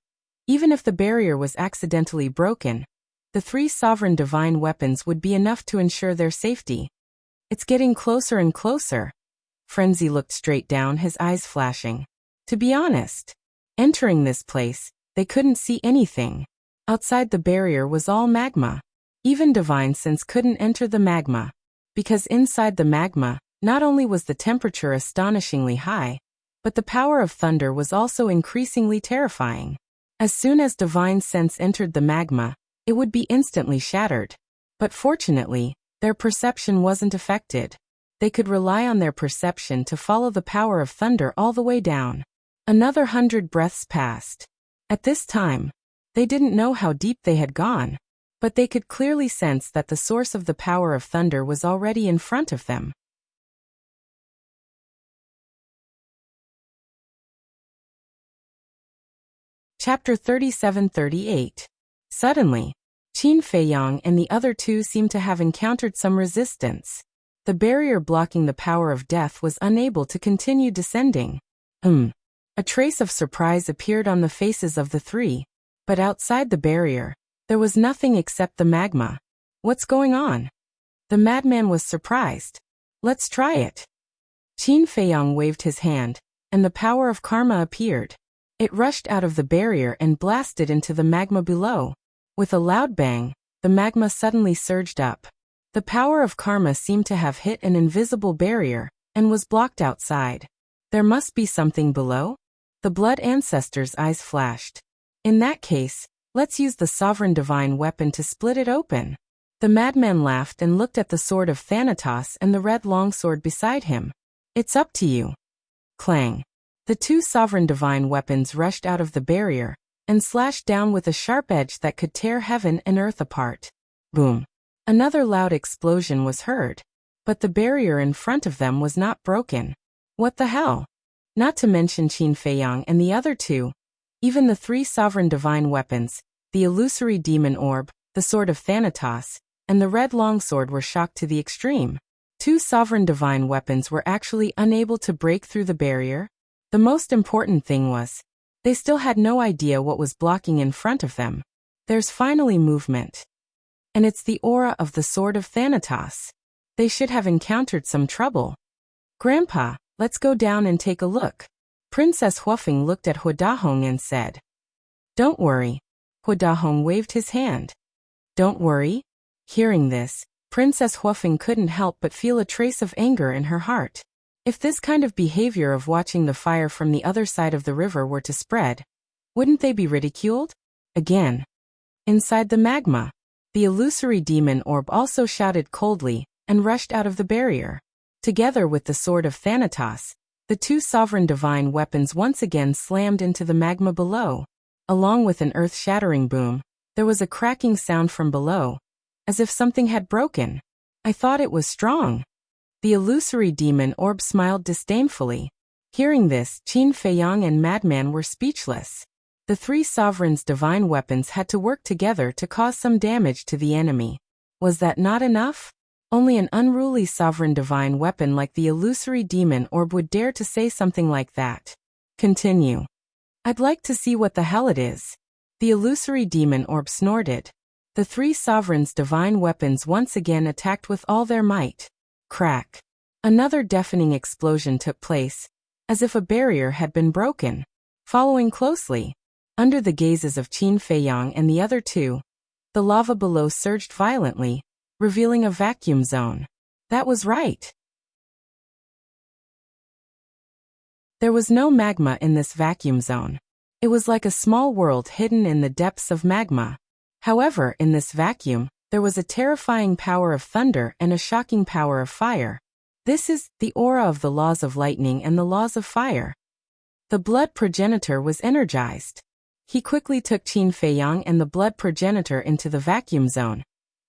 Even if the barrier was accidentally broken, the three sovereign divine weapons would be enough to ensure their safety. It's getting closer and closer. Frenzy looked straight down, his eyes flashing. To be honest, entering this place, they couldn't see anything. Outside the barrier was all magma. Even Divine Sense couldn't enter the magma. Because inside the magma, not only was the temperature astonishingly high, but the power of thunder was also increasingly terrifying. As soon as Divine Sense entered the magma, it would be instantly shattered. But fortunately, their perception wasn't affected. They could rely on their perception to follow the power of thunder all the way down. Another 100 breaths passed. At this time, they didn't know how deep they had gone, but they could clearly sense that the source of the power of thunder was already in front of them. Chapter 37-38. Suddenly, Qin Feiyang and the other two seemed to have encountered some resistance. The barrier blocking the power of death was unable to continue descending. A trace of surprise appeared on the faces of the three. But outside the barrier, there was nothing except the magma. What's going on? The madman was surprised. Let's try it. Qin Feiyang waved his hand, and the power of karma appeared. It rushed out of the barrier and blasted into the magma below. With a loud bang, the magma suddenly surged up. The power of karma seemed to have hit an invisible barrier, and was blocked outside. There must be something below? The Blood Ancestor's eyes flashed. In that case, let's use the sovereign divine weapon to split it open. The madman laughed and looked at the sword of Thanatos and the red longsword beside him. It's up to you. Clang. The two sovereign divine weapons rushed out of the barrier, and slashed down with a sharp edge that could tear heaven and earth apart. Boom. Another loud explosion was heard. But the barrier in front of them was not broken. What the hell? Not to mention Qin Feiyang and the other two. Even the three sovereign divine weapons, the illusory demon orb, the sword of Thanatos, and the red longsword were shocked to the extreme. Two sovereign divine weapons were actually unable to break through the barrier. The most important thing was, they still had no idea what was blocking in front of them. There's finally movement. And it's the aura of the sword of Thanatos. They should have encountered some trouble. Grandpa, let's go down and take a look. Princess Huafeng looked at Hua Dahong and said. Don't worry. Huadahong waved his hand. Don't worry? Hearing this, Princess Huafeng couldn't help but feel a trace of anger in her heart. If this kind of behavior of watching the fire from the other side of the river were to spread, wouldn't they be ridiculed? Again. Inside the magma, the illusory demon orb also shouted coldly and rushed out of the barrier. Together with the sword of Thanatos, the two sovereign divine weapons once again slammed into the magma below. Along with an earth-shattering boom, there was a cracking sound from below, as if something had broken. I thought it was strong. The illusory demon orb smiled disdainfully. Hearing this, Qin Feiyang and Madman were speechless. The three sovereigns' divine weapons had to work together to cause some damage to the enemy. Was that not enough? Only an unruly sovereign divine weapon like the illusory demon orb would dare to say something like that. Continue. I'd like to see what the hell it is. The illusory demon orb snorted. The three sovereigns' divine weapons once again attacked with all their might. Crack. Another deafening explosion took place, as if a barrier had been broken. Following closely, under the gazes of Qin Feiyang and the other two, the lava below surged violently, revealing a vacuum zone. That was right. There was no magma in this vacuum zone. It was like a small world hidden in the depths of magma. However, in this vacuum, there was a terrifying power of thunder and a shocking power of fire. This is the aura of the laws of lightning and the laws of fire. The blood progenitor was energized. He quickly took Qin Feiyang and the blood progenitor into the vacuum zone,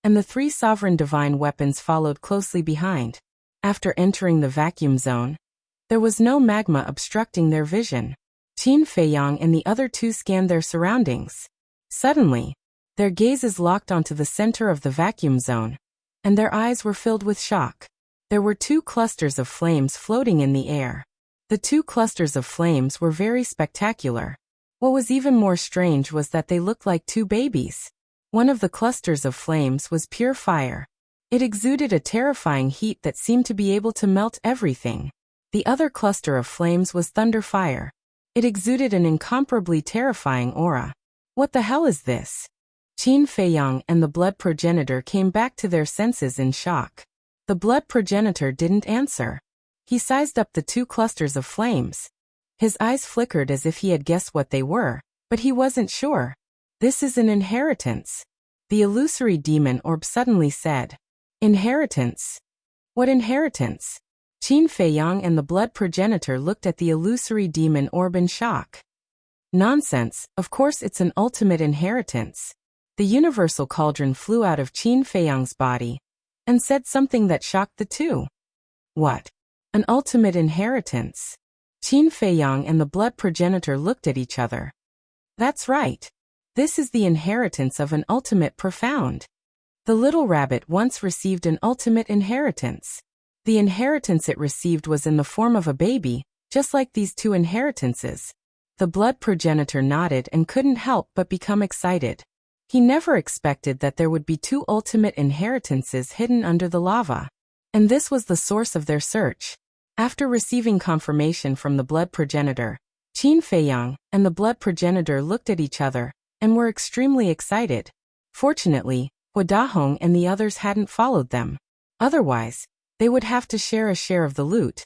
and the three sovereign divine weapons followed closely behind. After entering the vacuum zone, there was no magma obstructing their vision. Qin Feiyang and the other two scanned their surroundings. Suddenly, their gazes locked onto the center of the vacuum zone, and their eyes were filled with shock. There were two clusters of flames floating in the air. The two clusters of flames were very spectacular. What was even more strange was that they looked like two babies. One of the clusters of flames was pure fire. It exuded a terrifying heat that seemed to be able to melt everything. The other cluster of flames was thunder fire. It exuded an incomparably terrifying aura. What the hell is this? Qin Feiyang and the blood progenitor came back to their senses in shock. The blood progenitor didn't answer. He sized up the two clusters of flames. His eyes flickered as if he had guessed what they were, but he wasn't sure. This is an inheritance. The illusory demon orb suddenly said. Inheritance? What inheritance? Qin Feiyang and the blood progenitor looked at the illusory demon orb in shock. Nonsense, of course it's an ultimate inheritance. The universal cauldron flew out of Qin Feiyang's body and said something that shocked the two. What? An ultimate inheritance? Qin Feiyang and the blood progenitor looked at each other. That's right. This is the inheritance of an ultimate profound. The little rabbit once received an ultimate inheritance. The inheritance it received was in the form of a baby, just like these two inheritances. The blood progenitor nodded and couldn't help but become excited. He never expected that there would be two ultimate inheritances hidden under the lava. And this was the source of their search. After receiving confirmation from the blood progenitor, Qin Feiyang and the blood progenitor looked at each other and were extremely excited. Fortunately, Huadahong and the others hadn't followed them. Otherwise, they would have to share a share of the loot.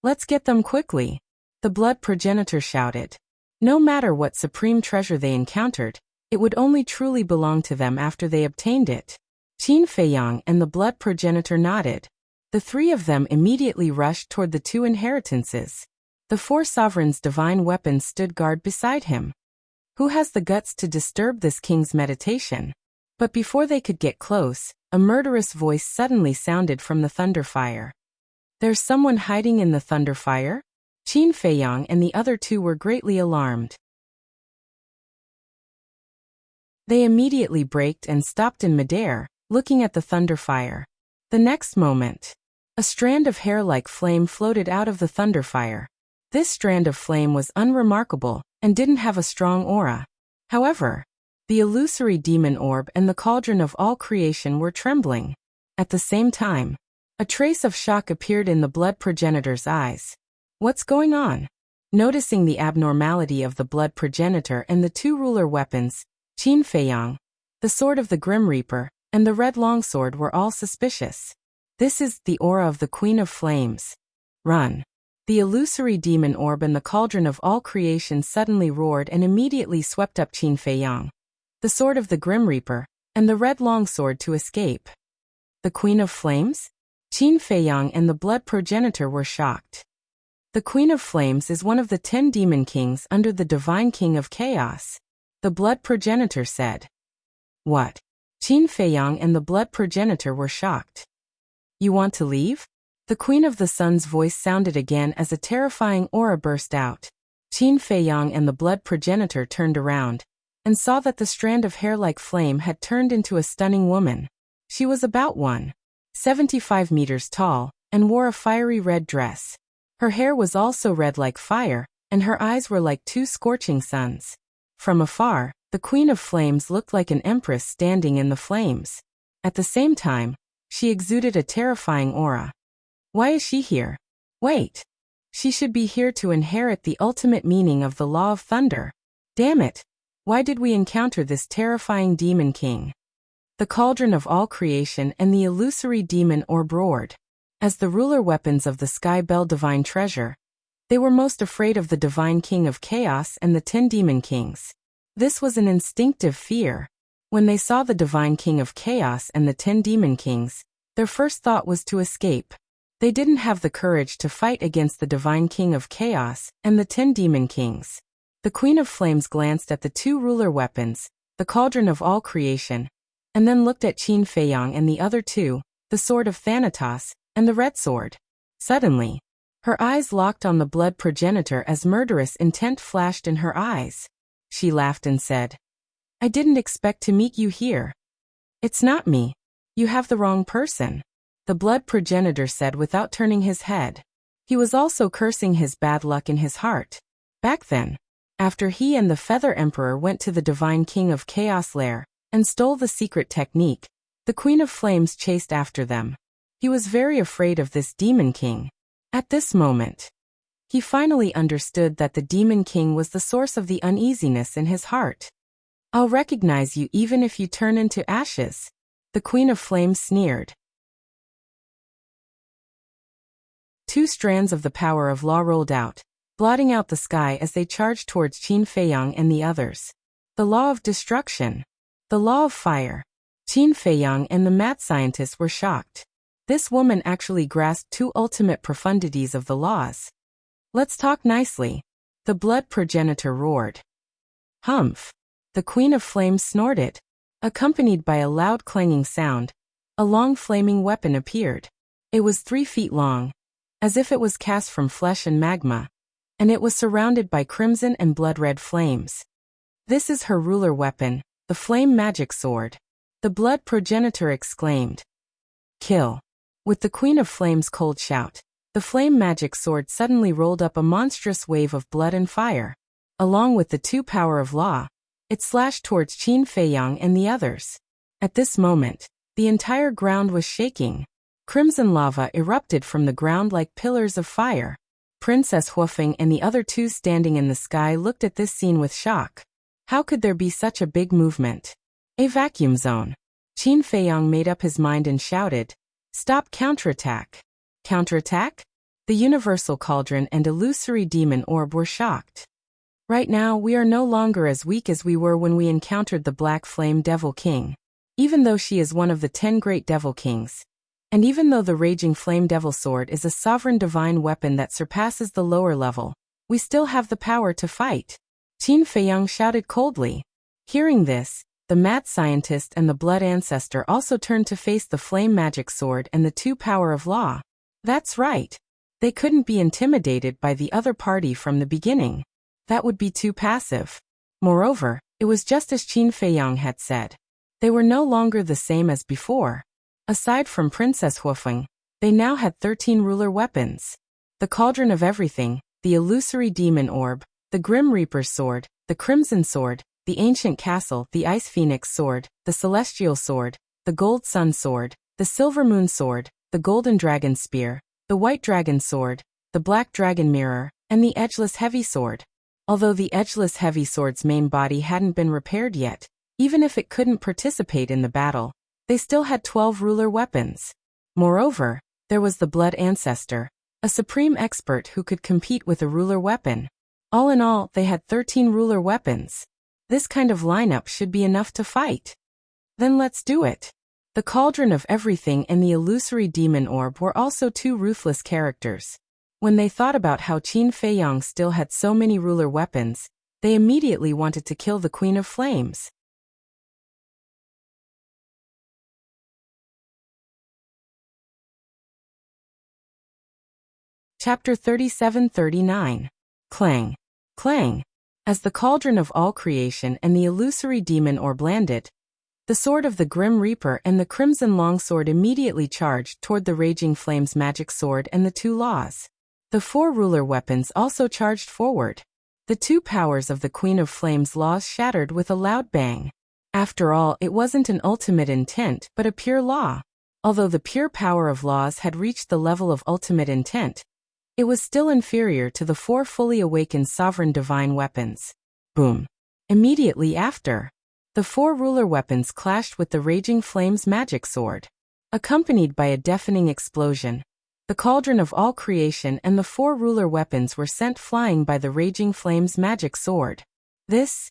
Let's get them quickly, the blood progenitor shouted. No matter what supreme treasure they encountered, it would only truly belong to them after they obtained it. Qin Feiyang and the blood progenitor nodded. The three of them immediately rushed toward the two inheritances. The four sovereigns' divine weapons stood guard beside him. Who has the guts to disturb this king's meditation? But before they could get close, a murderous voice suddenly sounded from the thunder fire. There's someone hiding in the thunder fire? Qin Feiyang and the other two were greatly alarmed. They immediately braked and stopped in midair, looking at the thunder fire. The next moment, a strand of hair-like flame floated out of the thunder fire. This strand of flame was unremarkable and didn't have a strong aura. However, the illusory demon orb and the cauldron of all creation were trembling. At the same time, a trace of shock appeared in the blood progenitor's eyes. What's going on? Noticing the abnormality of the blood progenitor and the two ruler weapons, Qin Feiyang, the sword of the Grim Reaper, and the red longsword were all suspicious. This is the aura of the Queen of Flames. Run. The illusory demon orb and the cauldron of all creation suddenly roared and immediately swept up Qin Feiyang, the sword of the Grim Reaper, and the red longsword to escape. The Queen of Flames? Qin Feiyang and the blood progenitor were shocked. The Queen of Flames is one of the 10 demon kings under the divine king of chaos, the blood progenitor said. What? Qin Feiyang and the blood progenitor were shocked. You want to leave? The Queen of the Sun's voice sounded again as a terrifying aura burst out. Qin Feiyang and the blood progenitor turned around and saw that the strand of hair like flame had turned into a stunning woman. She was about 1.75 meters tall and wore a fiery red dress. Her hair was also red like fire, and her eyes were like 2 scorching suns. From afar, the Queen of Flames looked like an empress standing in the flames. At the same time, she exuded a terrifying aura. Why is she here? Wait. She should be here to inherit the ultimate meaning of the law of thunder. Damn it. Why did we encounter this terrifying demon king? The cauldron of all creation and the illusory demon orb roared. As the ruler weapons of the Sky Bell divine treasure, they were most afraid of the divine king of chaos and the 10 demon kings. This was an instinctive fear. When they saw the divine king of chaos and the 10 demon kings, their first thought was to escape. They didn't have the courage to fight against the divine king of chaos and the 10 demon kings. The Queen of Flames glanced at the 2 ruler weapons, the cauldron of all creation, and then looked at Qin Feiyang and the other 2, the sword of Thanatos, and the red sword. Suddenly, her eyes locked on the blood progenitor as murderous intent flashed in her eyes. She laughed and said, I didn't expect to meet you here. It's not me. You have the wrong person. The blood progenitor said without turning his head. He was also cursing his bad luck in his heart. Back then, after he and the Feather Emperor went to the Divine King of Chaos lair and stole the secret technique, the Queen of Flames chased after them. He was very afraid of this Demon King. At this moment, he finally understood that the Demon King was the source of the uneasiness in his heart. I'll recognize you even if you turn into ashes, the Queen of Flames sneered. 2 strands of the power of law rolled out, blotting out the sky as they charged towards Qin Feiyang and the others. The law of destruction. The law of fire. Qin Feiyang and the mad scientists were shocked. This woman actually grasped 2 ultimate profundities of the laws. Let's talk nicely. The blood progenitor roared. Humph. The Queen of Flames snorted. Accompanied by a loud clanging sound, a long flaming weapon appeared. It was 3 feet long, as if it was cast from flesh and magma, and it was surrounded by crimson and blood-red flames. This is her ruler weapon, the flame magic sword. The blood progenitor exclaimed. Kill. With the Queen of Flames' cold shout, the flame magic sword suddenly rolled up a monstrous wave of blood and fire. Along with the 2 power of law, it slashed towards Qin Feiyang and the others. At this moment, the entire ground was shaking. Crimson lava erupted from the ground like pillars of fire. Princess Huofeng and the other 2 standing in the sky looked at this scene with shock. How could there be such a big movement? A vacuum zone. Qin Feiyang made up his mind and shouted, Stop counterattack. Counterattack? The universal cauldron and illusory demon orb were shocked. Right now we are no longer as weak as we were when we encountered the Black Flame Devil King. Even though she is one of the 10 great Devil Kings, and even though the Raging Flame Devil Sword is a sovereign divine weapon that surpasses the lower level, we still have the power to fight. Qin Feiyang shouted coldly. Hearing this, the mad scientist and the blood ancestor also turned to face the flame magic sword and the 2 power of law. That's right. They couldn't be intimidated by the other party from the beginning. That would be too passive. Moreover, it was just as Qin Feiyang had said. They were no longer the same as before. Aside from Princess Huofeng, they now had 13 ruler weapons. The Cauldron of Everything, the Illusory Demon Orb, the Grim Reaper's Sword, the Crimson Sword, the Ancient Castle, the Ice Phoenix Sword, the Celestial Sword, the Gold Sun Sword, the Silver Moon Sword, the Golden Dragon Spear, the White Dragon Sword, the Black Dragon Mirror, and the edgeless heavy sword. Although the edgeless heavy sword's main body hadn't been repaired yet, even if it couldn't participate in the battle, they still had 12 ruler weapons. Moreover, there was the Blood Ancestor, a supreme expert who could compete with a ruler weapon. All in all, they had 13 ruler weapons. This kind of lineup should be enough to fight. Then let's do it. The Cauldron of Everything and the Illusory Demon Orb were also two ruthless characters. When they thought about how Qin Feiyang still had so many ruler weapons, they immediately wanted to kill the Queen of Flames. Chapter 37-39. Clang. Clang. As the Cauldron of All Creation and the Illusory Demon Orb landed, the sword of the Grim Reaper and the Crimson Longsword immediately charged toward the Raging Flames magic sword and the two laws. The four ruler weapons also charged forward. The two powers of the Queen of Flames laws shattered with a loud bang. After all, it wasn't an ultimate intent but a pure law. Although the pure power of laws had reached the level of ultimate intent, it was still inferior to the four fully awakened sovereign divine weapons. Boom. Immediately after, the four ruler weapons clashed with the Raging Flames magic sword. Accompanied by a deafening explosion, the Cauldron of All Creation and the four ruler weapons were sent flying by the Raging Flames magic sword. Qin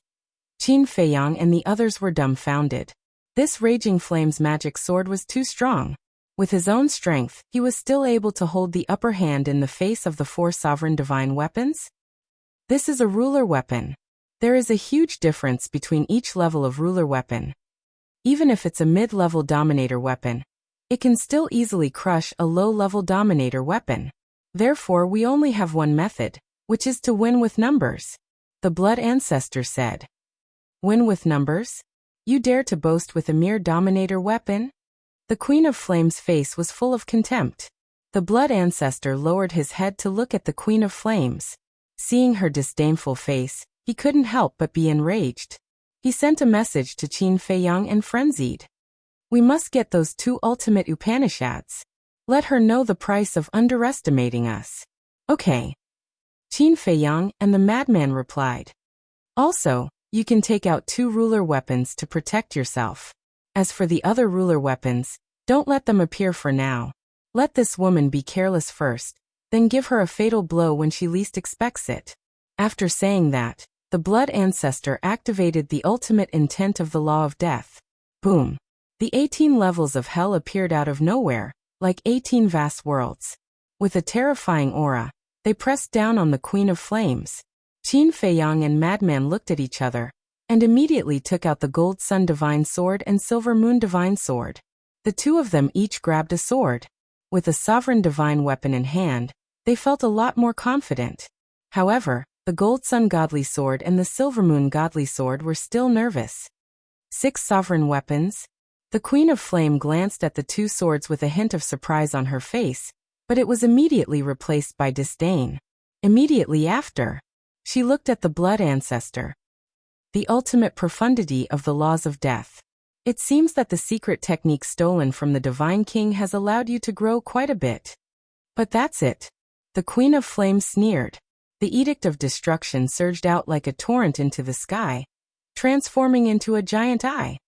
Feiyang and the others were dumbfounded. This Raging Flames magic sword was too strong. With his own strength, he was still able to hold the upper hand in the face of the four sovereign divine weapons? This is a ruler weapon. There is a huge difference between each level of ruler weapon. Even if it's a mid-level dominator weapon, it can still easily crush a low-level dominator weapon. Therefore, we only have one method, which is to win with numbers. The Blood Ancestor said. Win with numbers? You dare to boast with a mere dominator weapon? The Queen of Flames' face was full of contempt. The Blood Ancestor lowered his head to look at the Queen of Flames. Seeing her disdainful face, he couldn't help but be enraged. He sent a message to Qin Feiyang and frenzied. We must get those two ultimate Upanishads. Let her know the price of underestimating us. Okay. Qin Feiyang and the madman replied. Also, you can take out two ruler weapons to protect yourself. As for the other ruler weapons, don't let them appear for now. Let this woman be careless first, then give her a fatal blow when she least expects it. After saying that, the Blood Ancestor activated the ultimate intent of the Law of Death. Boom. The 18 levels of hell appeared out of nowhere, like 18 vast worlds. With a terrifying aura, they pressed down on the Queen of Flames. Qin Feiyang and Madman looked at each other, and immediately took out the Gold Sun Divine Sword and Silver Moon Divine Sword. The two of them each grabbed a sword. With a sovereign divine weapon in hand, they felt a lot more confident. However, the Gold Sun Godly Sword and the Silver Moon Godly Sword were still nervous. 6 sovereign weapons? The Queen of Flame glanced at the two swords with a hint of surprise on her face, but it was immediately replaced by disdain. Immediately after, she looked at the Blood Ancestor. The ultimate profundity of the laws of death. It seems that the secret technique stolen from the Divine King has allowed you to grow quite a bit. But that's it. The Queen of Flames sneered. The Edict of Destruction surged out like a torrent into the sky, transforming into a giant eye.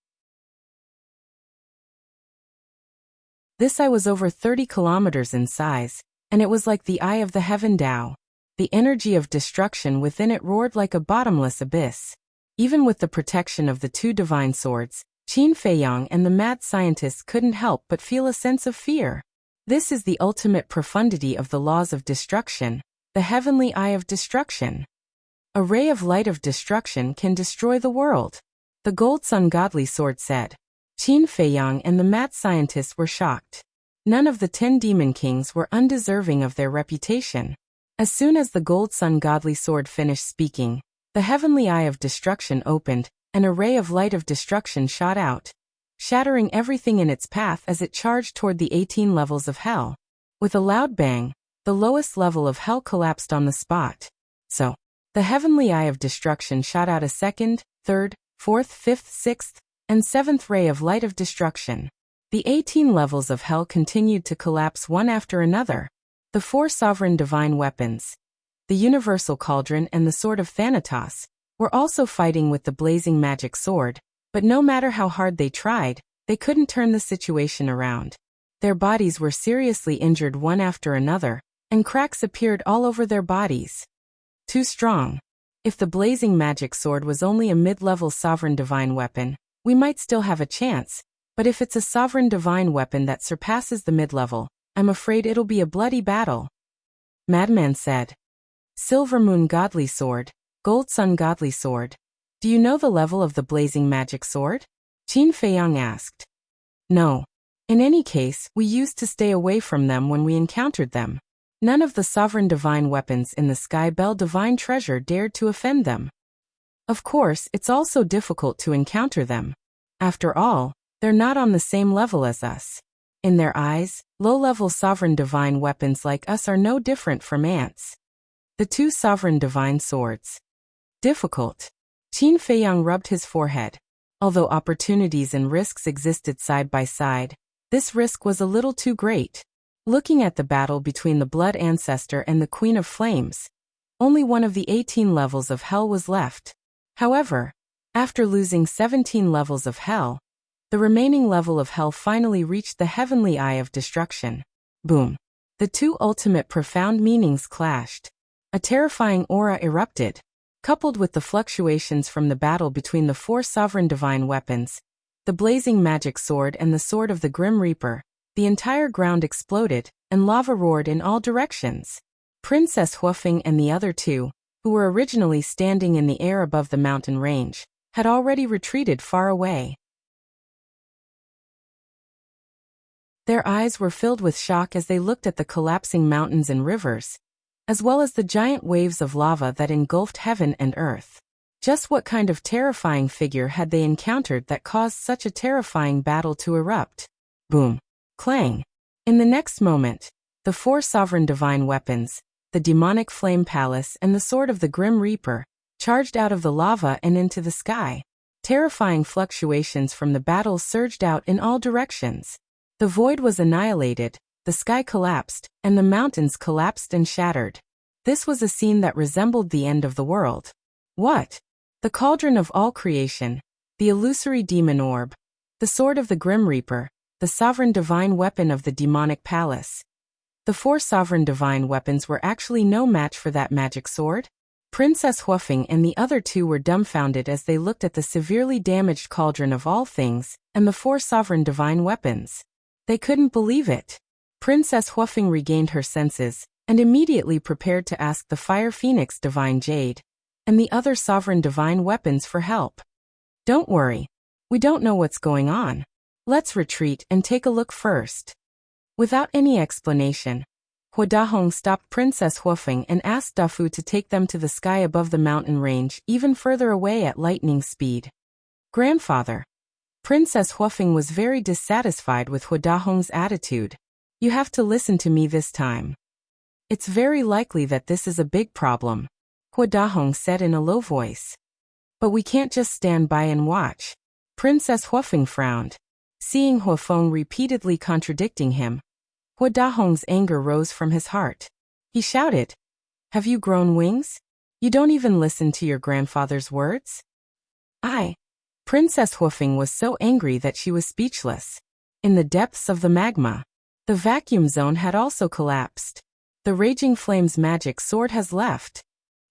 This eye was over 30 kilometers in size, and it was like the eye of the Heaven Tao. The energy of destruction within it roared like a bottomless abyss. Even with the protection of the two divine swords, Qin Feiyang and the mad scientist couldn't help but feel a sense of fear. This is the ultimate profundity of the laws of destruction, the heavenly eye of destruction. A ray of light of destruction can destroy the world. The Gold Sun Godly Sword said. Qin Feiyang and the mad scientist were shocked. None of the 10 demon kings were undeserving of their reputation. As soon as the Gold Sun Godly Sword finished speaking, the heavenly eye of destruction opened, and a ray of light of destruction shot out, shattering everything in its path as it charged toward the 18 levels of hell. With a loud bang, the lowest level of hell collapsed on the spot. So, the heavenly eye of destruction shot out a second, third, fourth, fifth, sixth, and seventh ray of light of destruction. The 18 levels of hell continued to collapse one after another. The 4 sovereign divine weapons, the universal cauldron and the sword of Thanatos, were also fighting with the blazing magic sword, but no matter how hard they tried, they couldn't turn the situation around. Their bodies were seriously injured one after another, and cracks appeared all over their bodies. Too strong. If the blazing magic sword was only a mid-level sovereign divine weapon, we might still have a chance, but if it's a sovereign divine weapon that surpasses the mid-level, I'm afraid it'll be a bloody battle. Madman said. Silver Moon Godly Sword, Gold Sun Godly Sword. Do you know the level of the blazing magic sword? Qin Feiyang asked. No. In any case, we used to stay away from them when we encountered them. None of the sovereign divine weapons in the Sky Bell Divine Treasure dared to offend them. Of course, it's also difficult to encounter them. After all, they're not on the same level as us. In their eyes, low-level sovereign divine weapons like us are no different from ants. The two sovereign divine swords. Difficult. Qin Feiyang rubbed his forehead. Although opportunities and risks existed side by side, this risk was a little too great. Looking at the battle between the Blood Ancestor and the Queen of Flames, only one of the 18 levels of hell was left. However, after losing 17 levels of hell, the remaining level of hell finally reached the heavenly eye of destruction. Boom. The two ultimate profound meanings clashed. A terrifying aura erupted. Coupled with the fluctuations from the battle between the four sovereign divine weapons, the blazing magic sword and the sword of the Grim Reaper, the entire ground exploded, and lava roared in all directions. Princess Huofeng and the other two, who were originally standing in the air above the mountain range, had already retreated far away. Their eyes were filled with shock as they looked at the collapsing mountains and rivers, as well as the giant waves of lava that engulfed heaven and earth. Just what kind of terrifying figure had they encountered that caused such a terrifying battle to erupt? Boom. Clang. In the next moment, the four sovereign divine weapons, the demonic flame palace and the sword of the Grim Reaper, charged out of the lava and into the sky. Terrifying fluctuations from the battle surged out in all directions. The void was annihilated, the sky collapsed, and the mountains collapsed and shattered. This was a scene that resembled the end of the world. What? The cauldron of all creation, the illusory demon orb, the sword of the Grim Reaper, the sovereign divine weapon of the demonic palace. The four sovereign divine weapons were actually no match for that magic sword? Princess Huofeng and the other two were dumbfounded as they looked at the severely damaged cauldron of all things, and the four sovereign divine weapons. They couldn't believe it. Princess Huofeng regained her senses, and immediately prepared to ask the Fire Phoenix Divine Jade, and the other sovereign divine weapons for help. Don't worry. We don't know what's going on. Let's retreat and take a look first. Without any explanation, Hua Dahong stopped Princess Huofeng and asked Dafu to take them to the sky above the mountain range even further away at lightning speed. Grandfather. Princess Huofeng was very dissatisfied with Hua Dahong's attitude. You have to listen to me this time. It's very likely that this is a big problem, Hua Dahong said in a low voice. But we can't just stand by and watch. Princess Huofeng frowned. Seeing Huofeng repeatedly contradicting him, Hua Dahong's anger rose from his heart. He shouted, "Have you grown wings? You don't even listen to your grandfather's words?" Princess Huofeng was so angry that she was speechless. In the depths of the magma, the vacuum zone had also collapsed. The Raging Flame's magic sword has left.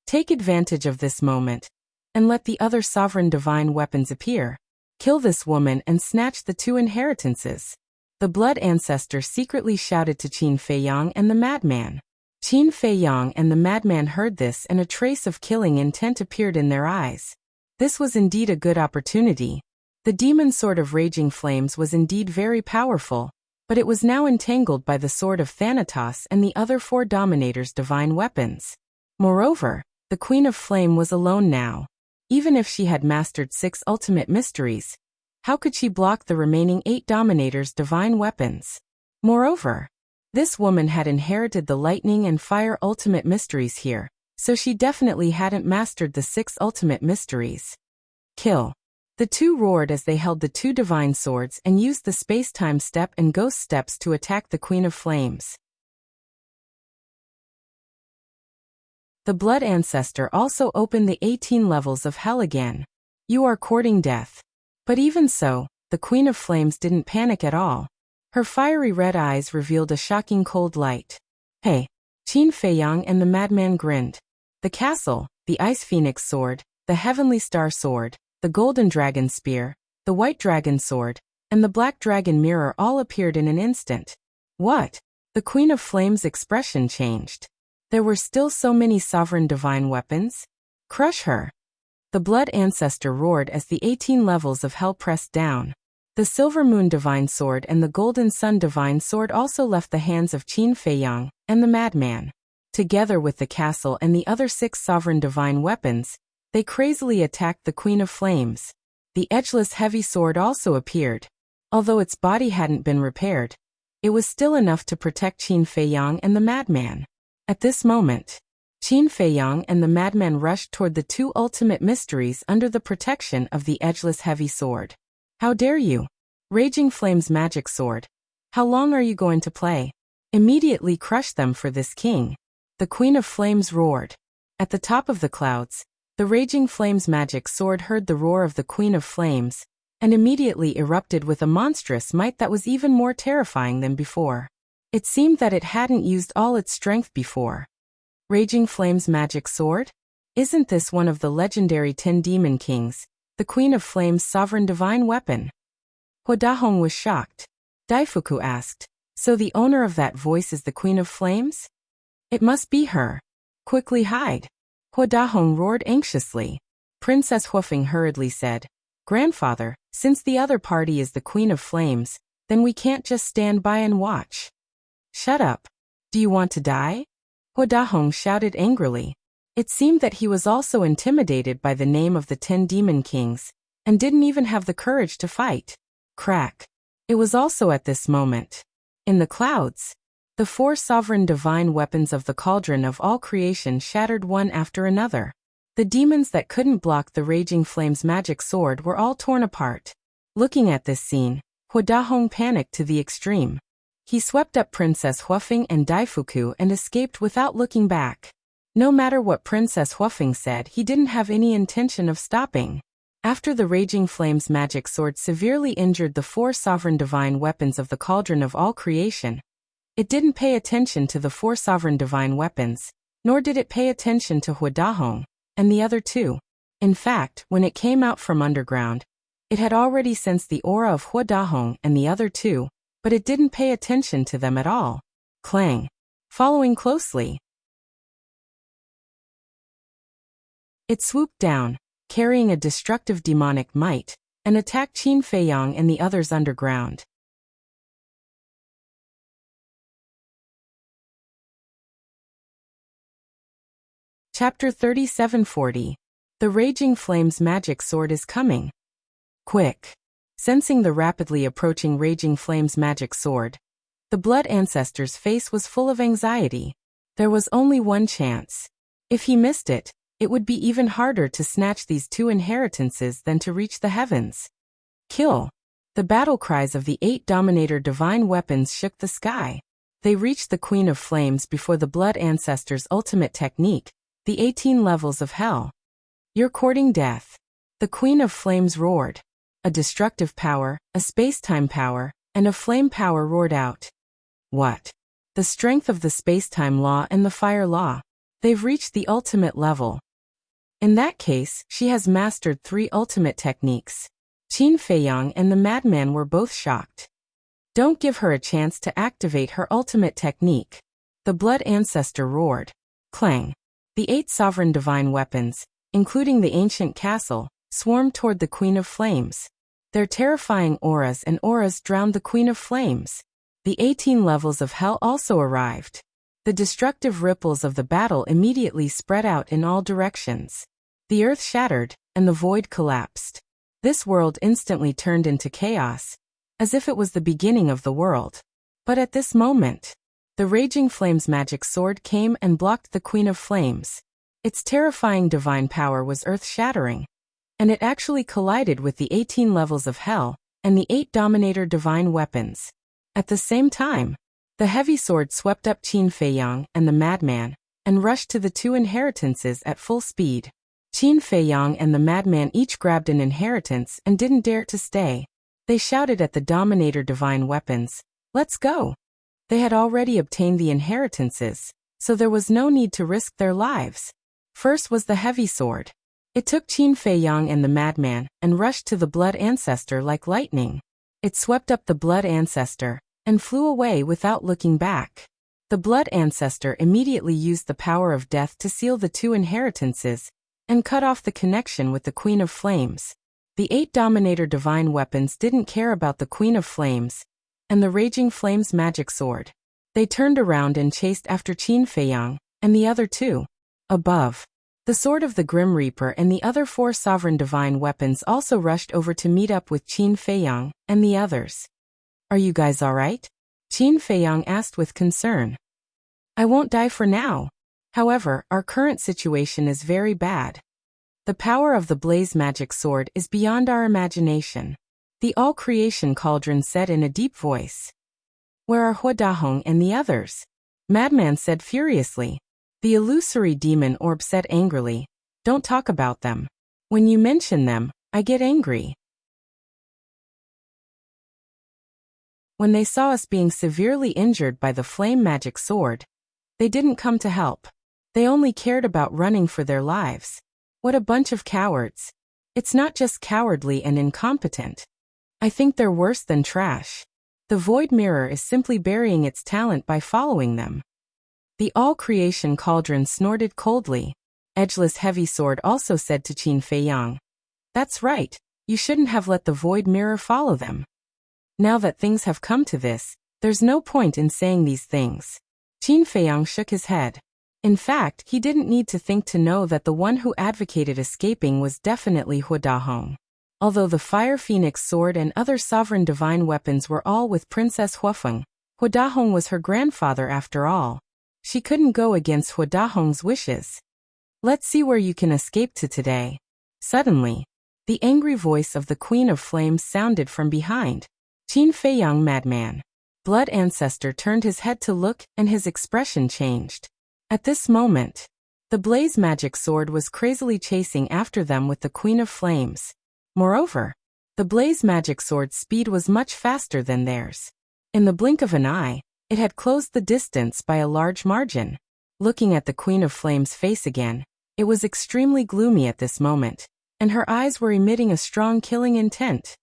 Take advantage of this moment, and let the other sovereign divine weapons appear. Kill this woman and snatch the two inheritances. The Blood Ancestor secretly shouted to Qin Feiyang and the madman. Qin Feiyang and the madman heard this, and a trace of killing intent appeared in their eyes. This was indeed a good opportunity. The demon sword of Raging Flames was indeed very powerful, but it was now entangled by the sword of Thanatos and the other four dominators' divine weapons. Moreover, the Queen of Flame was alone now. Even if she had mastered 6 ultimate mysteries, how could she block the remaining 8 dominators' divine weapons? Moreover, this woman had inherited the lightning and fire ultimate mysteries here, so she definitely hadn't mastered the 6 ultimate mysteries. Kill. The two roared as they held the 2 divine swords and used the space-time step and ghost steps to attack the Queen of Flames. The blood ancestor also opened the 18 levels of hell again. You are courting death. But even so, the Queen of Flames didn't panic at all. Her fiery red eyes revealed a shocking cold light. Hey! Qin Feiyang and the madman grinned. The castle, the Ice Phoenix sword, the Heavenly Star sword, the Golden Dragon spear, the White Dragon sword, and the Black Dragon mirror all appeared in an instant. What? The Queen of Flames' expression changed. There were still so many sovereign divine weapons? Crush her! The blood ancestor roared as the 18 levels of hell pressed down. The Silver Moon Divine Sword and the Golden Sun Divine Sword also left the hands of Qin Feiyang and the madman. Together with the castle and the other 6 sovereign divine weapons, they crazily attacked the Queen of Flames. The edgeless heavy sword also appeared. Although its body hadn't been repaired, it was still enough to protect Qin Feiyang and the madman. At this moment, Qin Feiyang and the madman rushed toward the 2 ultimate mysteries under the protection of the edgeless heavy sword. How dare you? Raging Flame's magic sword. How long are you going to play? Immediately crush them for this king. The Queen of Flames roared. At the top of the clouds, the Raging Flame's magic sword heard the roar of the Queen of Flames, and immediately erupted with a monstrous might that was even more terrifying than before. It seemed that it hadn't used all its strength before. Raging Flame's magic sword? Isn't this one of the legendary 10 Demon Kings, the Queen of Flames' sovereign divine weapon? Hua Dahong was shocked. Daifuku asked, so the owner of that voice is the Queen of Flames? It must be her. Quickly hide. Hua Dahong roared anxiously. Princess Huafeng hurriedly said, Grandfather, since the other party is the Queen of Flames, then we can't just stand by and watch. Shut up. Do you want to die? Hua Dahong shouted angrily. It seemed that he was also intimidated by the name of the 10 Demon Kings, and didn't even have the courage to fight. Crack. It was also at this moment. In the clouds, the 4 sovereign divine weapons of the cauldron of all creation shattered one after another. The demons that couldn't block the Raging Flame's magic sword were all torn apart. Looking at this scene, Hua Dahong panicked to the extreme. He swept up Princess Huafeng and Daifuku and escaped without looking back. No matter what Princess Huafeng said, he didn't have any intention of stopping. After the Raging Flame's magic sword severely injured the 4 sovereign divine weapons of the cauldron of all creation, it didn't pay attention to the 4 sovereign divine weapons, nor did it pay attention to Hua Dahong and the other 2. In fact, when it came out from underground, it had already sensed the aura of Hua Dahong and the other 2, but it didn't pay attention to them at all. Clang. Following closely, it swooped down, carrying a destructive demonic might, and attacked Qin Feiyang and the others underground. Chapter 3740. The Raging Flame's magic sword is coming. Quick. Sensing the rapidly approaching Raging Flame's magic sword, the blood ancestor's face was full of anxiety. There was only one chance. If he missed it, it would be even harder to snatch these 2 inheritances than to reach the heavens. Kill! The battle cries of the 8 Dominator divine weapons shook the sky. They reached the Queen of Flames before the blood ancestor's ultimate technique, the 18 levels of hell. You're courting death. The Queen of Flames roared. A destructive power, a space-time power, and a flame power roared out. What? The strength of the space-time law and the fire law. They've reached the ultimate level. In that case, she has mastered 3 ultimate techniques. Qin Feiyang and the madman were both shocked. Don't give her a chance to activate her ultimate technique. The blood ancestor roared. Clang. The 8 sovereign divine weapons, including the ancient castle, swarmed toward the Queen of Flames. Their terrifying auras drowned the Queen of Flames. The 18 levels of hell also arrived. The destructive ripples of the battle immediately spread out in all directions. The earth shattered, and the void collapsed. This world instantly turned into chaos, as if it was the beginning of the world. But at this moment, the Raging Flame's magic sword came and blocked the Queen of Flames. Its terrifying divine power was earth-shattering, and it actually collided with the 18 levels of hell and the 8 Dominator divine weapons. At the same time, the heavy sword swept up Qin Feiyang and the madman, and rushed to the two inheritances at full speed. Qin Feiyang and the madman each grabbed an inheritance and didn't dare to stay. They shouted at the Dominator divine weapons, "Let's go!" They had already obtained the inheritances, so there was no need to risk their lives. First was the heavy sword. It took Qin Feiyang and the madman and rushed to the blood ancestor like lightning. It swept up the blood ancestor and flew away without looking back. The blood ancestor immediately used the power of death to seal the two inheritances and cut off the connection with the Queen of Flames. The 8 Dominator divine weapons didn't care about the Queen of Flames and the Raging Flames magic sword. They turned around and chased after Qin Feiyang and the other two. Above, the sword of the Grim Reaper and the other 4 sovereign divine weapons also rushed over to meet up with Qin Feiyang and the others. "Are you guys alright?" Qin Feiyang asked with concern. "I won't die for now. However, our current situation is very bad. The power of the Blaze magic sword is beyond our imagination," the all-creation cauldron said in a deep voice. "Where are Huadahong and the others?" Madman said furiously. The illusory demon orb said angrily, "Don't talk about them. When you mention them, I get angry. When they saw us being severely injured by the flame magic sword, they didn't come to help. They only cared about running for their lives. What a bunch of cowards. It's not just cowardly and incompetent. I think they're worse than trash. The Void Mirror is simply burying its talent by following them." The all-creation cauldron snorted coldly. Edgeless Heavy Sword also said to Qin Feiyang, "That's right, you shouldn't have let the Void Mirror follow them. Now that things have come to this, there's no point in saying these things." Qin Feiyang shook his head. In fact, he didn't need to think to know that the one who advocated escaping was definitely Huadahong. Although the Fire Phoenix sword and other sovereign divine weapons were all with Princess Huafeng, Huadahong was her grandfather after all. She couldn't go against Huadahong's wishes. "Let's see where you can escape to today." Suddenly, the angry voice of the Queen of Flames sounded from behind. Qin Feiyang madman. Blood ancestor turned his head to look and his expression changed. At this moment, the Blaze magic sword was crazily chasing after them with the Queen of Flames. Moreover, the Blaze magic sword's speed was much faster than theirs. In the blink of an eye, it had closed the distance by a large margin. Looking at the Queen of Flames' face again, it was extremely gloomy at this moment, and her eyes were emitting a strong killing intent.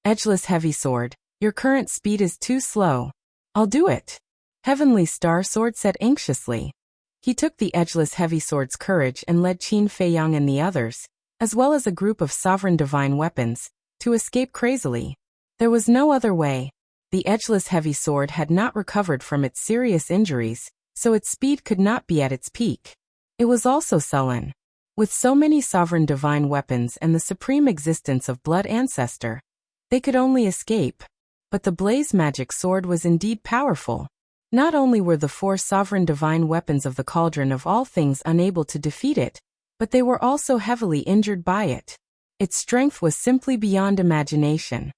"Edgeless Heavy Sword, your current speed is too slow." "I'll do it," Heavenly Star Sword said anxiously. He took the Edgeless Heavy Sword's courage and led Qin Feiyang and the others, as well as a group of sovereign divine weapons, to escape crazily. There was no other way. The Edgeless Heavy Sword had not recovered from its serious injuries, so its speed could not be at its peak. It was also sullen. With so many sovereign divine weapons and the supreme existence of Blood Ancestor, they could only escape. But the Blaze magic sword was indeed powerful. Not only were the 4 sovereign divine weapons of the Cauldron of All Things unable to defeat it, but they were also heavily injured by it. Its strength was simply beyond imagination.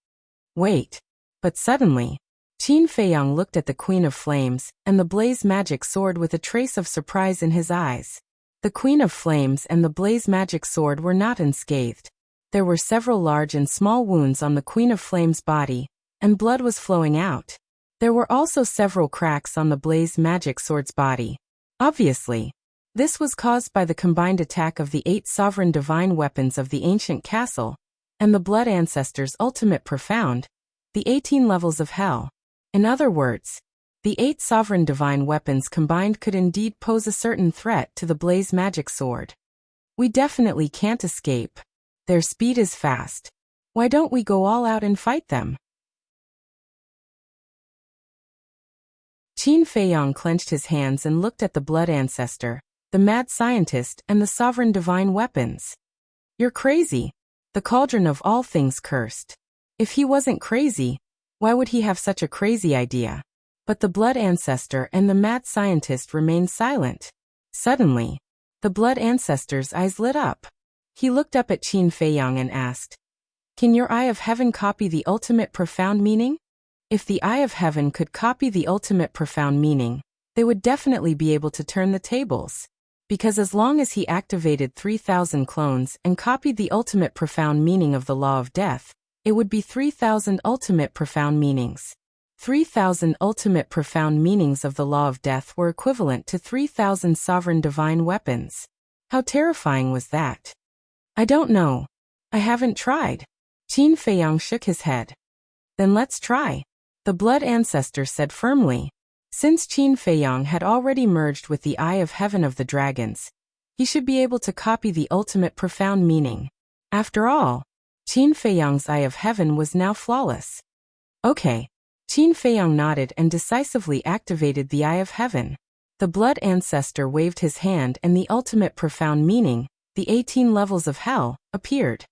Wait. But suddenly, Qin Feiyang looked at the Queen of Flames and the Blaze magic sword with a trace of surprise in his eyes. The Queen of Flames and the Blaze magic sword were not unscathed. There were several large and small wounds on the Queen of Flames' body, and blood was flowing out. There were also several cracks on the Blaze magic sword's body. Obviously, this was caused by the combined attack of the 8 sovereign divine weapons of the ancient castle, and the Blood Ancestor's ultimate profound, the 18 levels of hell. In other words, the 8 sovereign divine weapons combined could indeed pose a certain threat to the Blaze magic sword. "We definitely can't escape. Their speed is fast. Why don't we go all out and fight them?" Qin Feiyang clenched his hands and looked at the Blood Ancestor, the mad scientist and the sovereign divine weapons. "You're crazy. The Cauldron of All Things cursed. If he wasn't crazy, why would he have such a crazy idea?" But the Blood Ancestor and the mad scientist remained silent. Suddenly, the Blood Ancestor's eyes lit up. He looked up at Qin Feiyang and asked, "Can your Eye of Heaven copy the ultimate profound meaning?" If the Eye of Heaven could copy the ultimate profound meaning, they would definitely be able to turn the tables. Because as long as he activated 3,000 clones and copied the ultimate profound meaning of the law of death, it would be 3,000 ultimate profound meanings. 3,000 ultimate profound meanings of the law of death were equivalent to 3,000 sovereign divine weapons. How terrifying was that? I don't know. I haven't tried. Qin Feiyang shook his head. Then let's try, the blood ancestor said firmly. Since Qin Feiyang had already merged with the Eye of Heaven of the dragons, he should be able to copy the ultimate profound meaning. After all, Qin Feiyang's Eye of Heaven was now flawless. Okay. Qin Feiyang nodded and decisively activated the Eye of Heaven. The blood ancestor waved his hand and the ultimate profound meaning, the 18 levels of hell, appeared.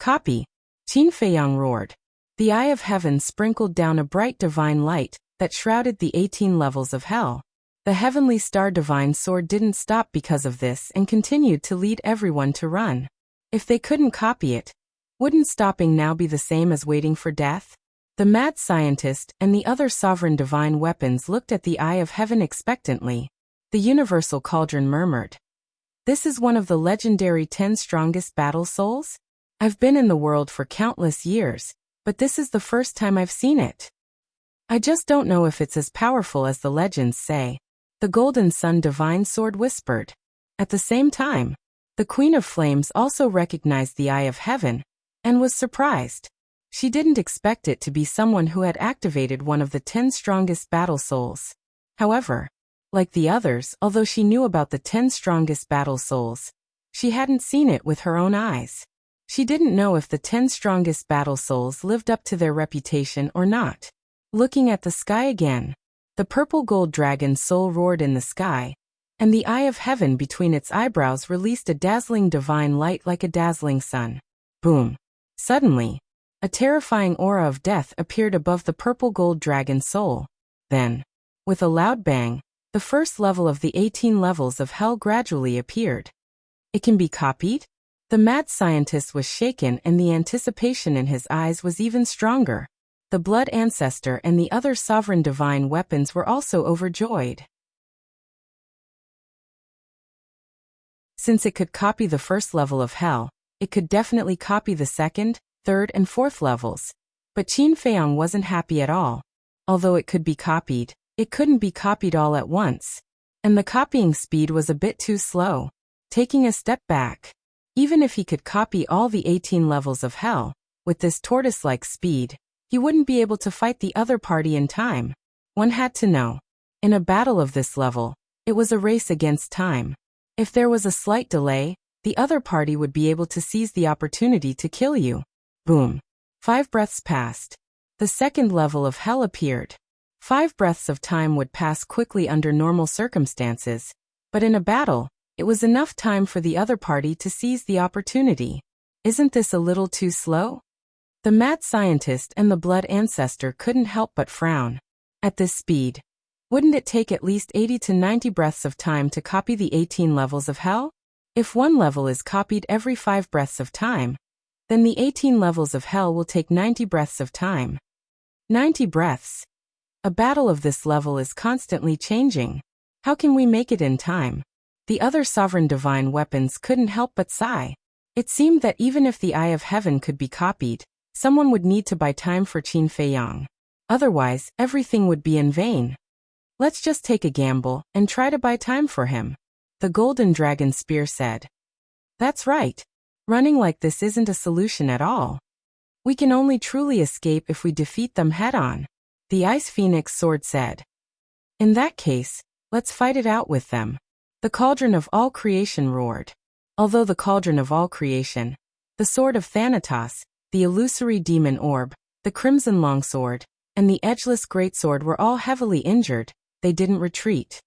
Copy! Qin Feiyang roared. The Eye of Heaven sprinkled down a bright divine light that shrouded the 18 levels of hell. The heavenly star divine sword didn't stop because of this and continued to lead everyone to run. If they couldn't copy it, wouldn't stopping now be the same as waiting for death? The mad scientist and the other sovereign divine weapons looked at the Eye of Heaven expectantly. The universal cauldron murmured. This is one of the legendary 10 strongest battle souls? I've been in the world for countless years, but this is the first time I've seen it. I just don't know if it's as powerful as the legends say, the Golden Sun divine sword whispered. At the same time, the Queen of Flames also recognized the Eye of Heaven and was surprised. She didn't expect it to be someone who had activated one of the 10 strongest battle souls. However, like the others, although she knew about the 10 strongest battle souls, she hadn't seen it with her own eyes. She didn't know if the 10 strongest battle souls lived up to their reputation or not. Looking at the sky again, the purple gold dragon soul roared in the sky, and the Eye of Heaven between its eyebrows released a dazzling divine light like a dazzling sun. Boom! Suddenly, a terrifying aura of death appeared above the purple gold dragon soul. Then, with a loud bang, the first level of the 18 levels of hell gradually appeared. It can be copied? The mad scientist was shaken and the anticipation in his eyes was even stronger. The blood ancestor and the other sovereign divine weapons were also overjoyed. Since it could copy the first level of hell, it could definitely copy the second, third and fourth levels. But Qin Feiyang wasn't happy at all. Although it could be copied, it couldn't be copied all at once. And the copying speed was a bit too slow. Taking a step back, even if he could copy all the 18 levels of hell, with this tortoise-like speed, he wouldn't be able to fight the other party in time. One had to know. In a battle of this level, it was a race against time. If there was a slight delay, the other party would be able to seize the opportunity to kill you. Boom. 5 breaths passed. The second level of hell appeared. 5 breaths of time would pass quickly under normal circumstances, but in a battle, it was enough time for the other party to seize the opportunity. Isn't this a little too slow? The mad scientist and the blood ancestor couldn't help but frown. At this speed, wouldn't it take at least 80 to 90 breaths of time to copy the 18 levels of hell? If one level is copied every 5 breaths of time, then the 18 levels of hell will take 90 breaths of time. 90 breaths. A battle of this level is constantly changing. How can we make it in time? The other sovereign divine weapons couldn't help but sigh. It seemed that even if the Eye of Heaven could be copied, someone would need to buy time for Qin Feiyang. Otherwise, everything would be in vain. Let's just take a gamble and try to buy time for him, the golden dragon spear said. That's right. Running like this isn't a solution at all. We can only truly escape if we defeat them head-on, the Ice Phoenix sword said. In that case, let's fight it out with them. The cauldron of all creation roared. Although the cauldron of all creation, the sword of Thanatos, the illusory demon orb, the crimson longsword, and the edgeless greatsword were all heavily injured, they didn't retreat.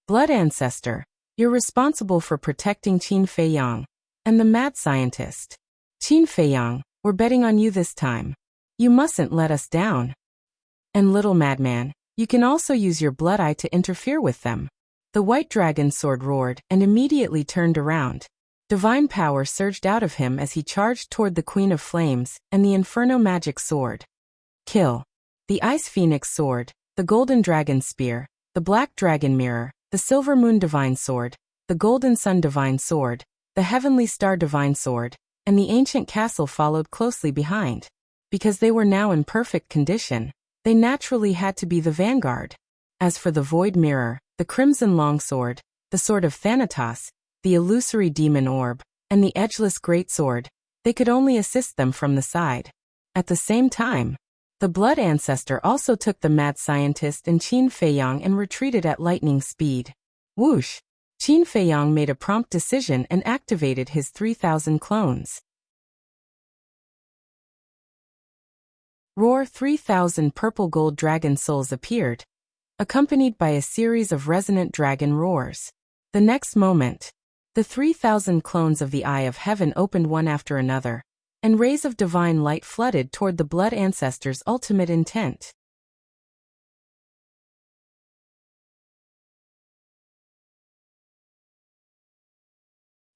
Blood ancestor, you're responsible for protecting Qin Feiyang and the mad scientist. Qin Feiyang, we're betting on you this time. You mustn't let us down. And little madman, you can also use your blood eye to interfere with them. The white dragon sword roared and immediately turned around. Divine power surged out of him as he charged toward the Queen of Flames and the Inferno magic sword. Kill. The Ice Phoenix sword, the golden dragon spear, the Black Dragon Mirror, the Silver Moon Divine Sword, the Golden Sun Divine Sword, the Heavenly Star Divine Sword, and the Ancient Castle followed closely behind. Because they were now in perfect condition, they naturally had to be the vanguard. As for the Void Mirror, the Crimson Longsword, the Sword of Thanatos, the Illusory Demon Orb, and the Edgeless Greatsword, they could only assist them from the side. At the same time, the Blood Ancestor also took the Mad Scientist and Qin Feiyang and retreated at lightning speed. Whoosh! Qin Feiyang made a prompt decision and activated his 3,000 clones. Roar! 3,000 purple gold dragon souls appeared, accompanied by a series of resonant dragon roars. The next moment, the 3,000 clones of the Eye of Heaven opened one after another, and rays of divine light flooded toward the Blood Ancestor's ultimate intent.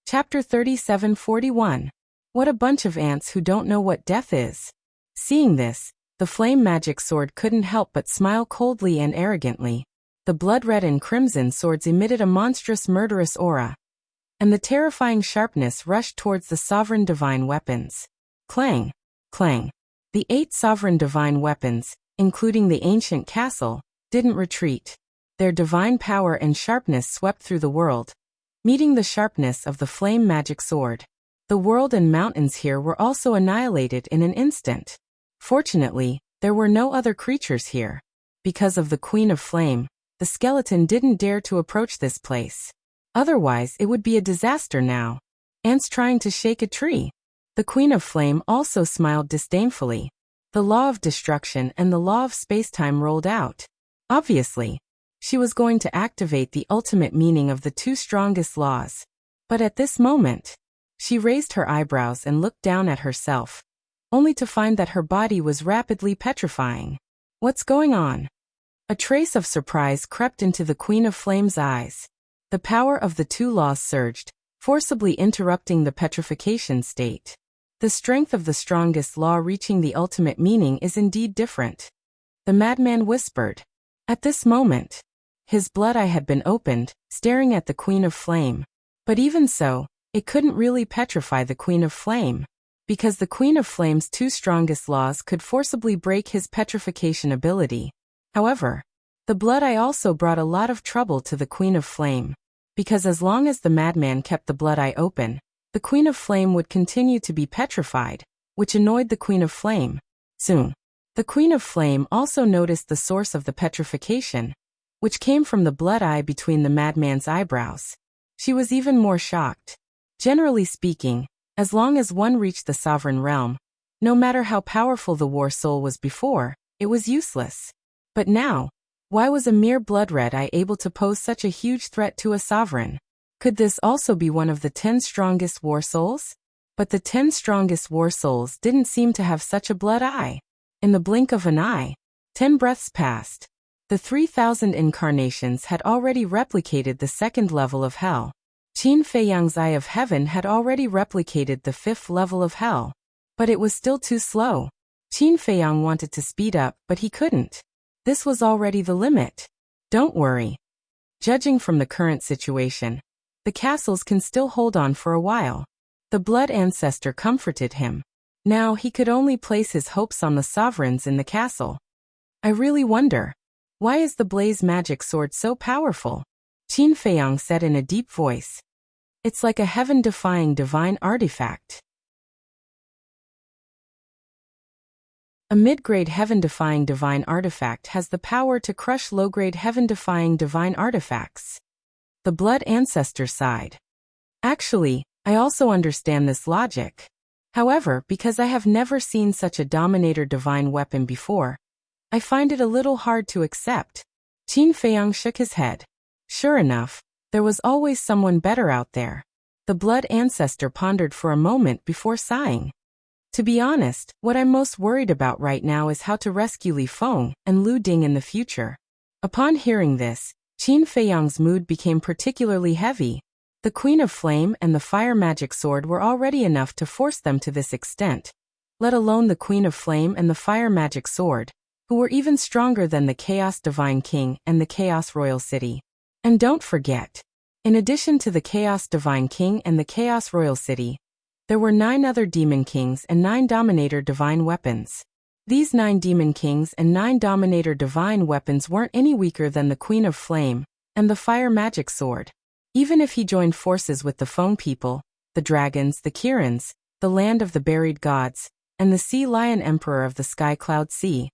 Chapter 37:41. What a bunch of ants who don't know what death is. Seeing this, the flame magic sword couldn't help but smile coldly and arrogantly. The blood-red and crimson swords emitted a monstrous murderous aura, and the terrifying sharpness rushed towards the sovereign divine weapons. Clang! Clang! The 8 sovereign divine weapons, including the ancient castle, didn't retreat. Their divine power and sharpness swept through the world, meeting the sharpness of the flame magic sword. The world and mountains here were also annihilated in an instant. Fortunately, there were no other creatures here. Because of the Queen of Flame, the skeleton didn't dare to approach this place. Otherwise, it would be a disaster now. Ants trying to shake a tree. The Queen of Flame also smiled disdainfully. The law of destruction and the law of spacetime rolled out. Obviously, she was going to activate the ultimate meaning of the 2 strongest laws. But at this moment, she raised her eyebrows and looked down at herself, only to find that her body was rapidly petrifying. What's going on? A trace of surprise crept into the Queen of Flame's eyes. The power of the 2 laws surged, forcibly interrupting the petrification state. The strength of the strongest law reaching the ultimate meaning is indeed different. The madman whispered. At this moment, his blood eye had been opened, staring at the Queen of Flame. But even so, it couldn't really petrify the Queen of Flame, because the Queen of Flame's 2 strongest laws could forcibly break his petrification ability. However, the blood eye also brought a lot of trouble to the Queen of Flame, because as long as the madman kept the blood eye open, the Queen of Flame would continue to be petrified, which annoyed the Queen of Flame. Soon, the Queen of Flame also noticed the source of the petrification, which came from the blood eye between the madman's eyebrows. She was even more shocked. Generally speaking, as long as one reached the sovereign realm, no matter how powerful the war soul was before, it was useless. But now, why was a mere blood-red eye able to pose such a huge threat to a sovereign? Could this also be one of the 10 strongest war souls? But the 10 strongest war souls didn't seem to have such a blood eye. In the blink of an eye, 10 breaths passed. The 3,000 incarnations had already replicated the 2nd level of hell. Qin Feiyang's Eye of Heaven had already replicated the 5th level of hell. But it was still too slow. Qin Feiyang wanted to speed up, but he couldn't. This was already the limit. Don't worry. Judging from the current situation, the castles can still hold on for a while. The Blood Ancestor comforted him. Now he could only place his hopes on the sovereigns in the castle. I really wonder, why is the Blaze Magic Sword so powerful? Qin Feiyang said in a deep voice. It's like a heaven-defying divine artifact. A mid-grade heaven-defying divine artifact has the power to crush low-grade heaven-defying divine artifacts. The Blood Ancestor sighed. Actually, I also understand this logic. However, because I have never seen such a dominator divine weapon before, I find it a little hard to accept. Qin Feiyang shook his head. Sure enough, there was always someone better out there. The Blood Ancestor pondered for a moment before sighing. To be honest, what I'm most worried about right now is how to rescue Li Feng and Lu Ding in the future. Upon hearing this, Qin Feiyang's mood became particularly heavy. The Queen of Flame and the Fire Magic Sword were already enough to force them to this extent, let alone the Queen of Flame and the Fire Magic Sword. who were even stronger than the Chaos Divine King and the Chaos Royal City. And don't forget, in addition to the Chaos Divine King and the Chaos Royal City, there were 9 other Demon Kings and 9 Dominator Divine Weapons. These 9 Demon Kings and 9 Dominator Divine Weapons weren't any weaker than the Queen of Flame and the Fire Magic Sword. Even if he joined forces with the Foam People, the Dragons, the Kirans, the Land of the Buried Gods, and the Sea Lion Emperor of the Sky Cloud Sea,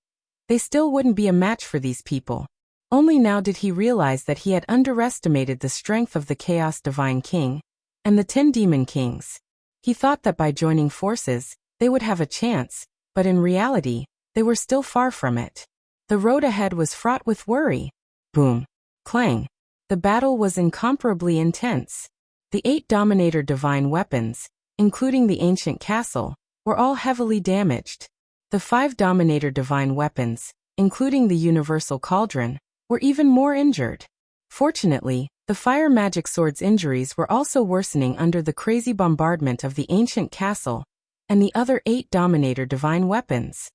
they still wouldn't be a match for these people. Only now did he realize that he had underestimated the strength of the Chaos Divine King and the 10 Demon Kings. He thought that by joining forces, they would have a chance, but in reality, they were still far from it. The road ahead was fraught with worry. Boom. Clang. The battle was incomparably intense. The 8 Dominator Divine Weapons, including the Ancient Castle, were all heavily damaged. The 5 Dominator Divine Weapons, including the Universal Cauldron, were even more injured. Fortunately, the Fire Magic Sword's injuries were also worsening under the crazy bombardment of the Ancient Castle and the other 8 Dominator Divine Weapons.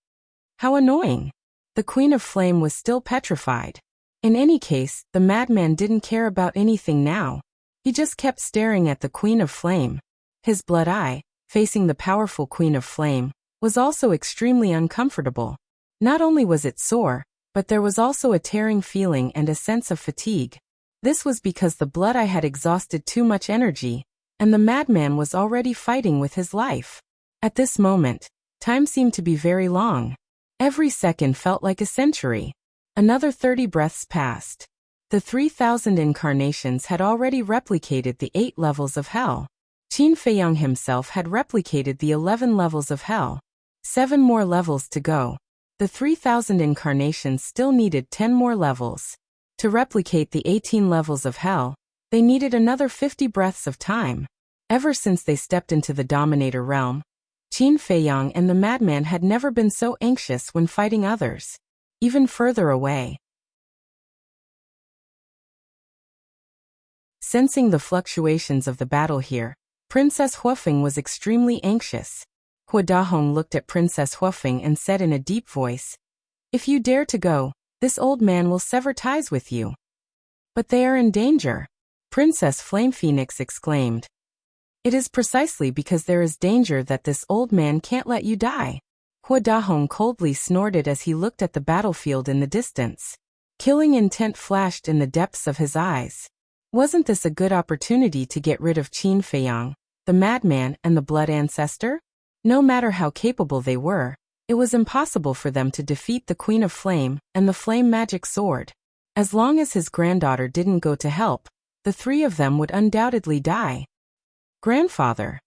How annoying! The Queen of Flame was still petrified. In any case, the madman didn't care about anything now. He just kept staring at the Queen of Flame. His blood eye, facing the powerful Queen of Flame, was also extremely uncomfortable. Not only was it sore, but there was also a tearing feeling and a sense of fatigue. This was because the blood eye had exhausted too much energy, and the madman was already fighting with his life. At this moment, time seemed to be very long. Every second felt like a century. Another 30 breaths passed. The 3,000 incarnations had already replicated the 8 levels of hell. Qin Feiyang himself had replicated the 11 levels of hell. 7 more levels to go. The 3,000 incarnations still needed 10 more levels. To replicate the 18 levels of hell, they needed another 50 breaths of time. Ever since they stepped into the Dominator realm, Qin Feiyang and the madman had never been so anxious when fighting others. Even further away. Sensing the fluctuations of the battle here, Princess Huofeng was extremely anxious. Hua Dahong looked at Princess Huofeng and said in a deep voice, "If you dare to go, this old man will sever ties with you." "But they are in danger," Princess Flame Phoenix exclaimed. "It is precisely because there is danger that this old man can't let you die." Hua Dahong coldly snorted as he looked at the battlefield in the distance. Killing intent flashed in the depths of his eyes. Wasn't this a good opportunity to get rid of Qin Feiyang, the madman and the Blood Ancestor? No matter how capable they were, it was impossible for them to defeat the Queen of Flame and the Flame Magic Sword. As long as his granddaughter didn't go to help, the 3 of them would undoubtedly die. "Grandfather."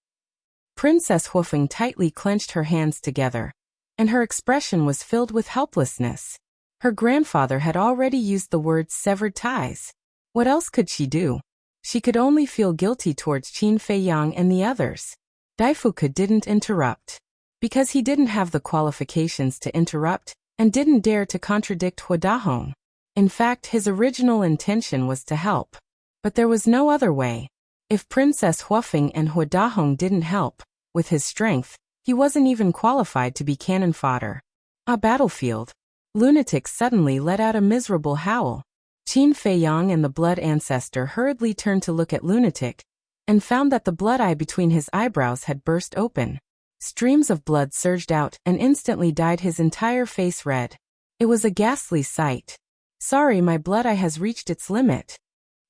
Princess Huofeng tightly clenched her hands together, and her expression was filled with helplessness. Her grandfather had already used the words severed ties. What else could she do? She could only feel guilty towards Qin Feiyang and the others. Daifuke didn't interrupt. Because he didn't have the qualifications to interrupt, and didn't dare to contradict Hua Dahong. In fact, his original intention was to help. But there was no other way. If Princess Huofeng and Hua Dahong didn't help, with his strength, he wasn't even qualified to be cannon fodder. A battlefield. Lunatic suddenly let out a miserable howl. Qin Feiyang and the Blood Ancestor hurriedly turned to look at Lunatic, and found that the blood eye between his eyebrows had burst open. Streams of blood surged out and instantly dyed his entire face red. It was a ghastly sight. "Sorry, my blood eye has reached its limit,"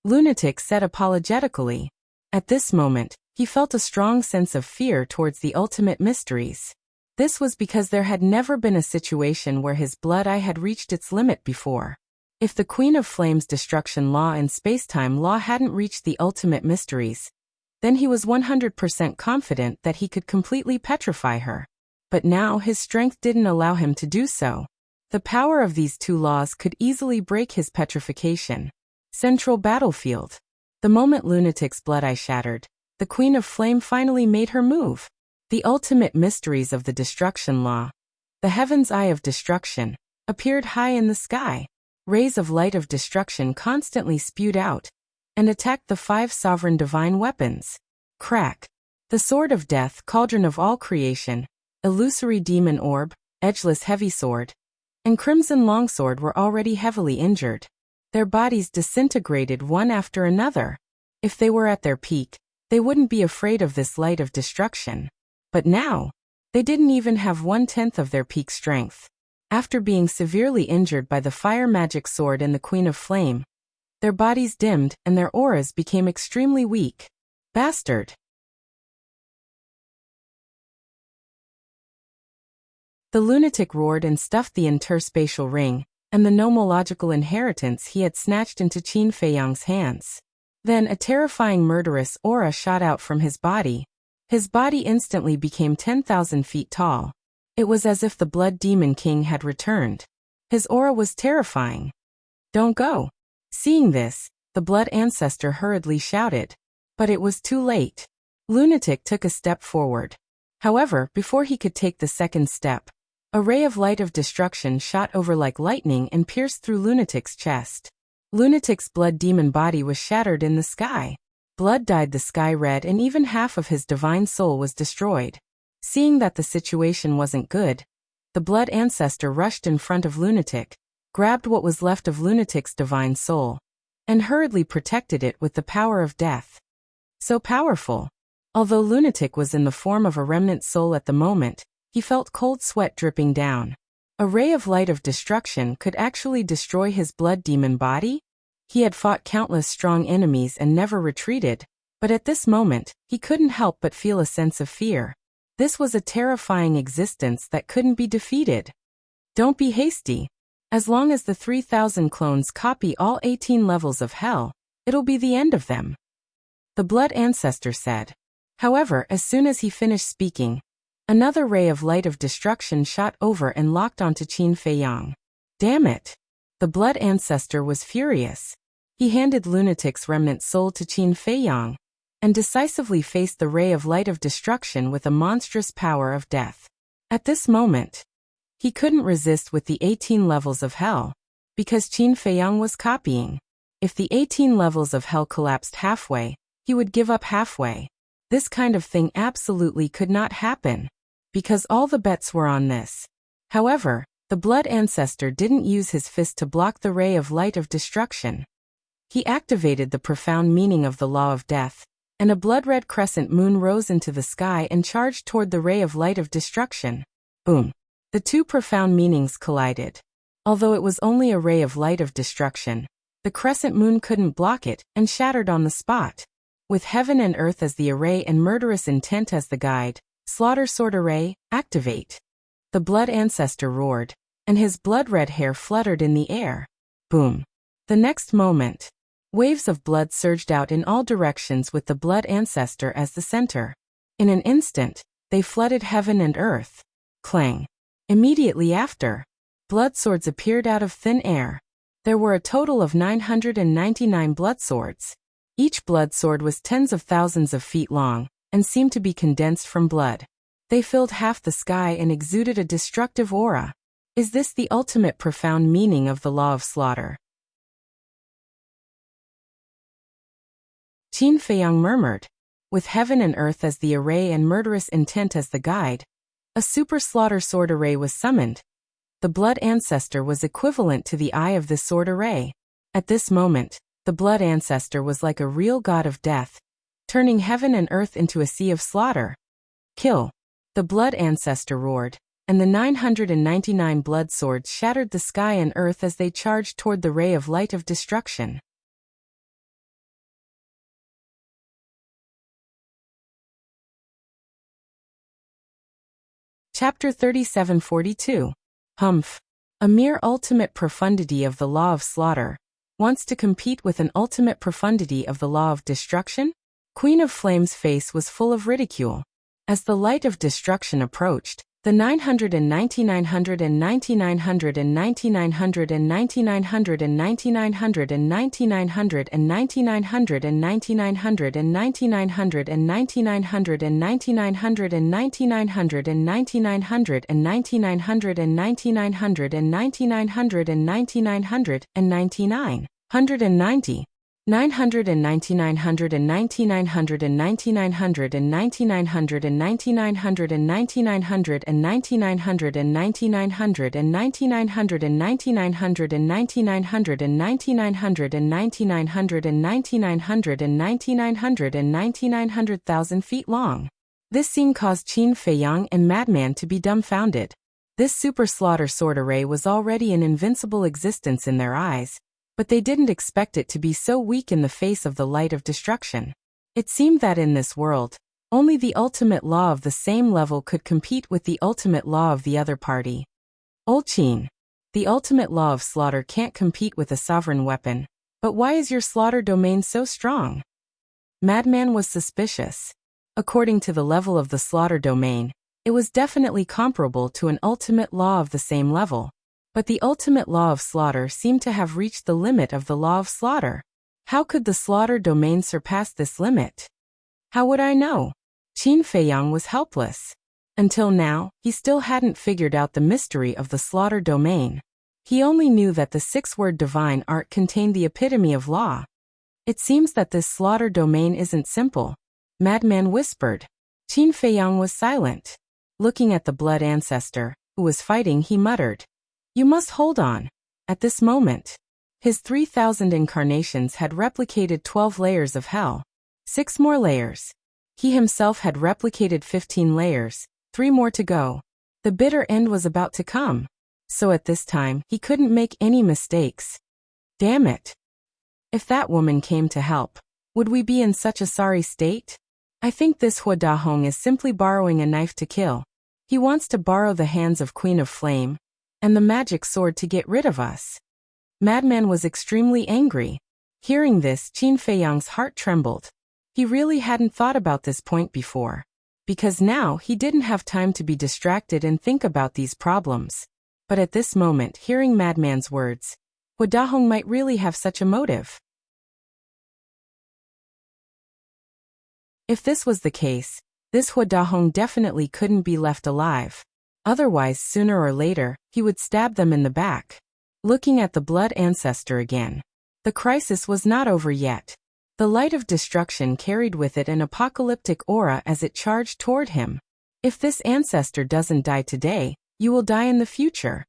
Lunatic said apologetically. At this moment, he felt a strong sense of fear towards the ultimate mysteries. This was because there had never been a situation where his blood eye had reached its limit before. If the Queen of Flame's destruction law and spacetime law hadn't reached the ultimate mysteries, then he was 100% confident that he could completely petrify her. But now his strength didn't allow him to do so. The power of these 2 laws could easily break his petrification. Central battlefield. The moment Lunatic's blood eye shattered, the Queen of Flame finally made her move. The ultimate mysteries of the destruction law, the Heaven's Eye of Destruction, appeared high in the sky. Rays of light of destruction constantly spewed out, and attacked the 5 sovereign divine weapons. Crack. The Sword of Death, Cauldron of all creation, Illusory Demon Orb, Edgeless Heavy Sword, and Crimson Longsword were already heavily injured. Their bodies disintegrated one after another. If they were at their peak, they wouldn't be afraid of this light of destruction. But now, they didn't even have 1/10 of their peak strength. After being severely injured by the fire magic sword and the Queen of Flame, their bodies dimmed and their auras became extremely weak. Bastard! The lunatic roared and stuffed the interspatial ring, and the nomological inheritance he had snatched into Qin Feiyang's hands. Then a terrifying murderous aura shot out from his body. His body instantly became 10,000 feet tall. It was as if the Blood Demon King had returned. His aura was terrifying. "Don't go." Seeing this, the Blood Ancestor hurriedly shouted. But it was too late. Lunatic took a step forward. However, before he could take the second step, a ray of light of destruction shot over like lightning and pierced through Lunatic's chest. Lunatic's blood demon body was shattered in the sky. Blood dyed the sky red and even half of his divine soul was destroyed. Seeing that the situation wasn't good, the Blood Ancestor rushed in front of Lunatic, grabbed what was left of Lunatic's divine soul, and hurriedly protected it with the power of death. So powerful. Although Lunatic was in the form of a remnant soul at the moment, he felt cold sweat dripping down. A ray of light of destruction could actually destroy his blood demon body? He had fought countless strong enemies and never retreated, but at this moment, he couldn't help but feel a sense of fear. This was a terrifying existence that couldn't be defeated. Don't be hasty. As long as the 3,000 clones copy all 18 levels of hell, it'll be the end of them. The Blood Ancestor said. However, as soon as he finished speaking, another ray of light of destruction shot over and locked onto Qin Feiyang. Damn it! The Blood Ancestor was furious. He handed Lunatic's remnant soul to Qin Feiyang, and decisively faced the ray of light of destruction with a monstrous power of death. At this moment, he couldn't resist with the 18 levels of hell, because Qin Feiyang was copying. If the 18 levels of hell collapsed halfway, he would give up halfway. This kind of thing absolutely could not happen, because all the bets were on this. However, the Blood Ancestor didn't use his fist to block the ray of light of destruction. He activated the profound meaning of the law of death, and a blood-red crescent moon rose into the sky and charged toward the ray of light of destruction. Boom! The two profound meanings collided. Although it was only a ray of light of destruction, the crescent moon couldn't block it and shattered on the spot. With heaven and earth as the array and murderous intent as the guide, Slaughter Sword Array, activate! The Blood Ancestor roared, and his blood-red hair fluttered in the air. Boom! The next moment, waves of blood surged out in all directions with the Blood Ancestor as the center. In an instant, they flooded heaven and earth. Clang! Immediately after, blood swords appeared out of thin air. There were a total of 999 blood swords. Each blood sword was tens of thousands of feet long, and seemed to be condensed from blood. They filled half the sky and exuded a destructive aura. Is this the ultimate profound meaning of the law of slaughter? Qin Feiyang murmured. With heaven and earth as the array and murderous intent as the guide, a super slaughter sword array was summoned. The Blood Ancestor was equivalent to the eye of this sword array. At this moment, the Blood Ancestor was like a real god of death, turning heaven and earth into a sea of slaughter. Kill! The Blood Ancestor roared, and the 999 blood swords shattered the sky and earth as they charged toward the ray of light of destruction. Chapter 3742. Humph. A mere ultimate profundity of the law of slaughter wants to compete with an ultimate profundity of the law of destruction? Queen of Flame's face was full of ridicule. As the light of destruction approached, the 99900 and 9900 and 9900 and 9900 and 9900 and 9900 and 9900 and 9900 and 9900 and 9900 and 9900 and 9900 and 9900 and 9900 and 9900 and 9900 and 9900 and 9990 900 and 9900 and 9900 and 9900 and 9900 and 9900 and 9900 and 9900 and 9900 and 9900 and 9900 and 9900 and 9900 and 9900 and 9900 and 9900 and 9900,000 feet long. This scene caused Qin Feiyang and Madman to be dumbfounded. This super slaughter sword array was already an invincible existence in their eyes, but they didn't expect it to be so weak in the face of the light of destruction. It seemed that in this world, only the ultimate law of the same level could compete with the ultimate law of the other party. Old Qin, the ultimate law of slaughter can't compete with a sovereign weapon, but why is your slaughter domain so strong? Madman was suspicious. According to the level of the slaughter domain, it was definitely comparable to an ultimate law of the same level. But the ultimate law of slaughter seemed to have reached the limit of the law of slaughter. How could the slaughter domain surpass this limit? How would I know? Qin Feiyang was helpless. Until now, he still hadn't figured out the mystery of the slaughter domain. He only knew that the six-word divine art contained the epitome of law. It seems that this slaughter domain isn't simple. Madman whispered. Qin Feiyang was silent. Looking at the blood ancestor, who was fighting, he muttered, "You must hold on." At this moment, his 3,000 incarnations had replicated 12 layers of hell. 6 more layers. He himself had replicated 15 layers, 3 more to go. The bitter end was about to come. So at this time, he couldn't make any mistakes. Damn it. If that woman came to help, would we be in such a sorry state? I think this Hua Dahong is simply borrowing a knife to kill. He wants to borrow the hands of Queen of Flame and the magic sword to get rid of us. Madman was extremely angry. Hearing this, Qin Feiyang's heart trembled. He really hadn't thought about this point before, because now he didn't have time to be distracted and think about these problems. But at this moment, hearing Madman's words, Hua Dahong might really have such a motive. If this was the case, this Hua Dahong definitely couldn't be left alive. Otherwise, sooner or later, he would stab them in the back. Looking at the blood ancestor again. The crisis was not over yet. The light of destruction carried with it an apocalyptic aura as it charged toward him. If this ancestor doesn't die today, you will die in the future.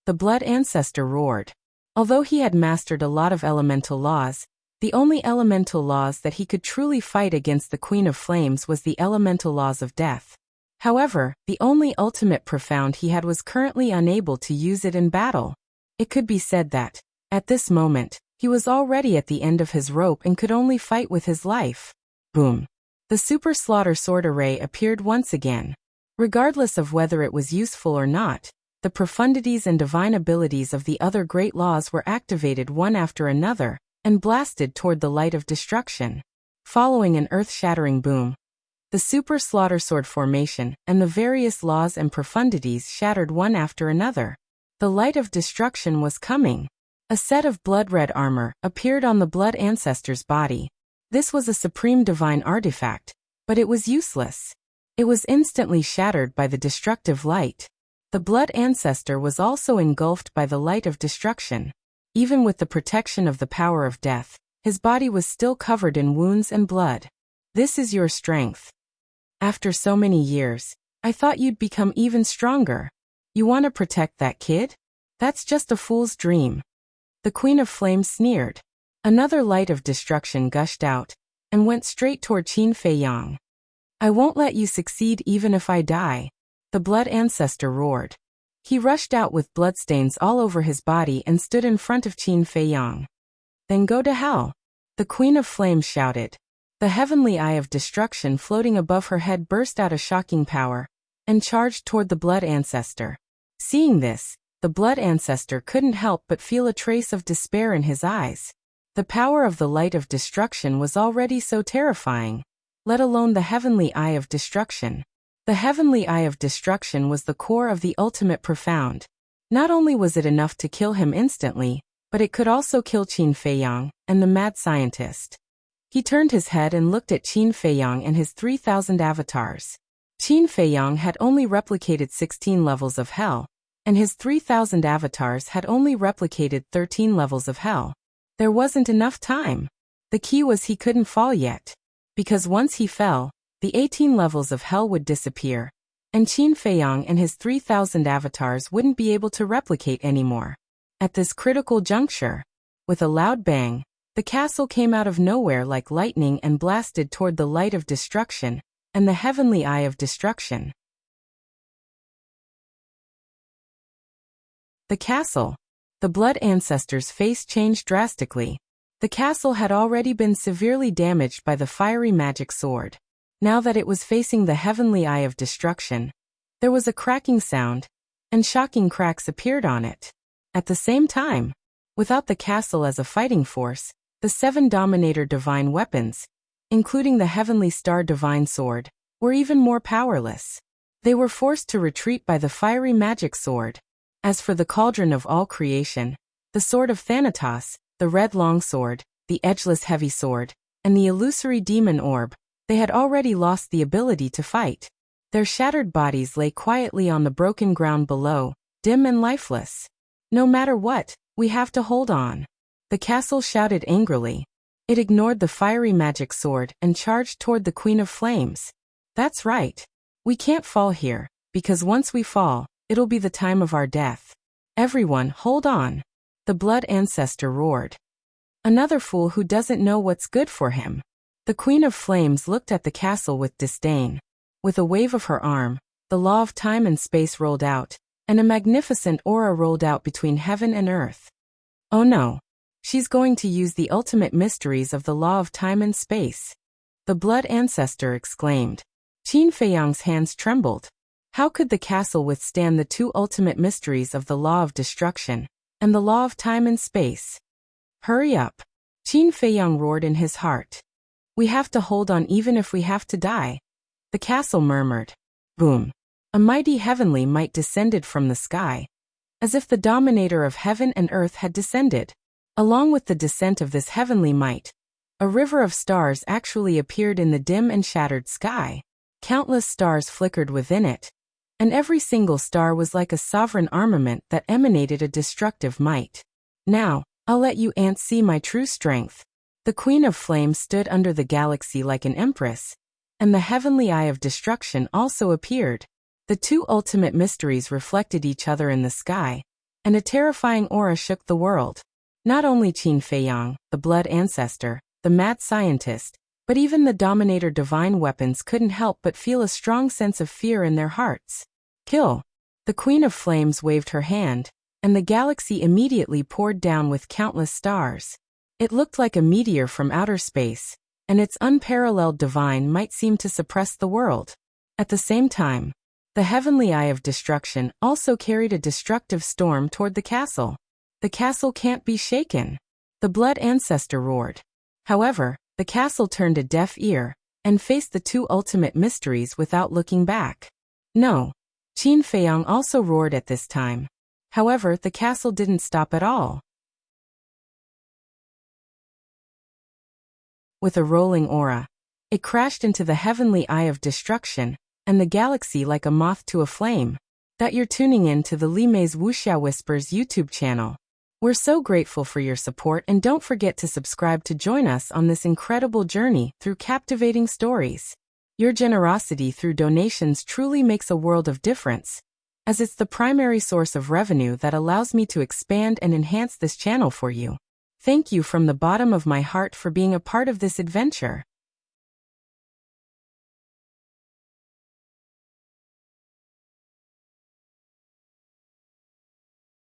The blood ancestor roared. Although he had mastered a lot of elemental laws, the only elemental laws that he could truly fight against the Queen of Flames was the elemental laws of death. However, the only ultimate profound he had was currently unable to use it in battle. It could be said that, at this moment, he was already at the end of his rope and could only fight with his life. Boom. The super slaughter sword array appeared once again. Regardless of whether it was useful or not, the profundities and divine abilities of the other great laws were activated one after another, and blasted toward the light of destruction. Following an earth-shattering boom, the super slaughter sword formation and the various laws and profundities shattered one after another. The light of destruction was coming. A set of blood-red armor appeared on the blood ancestor's body. This was a supreme divine artifact, but it was useless. It was instantly shattered by the destructive light. The blood ancestor was also engulfed by the light of destruction. Even with the protection of the power of death, his body was still covered in wounds and blood. This is your strength. After so many years, I thought you'd become even stronger. You want to protect that kid? That's just a fool's dream. The Queen of Flames sneered. Another light of destruction gushed out, and went straight toward Qin Feiyang. I won't let you succeed even if I die. The blood ancestor roared. He rushed out with bloodstains all over his body and stood in front of Qin Feiyang. Then go to hell. The Queen of Flames shouted. The heavenly eye of destruction floating above her head burst out a shocking power, and charged toward the blood ancestor. Seeing this, the blood ancestor couldn't help but feel a trace of despair in his eyes. The power of the light of destruction was already so terrifying, let alone the heavenly eye of destruction. The heavenly eye of destruction was the core of the ultimate profound. Not only was it enough to kill him instantly, but it could also kill Qin Feiyang and the mad scientist. He turned his head and looked at Qin Feiyang and his 3,000 avatars. Qin Feiyang had only replicated 16 levels of hell, and his 3,000 avatars had only replicated 13 levels of hell. There wasn't enough time. The key was he couldn't fall yet. Because once he fell, the 18 levels of hell would disappear, and Qin Feiyang and his 3,000 avatars wouldn't be able to replicate anymore. At this critical juncture, with a loud bang, the castle came out of nowhere like lightning and blasted toward the light of destruction and the heavenly eye of destruction. The castle. The blood ancestor's face changed drastically. The castle had already been severely damaged by the fiery magic sword. Now that it was facing the heavenly eye of destruction, there was a cracking sound, and shocking cracks appeared on it. At the same time, without the castle as a fighting force, the 7 Dominator divine weapons, including the Heavenly Star divine sword, were even more powerless. They were forced to retreat by the fiery magic sword. As for the cauldron of all creation, the sword of Thanatos, the red long sword, the edgeless heavy sword, and the illusory demon orb, they had already lost the ability to fight. Their shattered bodies lay quietly on the broken ground below, dim and lifeless. No matter what, we have to hold on. The castle shouted angrily. It ignored the fiery magic sword and charged toward the Queen of Flames. That's right. We can't fall here, because once we fall, it'll be the time of our death. Everyone, hold on. The blood ancestor roared. Another fool who doesn't know what's good for him. The Queen of Flames looked at the castle with disdain. With a wave of her arm, the law of time and space rolled out, and a magnificent aura rolled out between heaven and earth. Oh no. She's going to use the ultimate mysteries of the law of time and space. The blood ancestor exclaimed. Qin Feiyang's hands trembled. How could the castle withstand the 2 ultimate mysteries of the law of destruction and the law of time and space? Hurry up. Qin Feiyang roared in his heart. We have to hold on even if we have to die. The castle murmured. Boom. A mighty heavenly might descended from the sky, as if the dominator of heaven and earth had descended. Along with the descent of this heavenly might, a river of stars actually appeared in the dim and shattered sky. Countless stars flickered within it, and every single star was like a sovereign armament that emanated a destructive might. Now, I'll let you ants see my true strength. The Queen of Flames stood under the galaxy like an empress, and the heavenly eye of destruction also appeared. The 2 ultimate mysteries reflected each other in the sky, and a terrifying aura shook the world. Not only Qin Feiyang, the blood ancestor, the mad scientist, but even the Dominator divine weapons couldn't help but feel a strong sense of fear in their hearts. Kill! The Queen of Flames waved her hand, and the galaxy immediately poured down with countless stars. It looked like a meteor from outer space, and its unparalleled divine might seemed to suppress the world. At the same time, the heavenly eye of destruction also carried a destructive storm toward the castle. The castle can't be shaken. The blood ancestor roared. However, the castle turned a deaf ear and faced the 2 ultimate mysteries without looking back. No. Qin Feiyang also roared at this time. However, the castle didn't stop at all. With a rolling aura, it crashed into the heavenly eye of destruction and the galaxy like a moth to a flame. That you're tuning in to the Li Mei's Wuxia Whispers YouTube channel. We're so grateful for your support, and don't forget to subscribe to join us on this incredible journey through captivating stories. Your generosity through donations truly makes a world of difference, as it's the primary source of revenue that allows me to expand and enhance this channel for you. Thank you from the bottom of my heart for being a part of this adventure.